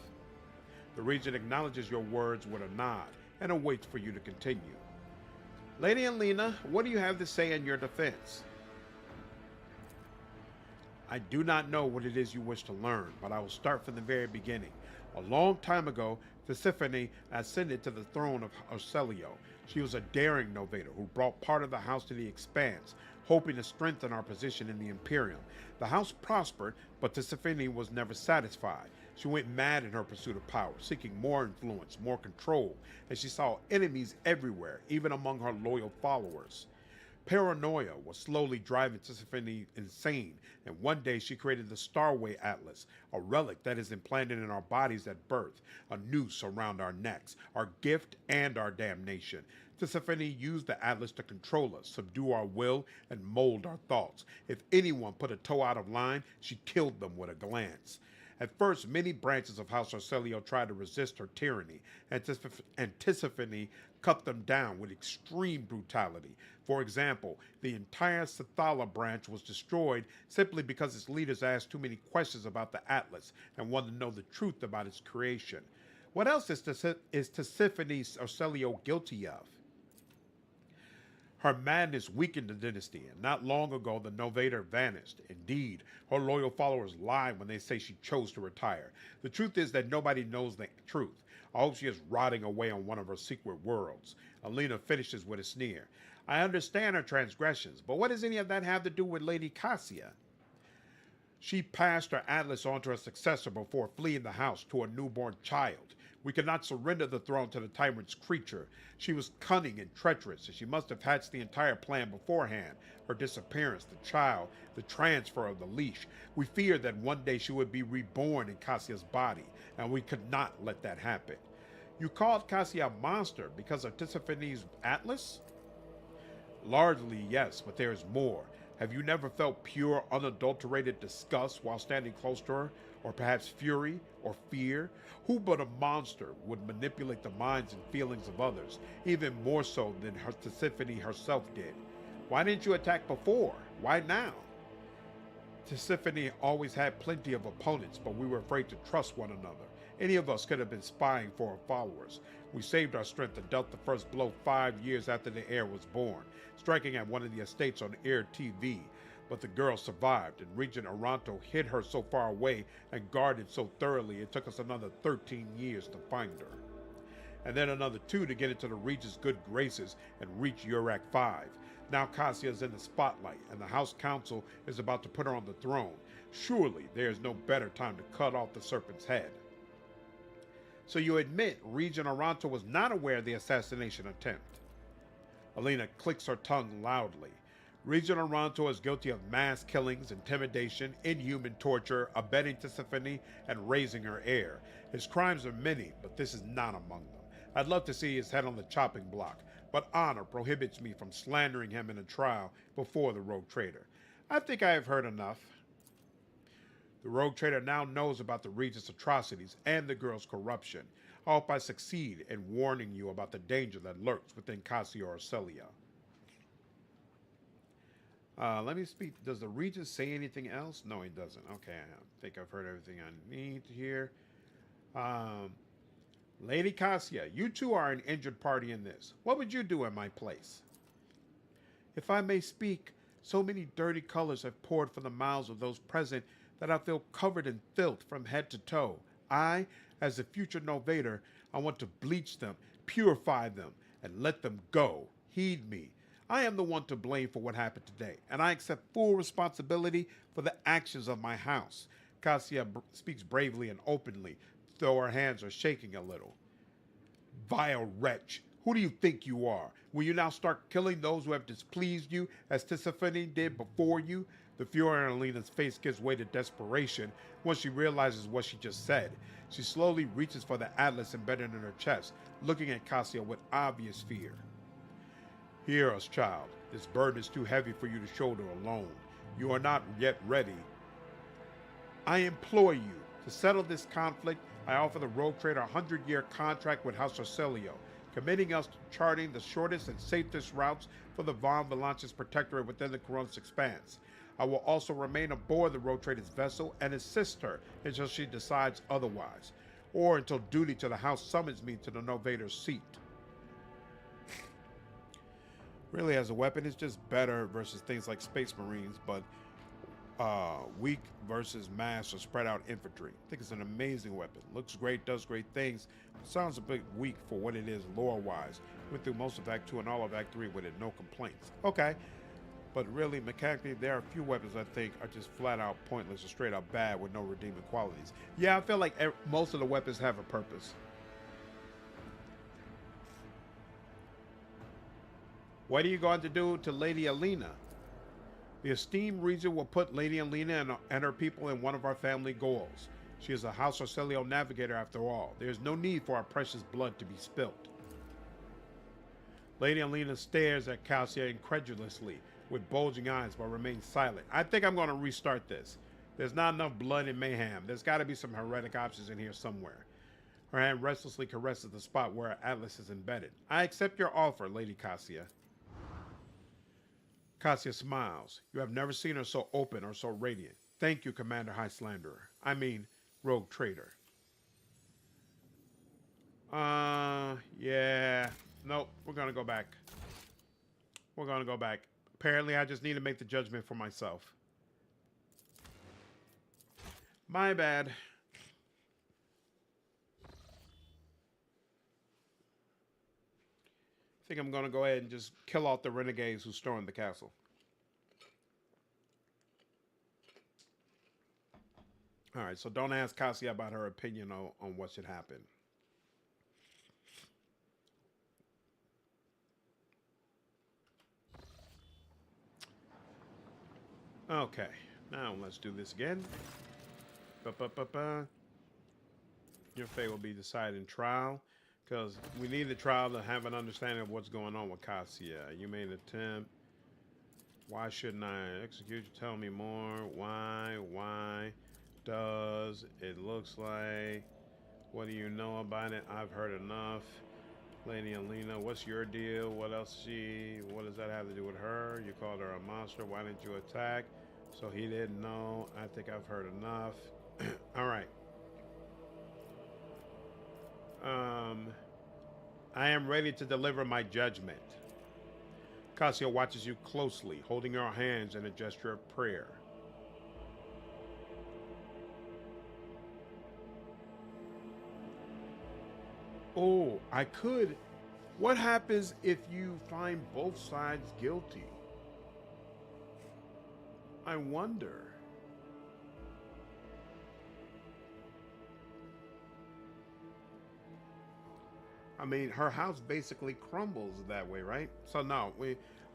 The Regent acknowledges your words with a nod and awaits for you to continue. Lady Alina, what do you have to say in your defense? I do not know what it is you wish to learn, but I will start from the very beginning. A long time ago, Tisiphone ascended to the throne of Arcelio. She was a daring novator who brought part of the house to the Expanse, hoping to strengthen our position in the Imperium. The house prospered, but Tisiphone was never satisfied. She went mad in her pursuit of power, seeking more influence, more control, and she saw enemies everywhere, even among her loyal followers. Paranoia was slowly driving Tisiphone insane, and one day she created the Starway Atlas, a relic that is implanted in our bodies at birth, a noose around our necks, our gift and our damnation. Tisiphone used the Atlas to control us, subdue our will, and mold our thoughts. If anyone put a toe out of line, she killed them with a glance. At first, many branches of House Arcelio tried to resist her tyranny, and Tisiphone cut them down with extreme brutality. For example, the entire Sathala branch was destroyed simply because its leaders asked too many questions about the Atlas and wanted to know the truth about its creation. What else is Tisiphone Arcelio guilty of? Her madness weakened the dynasty, and not long ago the Novator vanished. Indeed, her loyal followers lie when they say she chose to retire. The truth is that nobody knows the truth. I hope she is rotting away on one of her secret worlds. Alina finishes with a sneer. I understand her transgressions, but what does any of that have to do with Lady Cassia? She passed her Atlas on to her successor before fleeing the house to a newborn child. We cannot surrender the throne to the tyrant's creature. She was cunning and treacherous, and she must have hatched the entire plan beforehand. Her disappearance, the child, the transfer of the leash. We feared that one day she would be reborn in Cassia's body, and we could not let that happen. You called Cassia a monster because of Tisiphone's Atlas? Largely, yes, but there is more. Have you never felt pure, unadulterated disgust while standing close to her? Or perhaps fury or fear? Who but a monster would manipulate the minds and feelings of others, even more so than Tisiphone herself did? Why didn't you attack before? Why now? Tisiphone always had plenty of opponents, but we were afraid to trust one another. Any of us could have been spying for her followers. We saved our strength and dealt the first blow 5 years after the heir was born, striking at one of the estates on Air TV. But the girl survived, and Regent Aranto hid her so far away and guarded so thoroughly it took us another 13 years to find her. And then another 2 to get into the Regent's good graces and reach Urac 5. Now Cassia is in the spotlight, and the House Council is about to put her on the throne. Surely there is no better time to cut off the serpent's head. So you admit Regent Aranto was not aware of the assassination attempt? Alina clicks her tongue loudly. Regent Aranto is guilty of mass killings, intimidation, inhuman torture, abetting Tisiphone, and raising her heir. His crimes are many, but this is not among them. I'd love to see his head on the chopping block, but honor prohibits me from slandering him in a trial before the rogue trader. I think I have heard enough. The rogue trader now knows about the Regent's atrocities and the girl's corruption. I hope I succeed in warning you about the danger that lurks within Cassia or Arcelio. Let me speak. Does the Regent say anything else? No, he doesn't. Okay, I think I've heard everything I need to hear. Lady Cassia, you two are an injured party in this. What would you do in my place? If I may speak, so many dirty colors have poured from the mouths of those present that I feel covered in filth from head to toe. I, as the future Novator, I want to bleach them, purify them, and let them go. Heed me. I am the one to blame for what happened today, and I accept full responsibility for the actions of my house. Cassia speaks bravely and openly, though her hands are shaking a little. Vile wretch, who do you think you are? Will you now start killing those who have displeased you, as Tisiphone did before you? The fury on Alina's face gives way to desperation once she realizes what she just said. She slowly reaches for the atlas embedded in her chest, looking at Cassia with obvious fear. Hear us, child. This burden is too heavy for you to shoulder alone. You are not yet ready. I implore you, to settle this conflict, I offer the rogue trader a 100-year contract with House Arcelio, committing us to charting the shortest and safest routes for the Von Valanche's protectorate within the Corun's expanse. I will also remain aboard the rogue trader's vessel and assist her until she decides otherwise, or until duty to the house summons me to the Novator's seat. Really, as a weapon, it's just better versus things like Space Marines, but weak versus mass or spread out infantry. I think it's an amazing weapon. Looks great, does great things. Sounds a bit weak for what it is lore-wise. Went through most of Act 2 and all of Act 3 with it, no complaints. Okay, but really, mechanically, there are a few weapons I think are just flat out pointless or straight up bad with no redeeming qualities. Yeah, I feel like most of the weapons have a purpose. What are you going to do to Lady Alina? The esteemed regent will put Lady Alina and her people in one of our family goals. She is a House Arcelio navigator after all. There is no need for our precious blood to be spilt. Lady Alina stares at Cassia incredulously with bulging eyes but remains silent. I think I'm going to restart this. There's not enough blood in mayhem. There's got to be some heretic options in here somewhere. Her hand restlessly caresses the spot where her atlas is embedded. I accept your offer, Lady Cassia. Cassia smiles. You have never seen her so open or so radiant. Thank you, Commander High Slanderer. I mean, rogue trader. Yeah. Nope, we're gonna go back. We're gonna go back. Apparently, I just need to make the judgment for myself. My bad. I think I'm going to go ahead and just kill off the renegades who stormed the castle. All right, so don't ask Cassia about her opinion on what should happen. Okay, now let's do this again. Your fate will be decided in trial. Because we need the trial to have an understanding of what's going on with Cassia. You made an attempt. Why shouldn't I execute you? Tell me more. Why? Does it looks like? What do you know about it? I've heard enough. Lady Alina, what's your deal? What else what does that have to do with her? You called her a monster. Why didn't you attack? So he didn't know. I think I've heard enough. All right. I am ready to deliver my judgment. Cassia watches you closely, holding her hands in a gesture of prayer. Oh, I could. What happens if you find both sides guilty? I wonder. I mean, her house basically crumbles that way, right? So no,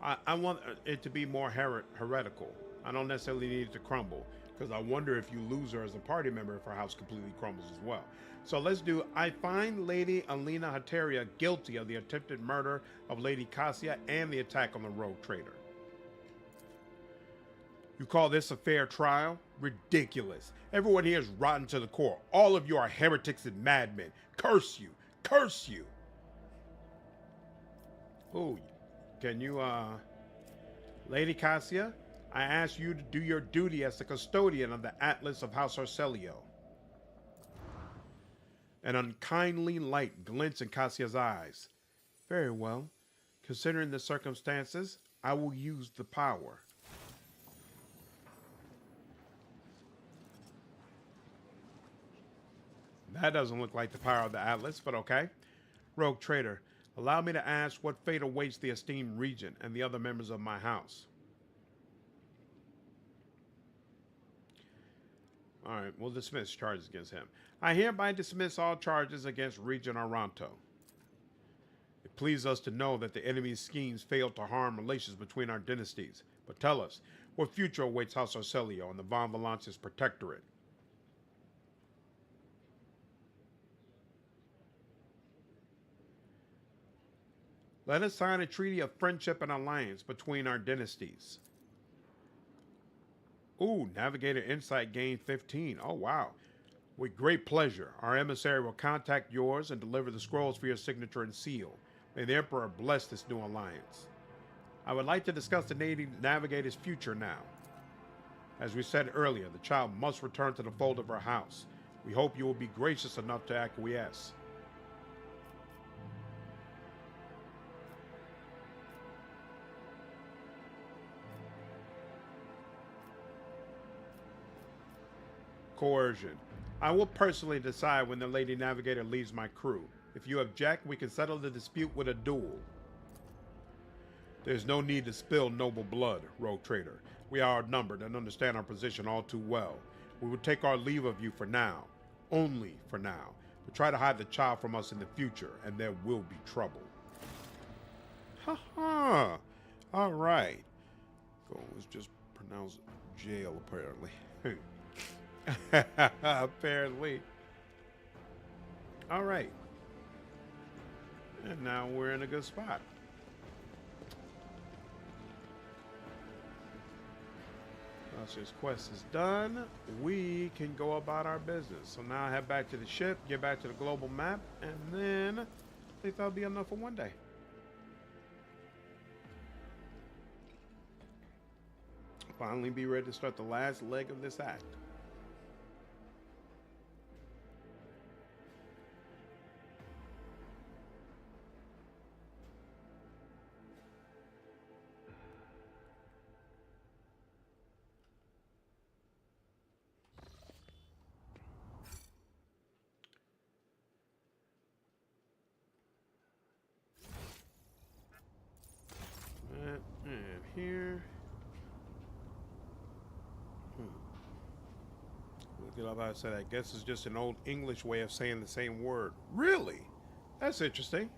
I want it to be more heretical. I don't necessarily need it to crumble, because I wonder if you lose her as a party member if her house completely crumbles as well. So let's do, I find Lady Alina Heteria guilty of the attempted murder of Lady Cassia and the attack on the rogue trader. You call this a fair trial? Ridiculous. Everyone here is rotten to the core. All of you are heretics and madmen. Curse you. Curse you. Oh, can you, Lady Cassia, I ask you to do your duty as the custodian of the Atlas of House Arcelio. An unkindly light glints in Cassia's eyes. Very well. Considering the circumstances, I will use the power. That doesn't look like the power of the Atlas, but okay. Rogue trader, allow me to ask what fate awaits the esteemed regent and the other members of my house. All right, we'll dismiss charges against him. I hereby dismiss all charges against Regent Aranto. pleases us to know that the enemy's schemes failed to harm relations between our dynasties. But tell us, what future awaits House Arcelio and the Von Valance's protectorate? Let us sign a treaty of friendship and alliance between our dynasties. Ooh, Navigator Insight gained 15. Oh, wow. With great pleasure, our emissary will contact yours and deliver the scrolls for your signature and seal. May the Emperor bless this new alliance. I would like to discuss the Navigator's future now. As we said earlier, the child must return to the fold of her house. We hope you will be gracious enough to acquiesce. Coercion. I will personally decide when the Lady Navigator leaves my crew. If you object, we can settle the dispute with a duel. There's no need to spill noble blood, rogue trader. We are outnumbered and understand our position all too well. We will take our leave of you for now. Only for now. But try to hide the child from us in the future, and there will be trouble. Ha ha! Alright. Go, let's just pronounce jail, apparently. Apparently. Alright. And now we're in a good spot. Once this quest is done, we can go about our business. So now I head back to the ship, get back to the global map, and then I think that'll be enough for one day. Finally be ready to start the last leg of this act. And here. Look it up. I said, I guess it's just an old English way of saying the same word. Really? That's interesting.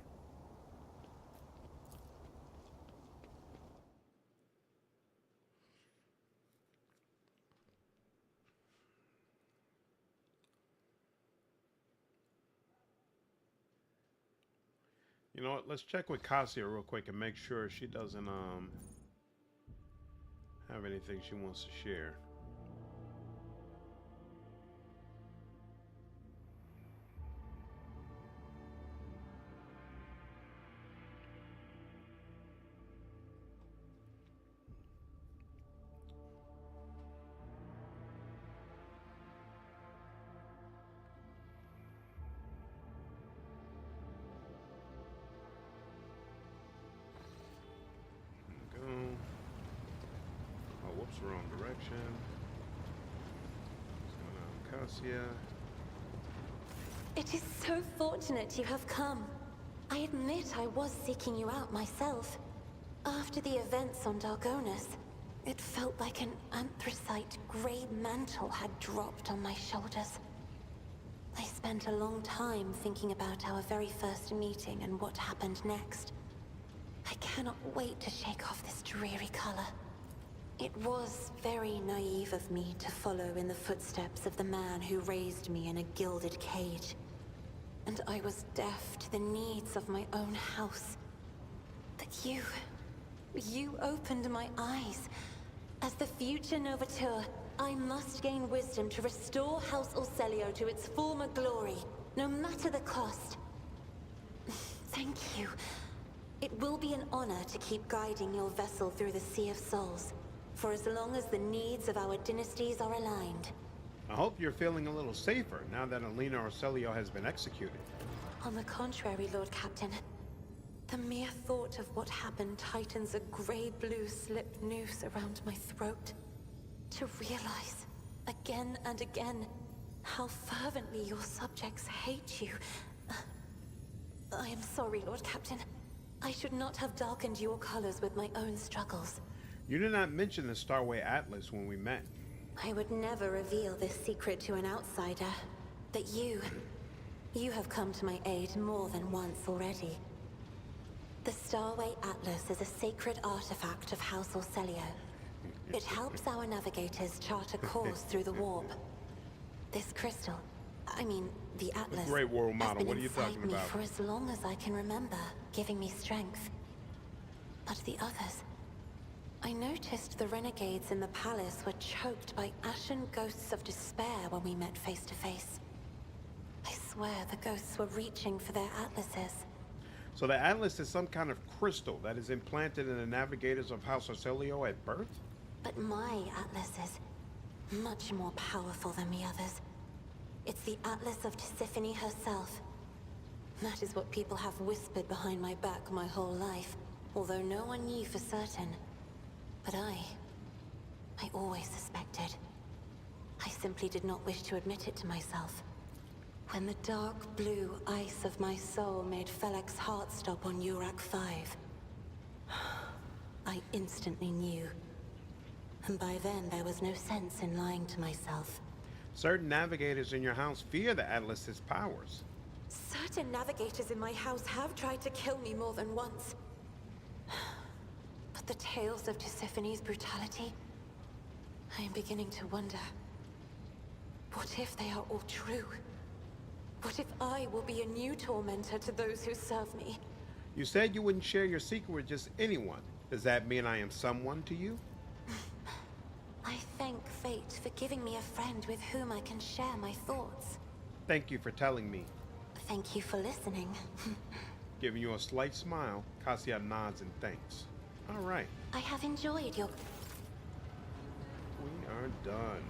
You know what? Let's check with Cassia real quick and make sure she doesn't have anything she wants to share. Wrong direction. What's going on, Cassia? It is so fortunate you have come. I admit I was seeking you out myself. After the events on Dargonus, it felt like an anthracite grey mantle had dropped on my shoulders. I spent a long time thinking about our very first meeting and what happened next. I cannot wait to shake off this dreary color. It was very naive of me to follow in the footsteps of the man who raised me in a gilded cage. And I was deaf to the needs of my own house. But you opened my eyes. As the future Novateur, I must gain wisdom to restore House Arcelio to its former glory, no matter the cost. Thank you. It will be an honor to keep guiding your vessel through the Sea of Souls. For as long as the needs of our dynasties are aligned. I hope you're feeling a little safer now that Alina Arcelio has been executed. On the contrary, Lord Captain. The mere thought of what happened tightens a grey-blue slip noose around my throat. To realize, again and again, how fervently your subjects hate you. I am sorry, Lord Captain. I should not have darkened your colors with my own struggles. You did not mention the Starway Atlas when we met. I would never reveal this secret to an outsider. But you have come to my aid more than once already. The Starway Atlas is a sacred artifact of House Orcelio. It helps our navigators chart a course through the warp. This crystal, I mean, the Atlas, Great world has model. been What are you inside talking me about? for as long as I can remember, giving me strength. But the others... I noticed the renegades in the palace were choked by ashen ghosts of despair when we met face to face. I swear the ghosts were reaching for their atlases. So the Atlas is some kind of crystal that is implanted in the navigators of House Orcelio at birth? But my Atlas is much more powerful than the others. It's the Atlas of Tisiphone herself. That is what people have whispered behind my back my whole life, although no one knew for certain. But I always suspected. I simply did not wish to admit it to myself. When the dark blue ice of my soul made Felek's heart stop on Urak 5, I instantly knew. And by then there was no sense in lying to myself. Certain navigators in your house fear the Atlas's powers. Certain navigators in my house have tried to kill me more than once. But the tales of Tisiphone's brutality, I am beginning to wonder. What if they are all true? What if I will be a new tormentor to those who serve me? You said you wouldn't share your secret with just anyone. Does that mean I am someone to you? I thank fate for giving me a friend with whom I can share my thoughts. Thank you for telling me. Thank you for listening. Giving you a slight smile, Cassia nods and thanks. All right. I have enjoyed your... We are done.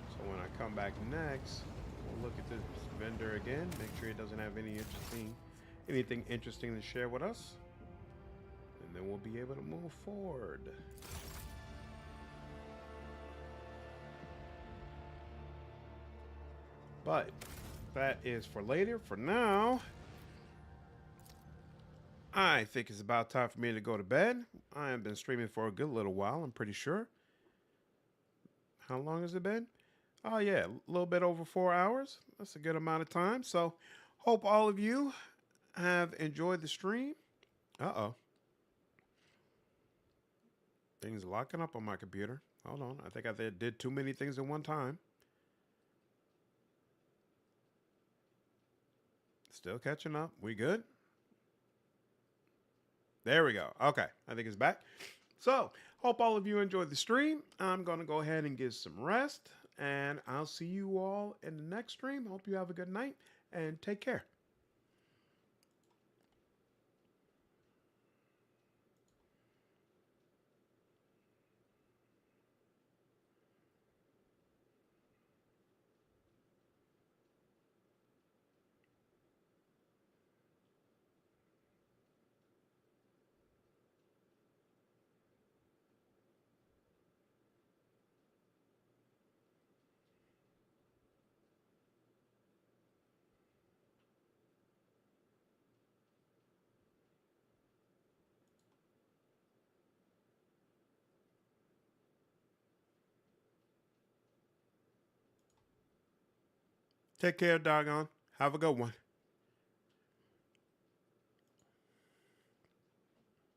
So when I come back next, we'll look at this vendor again, make sure it doesn't have anything interesting to share with us. And then we'll be able to move forward. But that is for later. For now, I think it's about time for me to go to bed. I have been streaming for a good little while, I'm pretty sure. How long has it been? Oh yeah, a little bit over 4 hours. That's a good amount of time. So hope all of you have enjoyed the stream. Uh-oh. Things locking up on my computer. Hold on. I think I did too many things at one time. Still catching up. We good? There we go. Okay. I think it's back. So, hope all of you enjoyed the stream. I'm going to go ahead and get some rest. And I'll see you all in the next stream. Hope you have a good night. And take care. Take care, doggone. Have a good one.